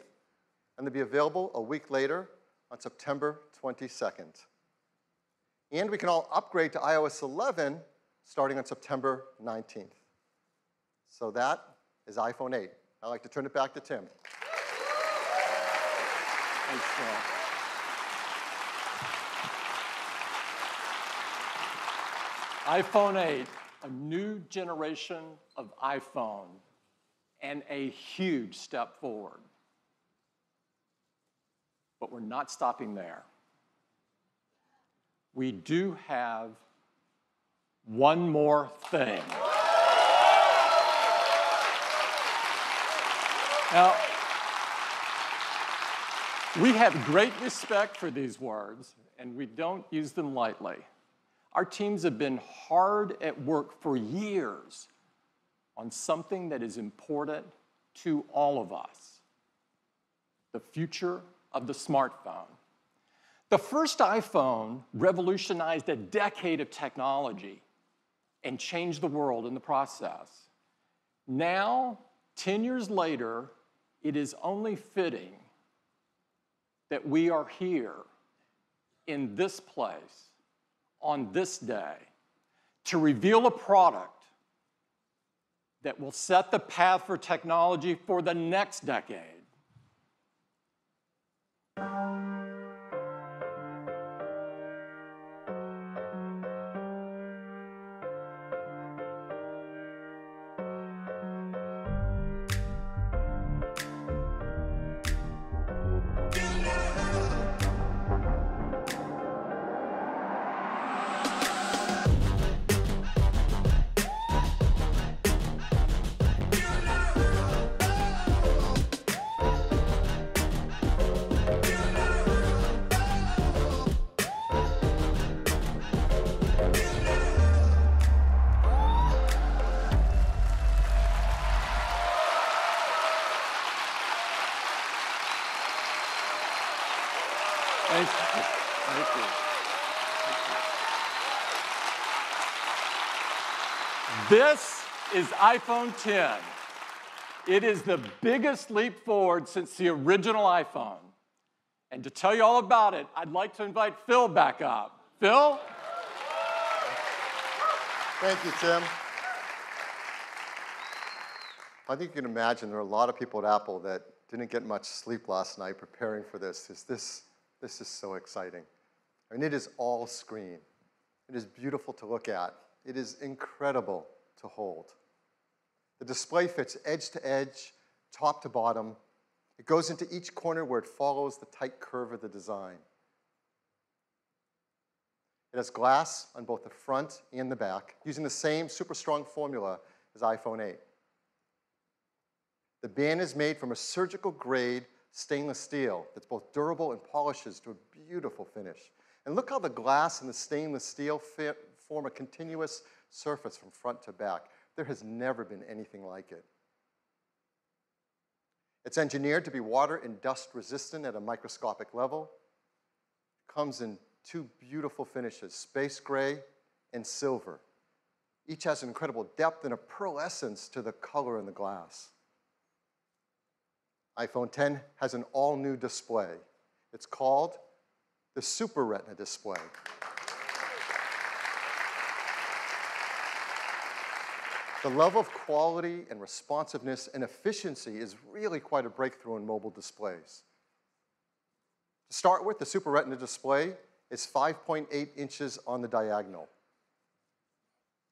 and they'll be available a week later on September 22nd. And we can all upgrade to iOS 11 starting on September 19th. So that is iPhone 8. I'd like to turn it back to Tim. Thanks, Phil. iPhone 8, a new generation of iPhone, and a huge step forward. But we're not stopping there. We do have one more thing. Now, we have great respect for these words, and we don't use them lightly. Our teams have been hard at work for years on something that is important to all of us: the future of the smartphone. The first iPhone revolutionized a decade of technology and changed the world in the process. Now, 10 years later, it is only fitting that we are here in this place on this day to reveal a product that will set the path for technology for the next decade. Thank you. Thank you. This is iPhone 10. It is the biggest leap forward since the original iPhone. And to tell you all about it, I'd like to invite Phil back up. Phil? Thank you, Tim. I think you can imagine there are a lot of people at Apple that didn't get much sleep last night preparing for this. This is so exciting. I mean, it is all screen. It is beautiful to look at. It is incredible to hold. The display fits edge to edge, top to bottom. It goes into each corner where it follows the tight curve of the design. It has glass on both the front and the back, using the same super strong formula as iPhone 8. The band is made from a surgical grade stainless steel that's both durable and polishes to a beautiful finish. And look how the glass and the stainless steel form a continuous surface from front to back. There has never been anything like it. It's engineered to be water and dust resistant at a microscopic level. It comes in two beautiful finishes, space gray and silver. Each has an incredible depth and a pearlescence to the color in the glass. iPhone 10 has an all-new display. It's called the Super Retina display. The level of quality and responsiveness and efficiency is really quite a breakthrough in mobile displays. To start with, the Super Retina display is 5.8 inches on the diagonal.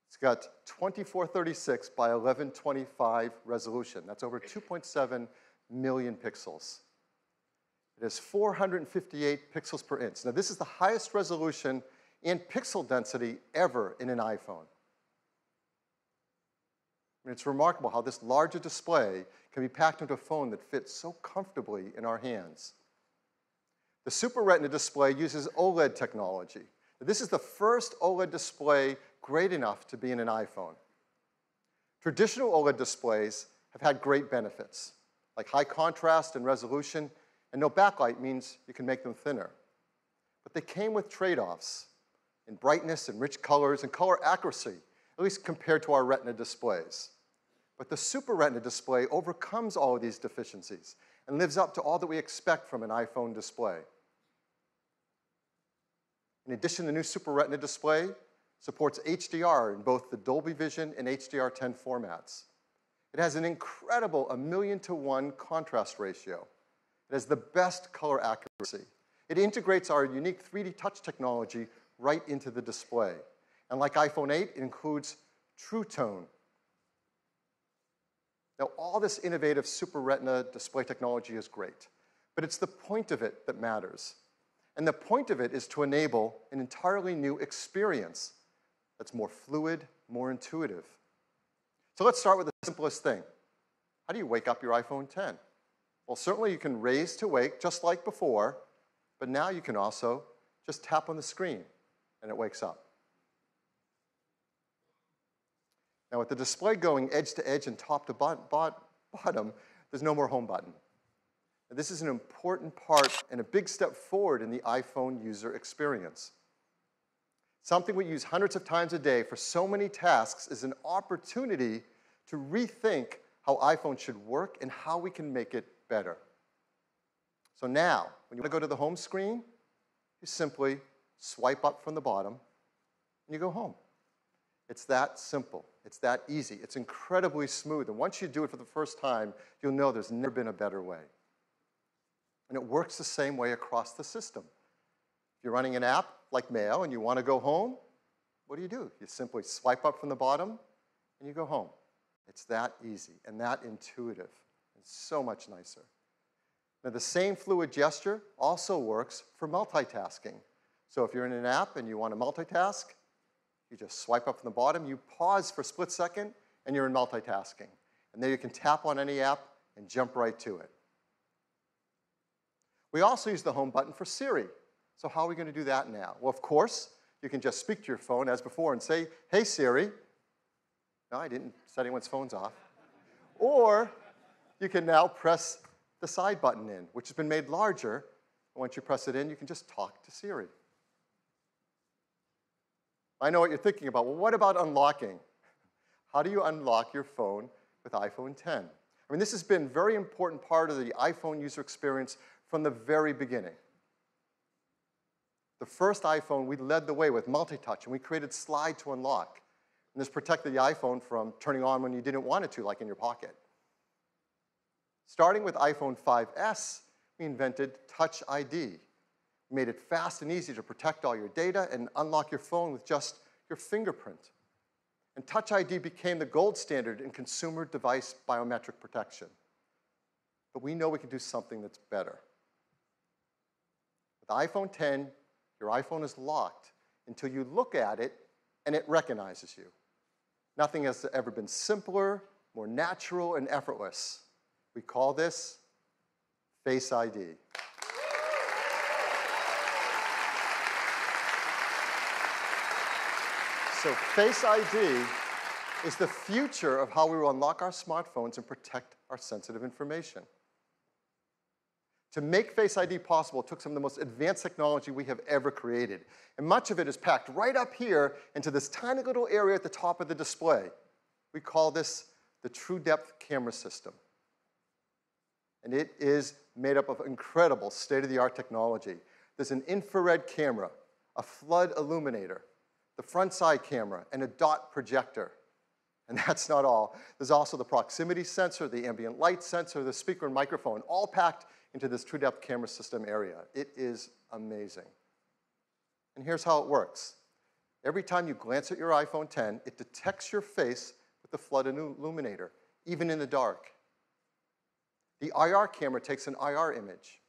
It's got 2436 by 1125 resolution. That's over 2.7 million pixels. It has 458 pixels per inch. Now, this is the highest resolution and pixel density ever in an iPhone. I mean, it's remarkable how this larger display can be packed into a phone that fits so comfortably in our hands. The Super Retina display uses OLED technology. This is the first OLED display great enough to be in an iPhone. Traditional OLED displays have had great benefits, like high contrast and resolution, and no backlight means you can make them thinner. But they came with trade-offs in brightness and rich colors and color accuracy, at least compared to our Retina displays. But the Super Retina display overcomes all of these deficiencies and lives up to all that we expect from an iPhone display. In addition, the new Super Retina display supports HDR in both the Dolby Vision and HDR10 formats. It has an incredible 1,000,000 to 1 contrast ratio. It has the best color accuracy. It integrates our unique 3D touch technology right into the display. And like iPhone 8, it includes True Tone. Now, all this innovative Super Retina display technology is great, but it's the point of it that matters. And the point of it is to enable an entirely new experience that's more fluid, more intuitive. So let's start with the simplest thing. How do you wake up your iPhone 10? Well, certainly you can raise to wake just like before, but now you can also just tap on the screen and it wakes up. Now, with the display going edge to edge and top to bottom, there's no more home button. Now, this is an important part and a big step forward in the iPhone user experience. Something we use hundreds of times a day for so many tasks is an opportunity to rethink how iPhone should work and how we can make it better. So now, when you want to go to the home screen, you simply swipe up from the bottom and you go home. It's that simple. It's that easy. It's incredibly smooth. And once you do it for the first time, you'll know there's never been a better way. And it works the same way across the system. If you're running an app like Mail and you want to go home, what do? You simply swipe up from the bottom and you go home. It's that easy and that intuitive. It's so much nicer. Now, the same fluid gesture also works for multitasking. So if you're in an app and you want to multitask, you just swipe up from the bottom, you pause for a split second, and you're in multitasking. And there you can tap on any app and jump right to it. We also use the home button for Siri. So how are we going to do that now? Well, of course, you can just speak to your phone as before and say, "Hey, Siri." No, I didn't set anyone's phones off. Or you can now press the side button in, which has been made larger. And once you press it in, you can just talk to Siri. I know what you're thinking about. Well, what about unlocking? How do you unlock your phone with iPhone 10? I mean, this has been a very important part of the iPhone user experience from the very beginning. The first iPhone, we led the way with multi-touch, and we created Slide to Unlock. And this protected the iPhone from turning on when you didn't want it to, like in your pocket. Starting with iPhone 5S, we invented Touch ID. We made it fast and easy to protect all your data and unlock your phone with just your fingerprint. And Touch ID became the gold standard in consumer device biometric protection. But we know we can do something that's better. With iPhone 10, your iPhone is locked until you look at it and it recognizes you. Nothing has ever been simpler, more natural, and effortless. We call this Face ID. So Face ID is the future of how we will unlock our smartphones and protect our sensitive information. To make Face ID possible, it took some of the most advanced technology we have ever created. And much of it is packed right up here into this tiny little area at the top of the display. We call this the True Depth Camera System. And it is made up of incredible state-of-the-art technology. There's an infrared camera, a flood illuminator, the front side camera, and a dot projector. And that's not all. There's also the proximity sensor, the ambient light sensor, the speaker and microphone, all packed into this true-depth camera system area. It is amazing. And here's how it works. Every time you glance at your iPhone 10, it detects your face with the flood illuminator, even in the dark. The IR camera takes an IR image.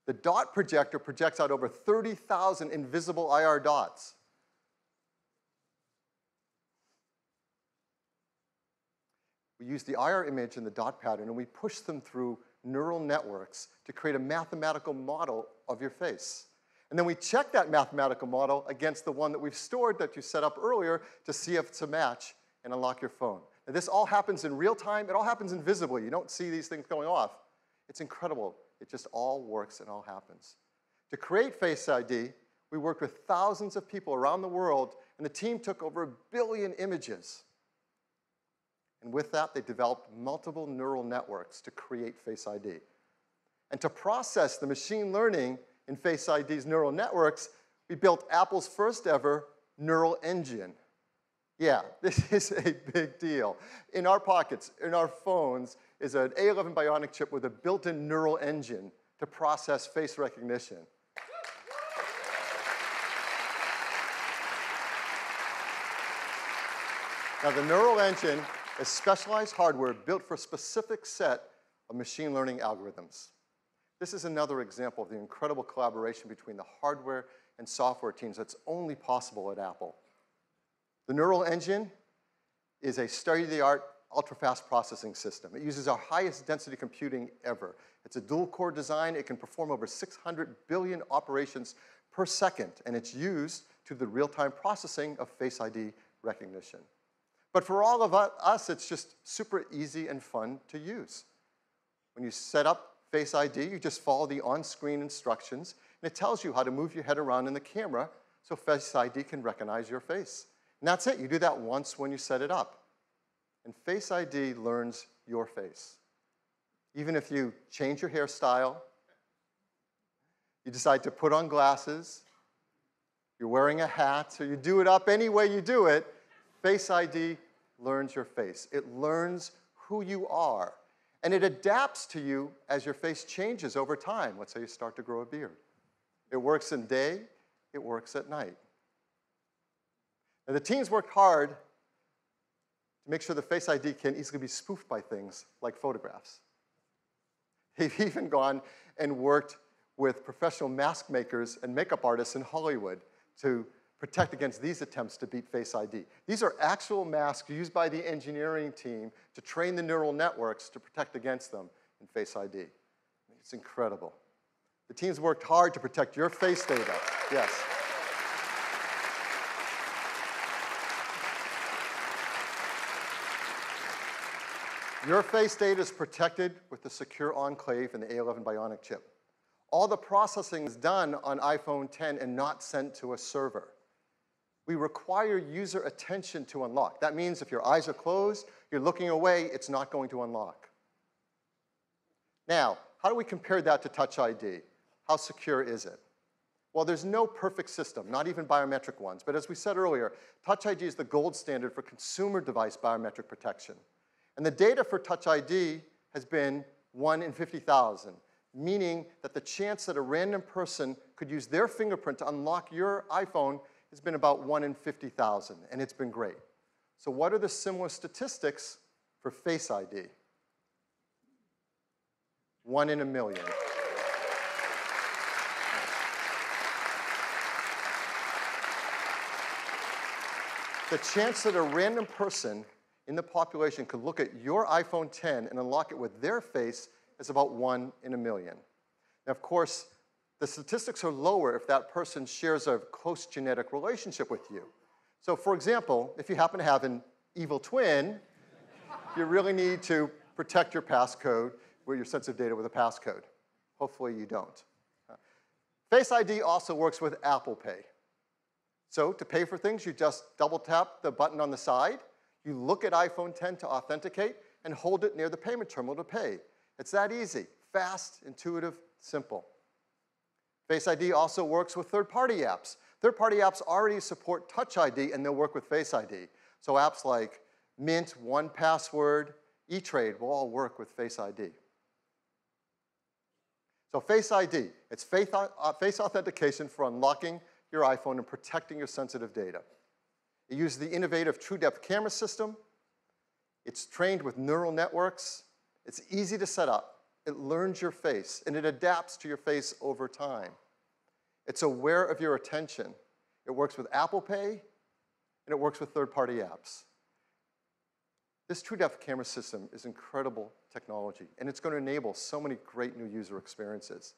The dot projector projects out over 30,000 invisible IR dots. We use the IR image and the dot pattern, and we push them through neural networks to create a mathematical model of your face. And then we check that mathematical model against the one that we've stored that you set up earlier to see if it's a match and unlock your phone. Now, this all happens in real time. It all happens invisibly. You don't see these things going off. It's incredible. It just all works and all happens. To create Face ID, we worked with thousands of people around the world, and the team took over 1 billion images. And with that, they developed multiple neural networks to create Face ID. And to process the machine learning in Face ID's neural networks, we built Apple's first ever neural engine. Yeah, this is a big deal. In our pockets, in our phones, is an A11 Bionic chip with a built-in neural engine to process face recognition. Now, the neural engine is specialized hardware built for a specific set of machine learning algorithms. This is another example of the incredible collaboration between the hardware and software teams that's only possible at Apple. The neural engine is a state-of-the-art, ultra-fast processing system. It uses our highest density computing ever. It's a dual-core design. It can perform over 600 billion operations per second, and it's used to the real-time processing of Face ID recognition. But for all of us, it's just super easy and fun to use. When you set up Face ID, you just follow the on-screen instructions, and it tells you how to move your head around in the camera so Face ID can recognize your face. And that's it. You do that once when you set it up. And Face ID learns your face. Even if you change your hairstyle, you decide to put on glasses, you're wearing a hat, so you do it up any way you do it, Face ID learns your face. It learns who you are. And it adapts to you as your face changes over time. Let's say you start to grow a beard. It works in day, it works at night. And the teams worked hard to make sure the Face ID can easily be spoofed by things like photographs. They've even gone and worked with professional mask makers and makeup artists in Hollywood to protect against these attempts to beat Face ID. These are actual masks used by the engineering team to train the neural networks to protect against them in Face ID. It's incredible. The teams worked hard to protect your face data. Yes. Your face data is protected with the secure enclave and the A11 Bionic chip. All the processing is done on iPhone 10 and not sent to a server. We require user attention to unlock. That means if your eyes are closed, you're looking away, it's not going to unlock. Now, how do we compare that to Touch ID? How secure is it? Well, there's no perfect system, not even biometric ones. But as we said earlier, Touch ID is the gold standard for consumer device biometric protection. And the data for Touch ID has been 1 in 50,000, meaning that the chance that a random person could use their fingerprint to unlock your iPhone has been about 1 in 50,000, and it's been great. So what are the similar statistics for Face ID? 1 in a million. The chance that a random person in the population could look at your iPhone 10 and unlock it with their face is about 1 in a million. Now, of course, the statistics are lower if that person shares a close genetic relationship with you. So, for example, if you happen to have an evil twin, you really need to protect your passcode, or your sensitive data with a passcode. Hopefully you don't. Face ID also works with Apple Pay. So to pay for things, you just double tap the button on the side, you look at iPhone 10 to authenticate, and hold it near the payment terminal to pay. It's that easy, fast, intuitive, simple. Face ID also works with third-party apps. Third-party apps already support Touch ID, and they'll work with Face ID. So apps like Mint, 1Password, E-Trade will all work with Face ID. So Face ID, it's face authentication for unlocking your iPhone and protecting your sensitive data. It uses the innovative TrueDepth camera system. It's trained with neural networks. It's easy to set up. It learns your face, and it adapts to your face over time. It's aware of your attention. It works with Apple Pay, and it works with third-party apps. This TrueDepth camera system is incredible technology, and it's going to enable so many great new user experiences.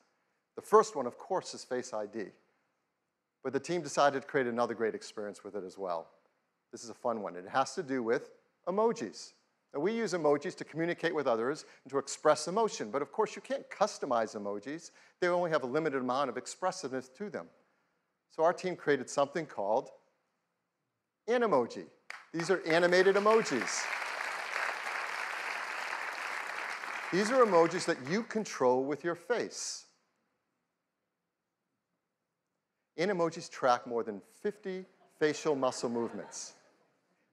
The first one, of course, is Face ID. But the team decided to create another great experience with it as well. This is a fun one. It has to do with emojis. Now, we use emojis to communicate with others and to express emotion, but of course, you can't customize emojis. They only have a limited amount of expressiveness to them. So our team created something called Animoji. These are animated emojis. These are emojis that you control with your face. Animojis track more than 50 facial muscle movements.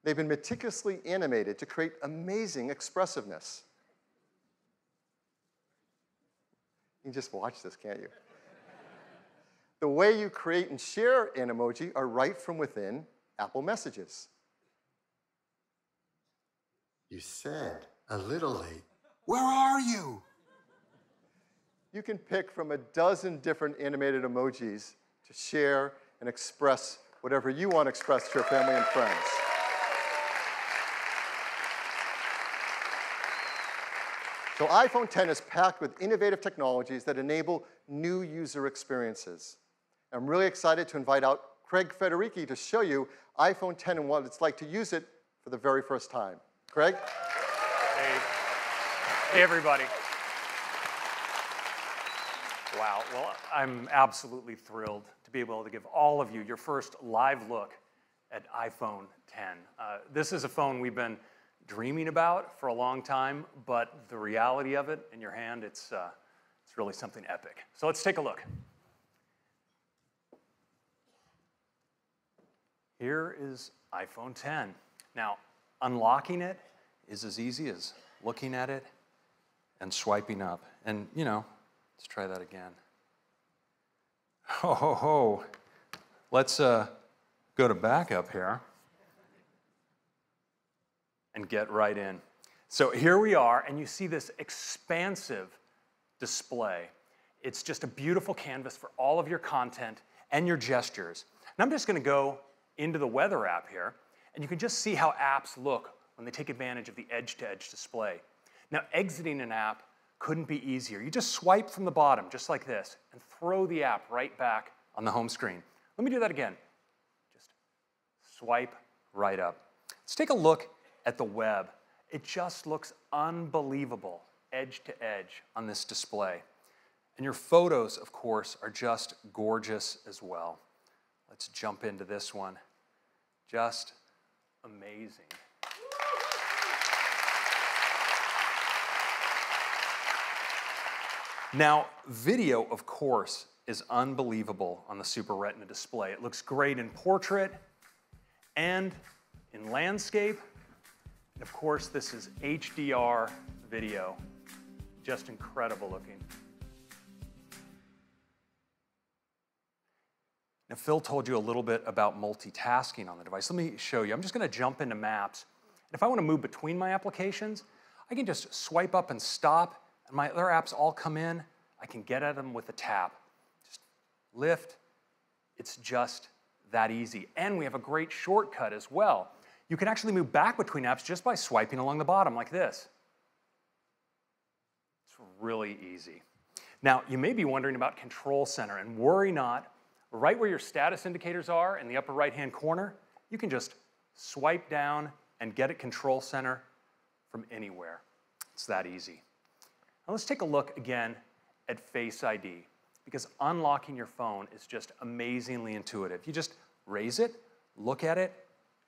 They've been meticulously animated to create amazing expressiveness. You can just watch this, can't you? The way you create and share Animoji are right from within Apple Messages. You said a little late. Where are you? You can pick from a dozen different animated emojis to share and express whatever you want to express to your family and friends. So iPhone X is packed with innovative technologies that enable new user experiences. I'm really excited to invite out Craig Federici to show you iPhone X and what it's like to use it for the very first time. Craig? Hey, everybody. Wow, well, I'm absolutely thrilled to be able to give all of you your first live look at iPhone X. This is a phone we've been dreaming about for a long time, but the reality of it in your hand, it's really something epic. So let's take a look. Here is iPhone X. Now, unlocking it is as easy as looking at it and swiping up. And, you know, let's try that again. Ho, ho, ho. Let's go to backup here and get right in. So here we are, and you see this expansive display. It's just a beautiful canvas for all of your content and your gestures. And I'm just going to go into the weather app here, and you can just see how apps look when they take advantage of the edge-to-edge display. Now, exiting an app couldn't be easier. You just swipe from the bottom, just like this, and throw the app right back on the home screen. Let me do that again. Just swipe right up. Let's take a look at the web. It just looks unbelievable, edge to edge on this display. And your photos, of course, are just gorgeous as well. Let's jump into this one. Just amazing. Now, video, of course, is unbelievable on the Super Retina display. It looks great in portrait and in landscape. And of course, this is HDR video. Just incredible looking. Now, Phil told you a little bit about multitasking on the device. Let me show you. I'm just going to jump into Maps. And if I want to move between my applications, I can just swipe up and stop, and my other apps all come in. I can get at them with a tap. Just lift. It's just that easy. And we have a great shortcut as well. You can actually move back between apps just by swiping along the bottom like this. It's really easy. Now, you may be wondering about Control Center, and worry not. Right where your status indicators are in the upper right-hand corner, you can just swipe down and get at Control Center from anywhere. It's that easy. Now let's take a look again at Face ID, because unlocking your phone is just amazingly intuitive. You just raise it, look at it,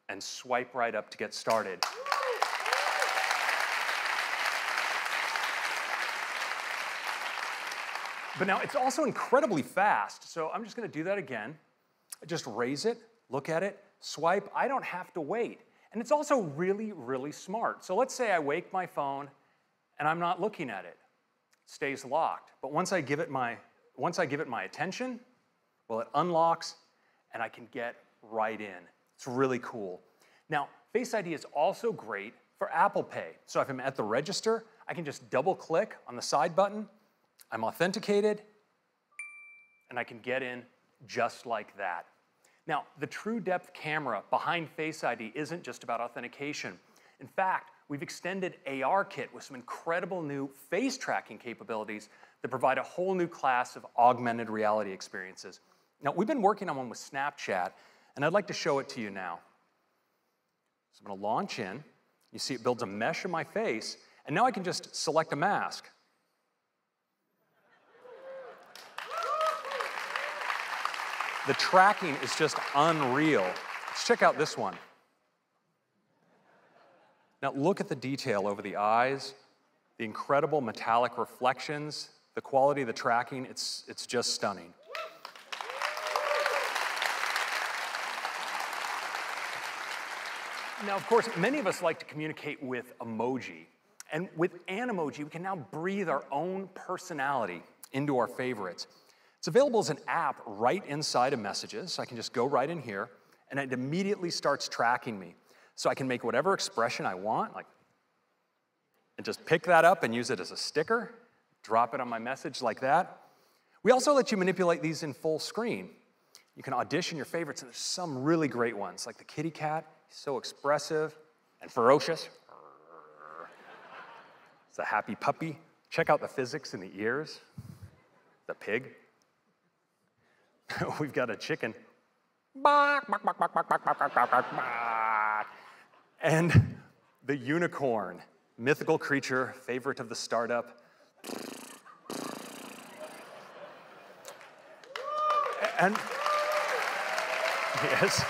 and swipe right up to get started. But now it's also incredibly fast, so I'm just going to do that again. I just raise it, look at it, swipe. I don't have to wait. And it's also really, really smart. So let's say I wake my phone and I'm not looking at it. It stays locked. But once I give it my attention, well, it unlocks and I can get right in. It's really cool. Now, Face ID is also great for Apple Pay. So if I'm at the register, I can just double click on the side button, I'm authenticated, and I can get in just like that. Now, the True Depth camera behind Face ID isn't just about authentication. In fact, we've extended ARKit with some incredible new face tracking capabilities that provide a whole new class of augmented reality experiences. Now, we've been working on one with Snapchat, and I'd like to show it to you now. So I'm going to launch in. You see it builds a mesh of my face, and now I can just select a mask. The tracking is just unreal. Let's check out this one. Now look at the detail over the eyes, the incredible metallic reflections, the quality of the tracking, it's just stunning. Now, of course, many of us like to communicate with emoji. And with Animoji, we can now breathe our own personality into our favorites. It's available as an app right inside of Messages, so I can just go right in here, and it immediately starts tracking me. So I can make whatever expression I want, and just pick that up and use it as a sticker, drop it on my message like that. We also let you manipulate these in full screen. You can audition your favorites, and there's some really great ones, like the kitty cat, so expressive and ferocious. It's a happy puppy. Check out the physics in the ears. The pig. We've got a chicken. And the unicorn, mythical creature, favorite of the startup. And yes.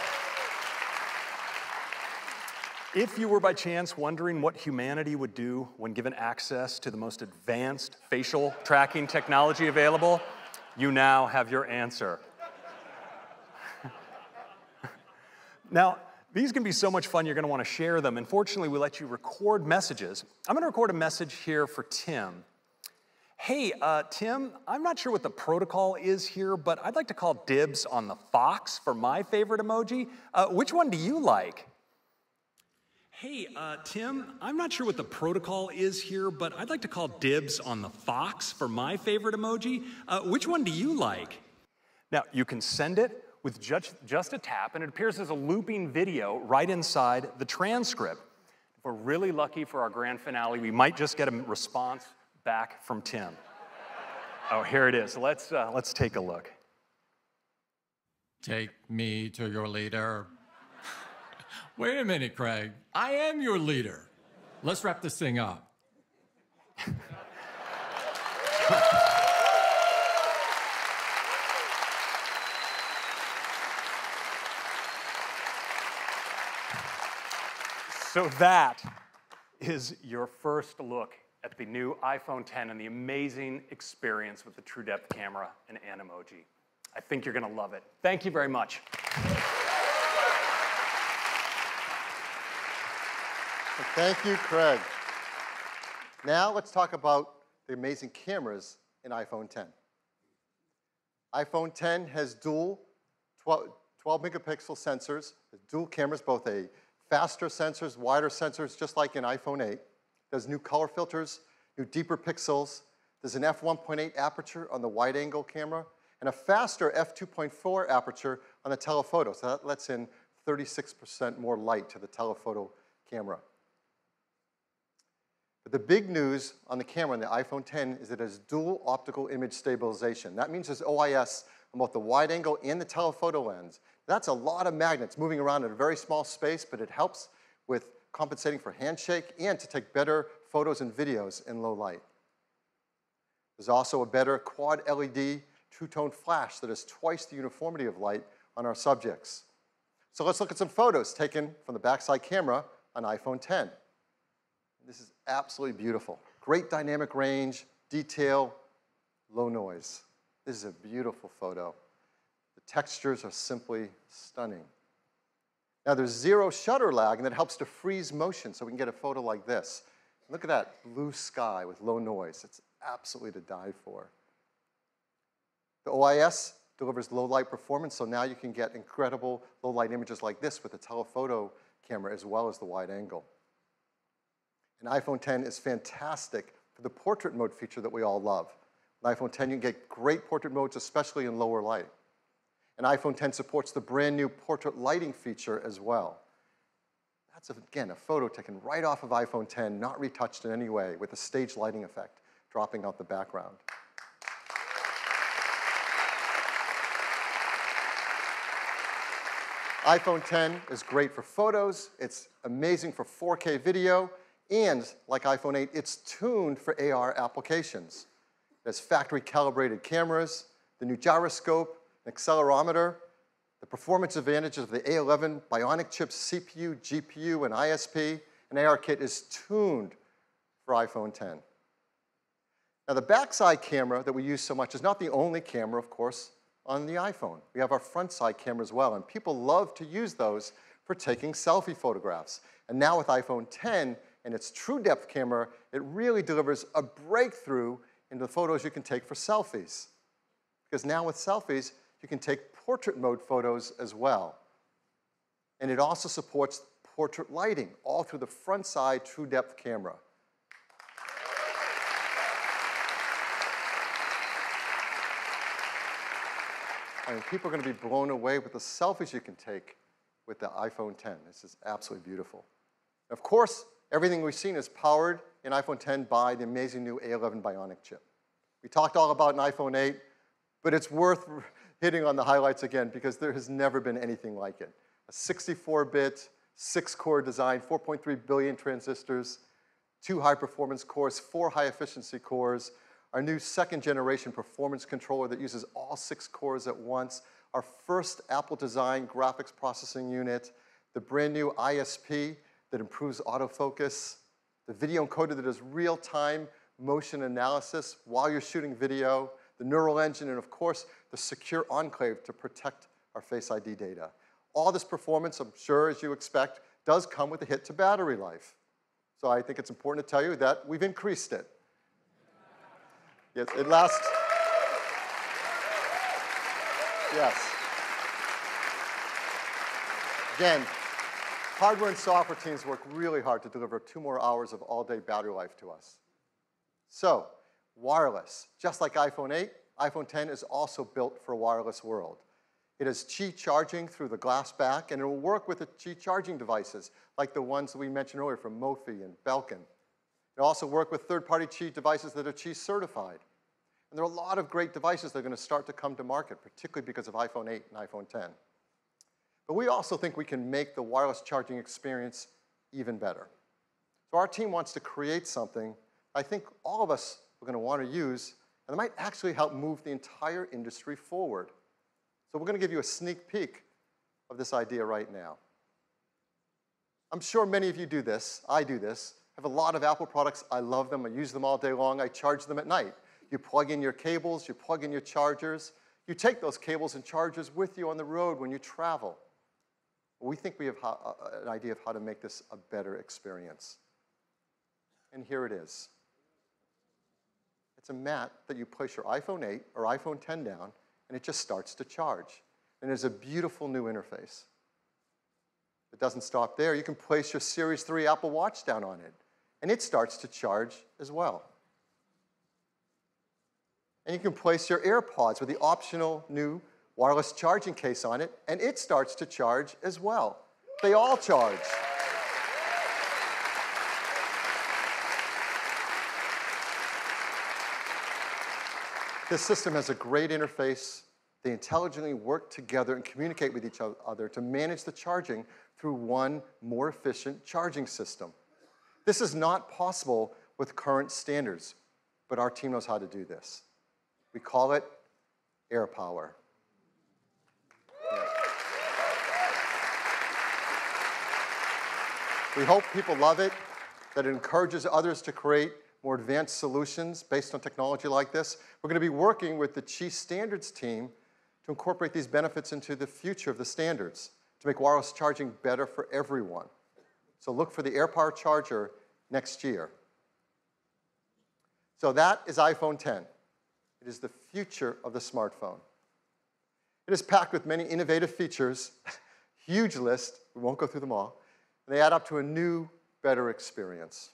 If you were by chance wondering what humanity would do when given access to the most advanced facial tracking technology available, you now have your answer. Now, these can be so much fun, you're going to want to share them. Unfortunately, we let you record messages. I'm going to record a message here for Tim. Hey, Tim, I'm not sure what the protocol is here, but I'd like to call dibs on the fox for my favorite emoji. Which one do you like? Hey, Tim, I'm not sure what the protocol is here, but I'd like to call dibs on the fox for my favorite emoji. Which one do you like? Now, you can send it with just a tap, and it appears as a looping video right inside the transcript. If we're really lucky for our grand finale, we might just get a response back from Tim. Oh, here it is. Let's take a look. Take me to your leader. Wait a minute, Craig. I am your leader. Let's wrap this thing up. So that is your first look at the new iPhone X and the amazing experience with the True Depth camera and Animoji. I think you're going to love it. Thank you very much. Thank you, Craig. Now let's talk about the amazing cameras in iPhone X. iPhone X has dual 12 megapixel sensors, dual cameras, both a faster sensors, wider sensors, just like in iPhone 8. There's new color filters, new deeper pixels. There's an f1.8 aperture on the wide-angle camera, and a faster f2.4 aperture on the telephoto. So that lets in 36% more light to the telephoto camera. But the big news on the camera on the iPhone X is that it has dual optical image stabilization. That means there's OIS on both the wide-angle and the telephoto lens. That's a lot of magnets moving around in a very small space, but it helps with compensating for handshake and to take better photos and videos in low light. There's also a better quad LED two-tone flash that has twice the uniformity of light on our subjects. So let's look at some photos taken from the backside camera on iPhone X. This is absolutely beautiful. Great dynamic range, detail, low noise. This is a beautiful photo. The textures are simply stunning. Now there's zero shutter lag, and that helps to freeze motion so we can get a photo like this. Look at that blue sky with low noise. It's absolutely to die for. The OIS delivers low light performance, so now you can get incredible low light images like this with the telephoto camera as well as the wide angle. And iPhone 10 is fantastic for the portrait mode feature that we all love. With iPhone 10, you can get great portrait modes, especially in lower light. And iPhone 10 supports the brand new portrait lighting feature as well. That's, again, a photo taken right off of iPhone 10, not retouched in any way, with a stage lighting effect dropping out the background. iPhone 10 is great for photos, it's amazing for 4K video, and like iPhone 8, it's tuned for AR applications. It has factory calibrated cameras, the new gyroscope, an accelerometer, the performance advantages of the A11 Bionic chips CPU, GPU, and ISP, and ARKit is tuned for iPhone 10. Now the backside camera that we use so much is not the only camera, of course, on the iPhone. We have our front side camera as well, and people love to use those for taking selfie photographs. And now with iPhone 10 and its true depth camera, it really delivers a breakthrough into the photos you can take for selfies. Because now with selfies, you can take portrait mode photos as well. And it also supports portrait lighting, all through the front side true depth camera. I mean, people are going to be blown away with the selfies you can take with the iPhone 10. This is absolutely beautiful. Of course, everything we've seen is powered in iPhone 10 by the amazing new A11 Bionic chip. We talked all about an iPhone 8, but it's worth hitting on the highlights again because there has never been anything like it. A 64-bit, 6-core design, 4.3 billion transistors, 2 high-performance cores, 4 high-efficiency cores, our new second-generation performance controller that uses all 6 cores at once, our first Apple-designed graphics processing unit, the brand new ISP that improves autofocus, the video encoder that does real-time motion analysis while you're shooting video, the neural engine, and of course, the secure enclave to protect our Face ID data. All this performance, I'm sure, as you expect, does come with a hit to battery life. So I think it's important to tell you that we've increased it. Yes, it lasts. Yes. Again, hardware and software teams work really hard to deliver 2 more hours of all-day battery life to us. So, wireless. Just like iPhone 8, iPhone 10 is also built for a wireless world. It has Qi charging through the glass back, and it will work with the Qi charging devices, like the ones that we mentioned earlier from Mophie and Belkin. It'll also work with third-party Qi devices that are Qi certified. And there are a lot of great devices that are going to start to come to market, particularly because of iPhone 8 and iPhone 10. But we also think we can make the wireless charging experience even better. So our team wants to create something I think all of us are going to want to use, and it might actually help move the entire industry forward. So we're going to give you a sneak peek of this idea right now. I'm sure many of you do this. I do this. I have a lot of Apple products. I love them. I use them all day long. I charge them at night. You plug in your cables. You plug in your chargers. You take those cables and chargers with you on the road when you travel. We think we have an idea of how to make this a better experience. And here it is. It's a mat that you place your iPhone 8 or iPhone 10 down, and it just starts to charge. And there's a beautiful new interface. It doesn't stop there. You can place your Series 3 Apple Watch down on it, and it starts to charge as well. And you can place your AirPods with the optional new wireless charging case on it, and it starts to charge as well. They all charge. This system has a great interface. They intelligently work together and communicate with each other to manage the charging through one more efficient charging system. This is not possible with current standards, but our team knows how to do this. We call it AirPower. We hope people love it, that it encourages others to create more advanced solutions based on technology like this. We're going to be working with the Qi Standards team to incorporate these benefits into the future of the standards. to make wireless charging better for everyone. So look for the AirPower charger next year. So that is iPhone 10. It is the future of the smartphone. It is packed with many innovative features, huge list, we won't go through them all, and they add up to a new, better experience.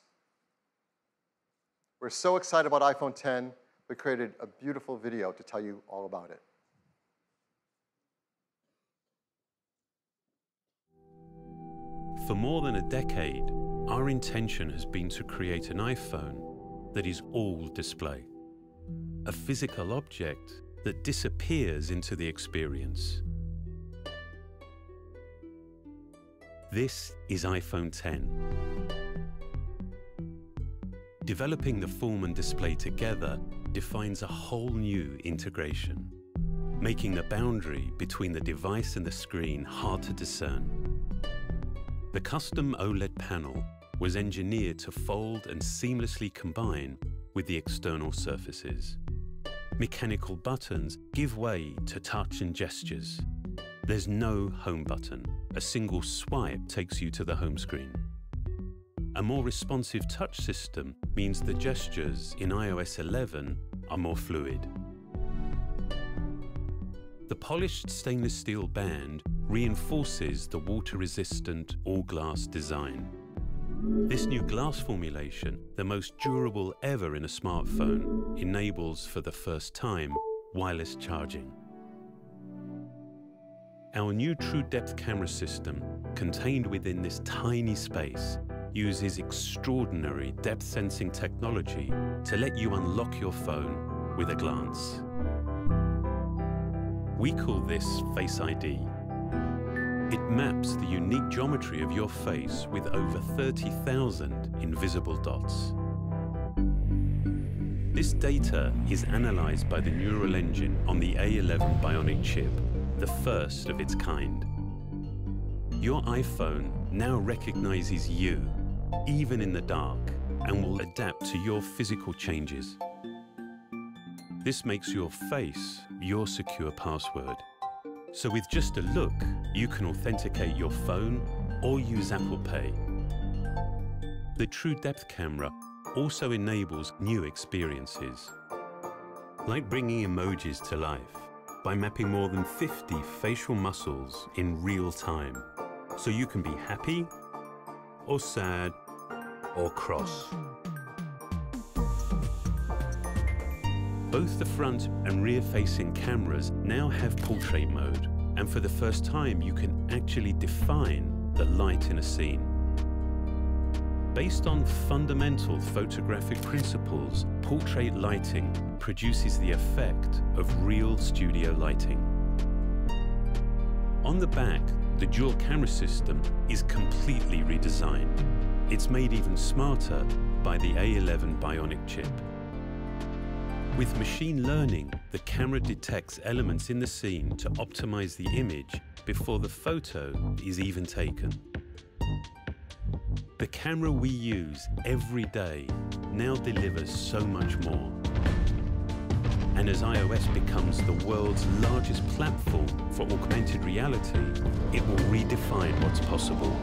We're so excited about iPhone 10, we created a beautiful video to tell you all about it. For more than a decade, our intention has been to create an iPhone that is all display. A physical object that disappears into the experience. This is iPhone 10. Developing the form and display together defines a whole new integration, making the boundary between the device and the screen hard to discern. The custom OLED panel was engineered to fold and seamlessly combine with the external surfaces. Mechanical buttons give way to touch and gestures. There's no home button. A single swipe takes you to the home screen. A more responsive touch system means the gestures in iOS 11 are more fluid. The polished stainless steel band reinforces the water-resistant all-glass design. This new glass formulation, the most durable ever in a smartphone, enables for the first time wireless charging. Our new True Depth camera system, contained within this tiny space, uses extraordinary depth sensing technology to let you unlock your phone with a glance. We call this Face ID. It maps the unique geometry of your face with over 30,000 invisible dots. This data is analyzed by the neural engine on the A11 Bionic chip, the first of its kind. Your iPhone now recognizes you, even in the dark, and will adapt to your physical changes. This makes your face your secure password. So with just a look, you can authenticate your phone or use Apple Pay. The True Depth camera also enables new experiences, like bringing emojis to life by mapping more than 50 facial muscles in real time, so you can be happy or sad or cross. Both the front and rear-facing cameras now have portrait mode, and for the first time you can actually define the light in a scene. Based on fundamental photographic principles, portrait lighting produces the effect of real studio lighting. On the back, the dual camera system is completely redesigned. It's made even smarter by the A11 Bionic chip. With machine learning, the camera detects elements in the scene to optimize the image before the photo is even taken. The camera we use every day now delivers so much more. And as iOS becomes the world's largest platform for augmented reality, it will redefine what's possible.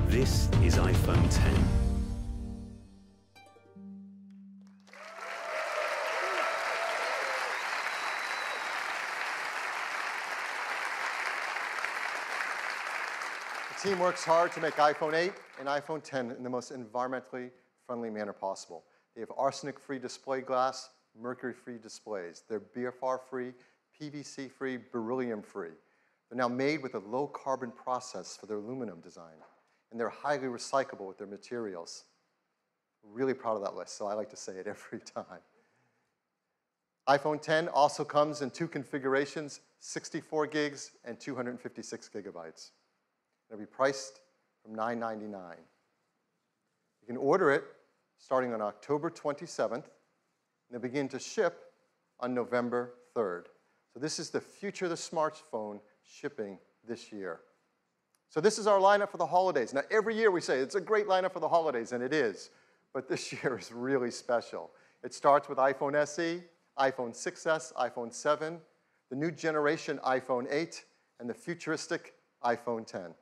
This is iPhone 10. The team works hard to make iPhone 8 and iPhone 10 in the most environmentally friendly manner possible. They have arsenic-free display glass, mercury-free displays. They're BFR-free, PVC-free, beryllium-free. They're now made with a low-carbon process for their aluminum design, and they're highly recyclable with their materials. We're really proud of that list, so I like to say it every time. iPhone 10 also comes in two configurations, 64 gigs and 256 gigabytes. It'll be priced from $9.99. You can order it starting on October 27th, and they'll begin to ship on November 3rd. So this is the future of the smartphone shipping this year. So this is our lineup for the holidays. Now, every year we say it's a great lineup for the holidays, and it is, but this year is really special. It starts with iPhone SE, iPhone 6s, iPhone 7, the new generation iPhone 8 and the futuristic iPhone 10.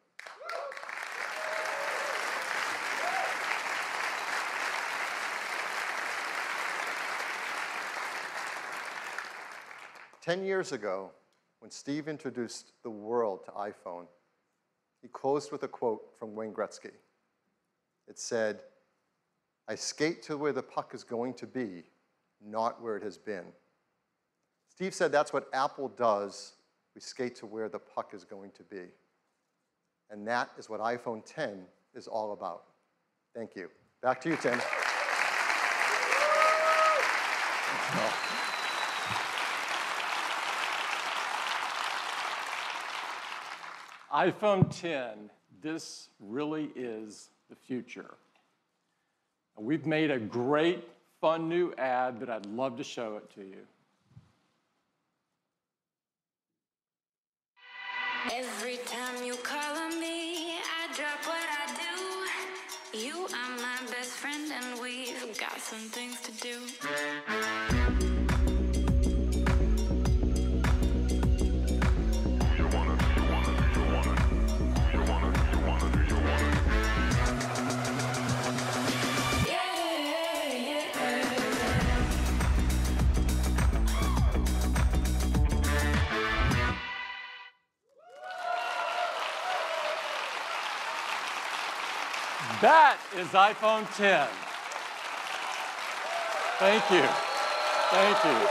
Ten years ago, when Steve introduced the world to iPhone, he closed with a quote from Wayne Gretzky. It said, "I skate to where the puck is going to be, not where it has been." Steve said that's what Apple does. We skate to where the puck is going to be. And that is what iPhone 10 is all about. Thank you. Back to you, Tim. iPhone 10, this really is the future. We've made a great, fun new ad that I'd love to show it to you. Every time you call on me, I drop what I do. You are my best friend and we've got some things to do. That is iPhone 10. Thank you. Thank you.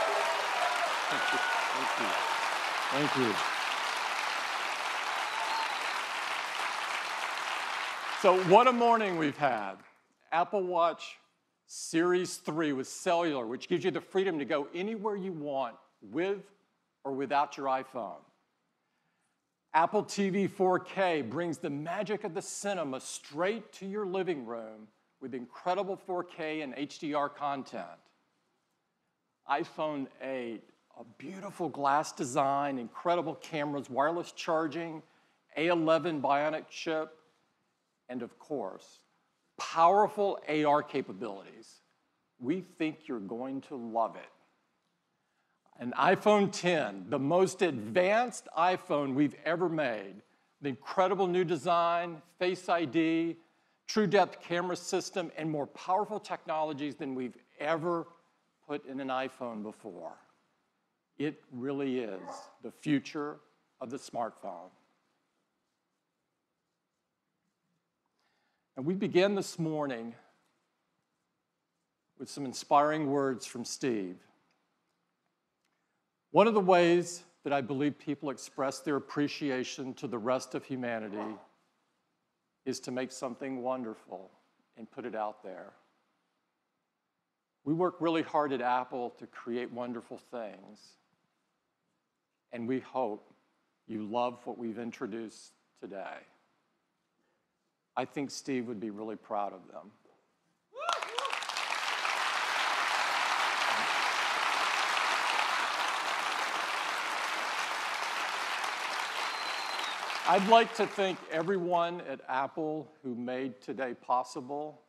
Thank you. Thank you. Thank you. So what a morning we've had. Apple Watch Series 3 with cellular, which gives you the freedom to go anywhere you want with or without your iPhone. Apple TV 4K brings the magic of the cinema straight to your living room with incredible 4K and HDR content. iPhone 8, a beautiful glass design, incredible cameras, wireless charging, A11 Bionic chip, and of course, powerful AR capabilities. We think you're going to love it. An iPhone 10, the most advanced iPhone we've ever made. The incredible new design, Face ID, true depth camera system, and more powerful technologies than we've ever put in an iPhone before. It really is the future of the smartphone. And we began this morning with some inspiring words from Steve. One of the ways that I believe people express their appreciation to the rest of humanity is to make something wonderful and put it out there. We work really hard at Apple to create wonderful things, and we hope you love what we've introduced today. I think Steve would be really proud of them. I'd like to thank everyone at Apple who made today possible.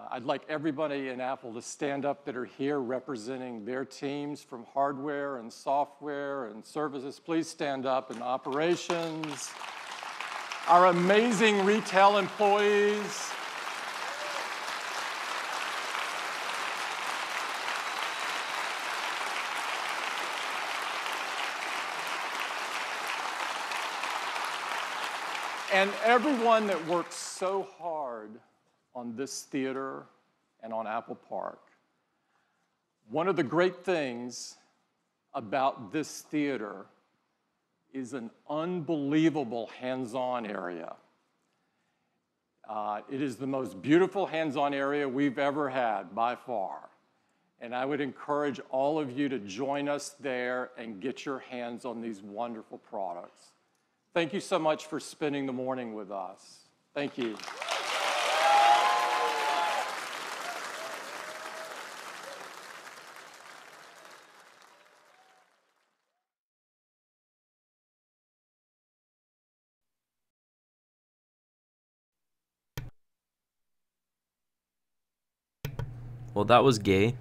I'd like everybody in Apple to stand up that are here representing their teams from hardware and software and services. Please stand up, and operations. Our amazing retail employees. And everyone that works so hard on this theater and on Apple Park. One of the great things about this theater is an unbelievable hands-on area. It is the most beautiful hands-on area we've ever had, by far. And I would encourage all of you to join us there and get your hands on these wonderful products. Thank you so much for spending the morning with us. Thank you. Well, that was gay.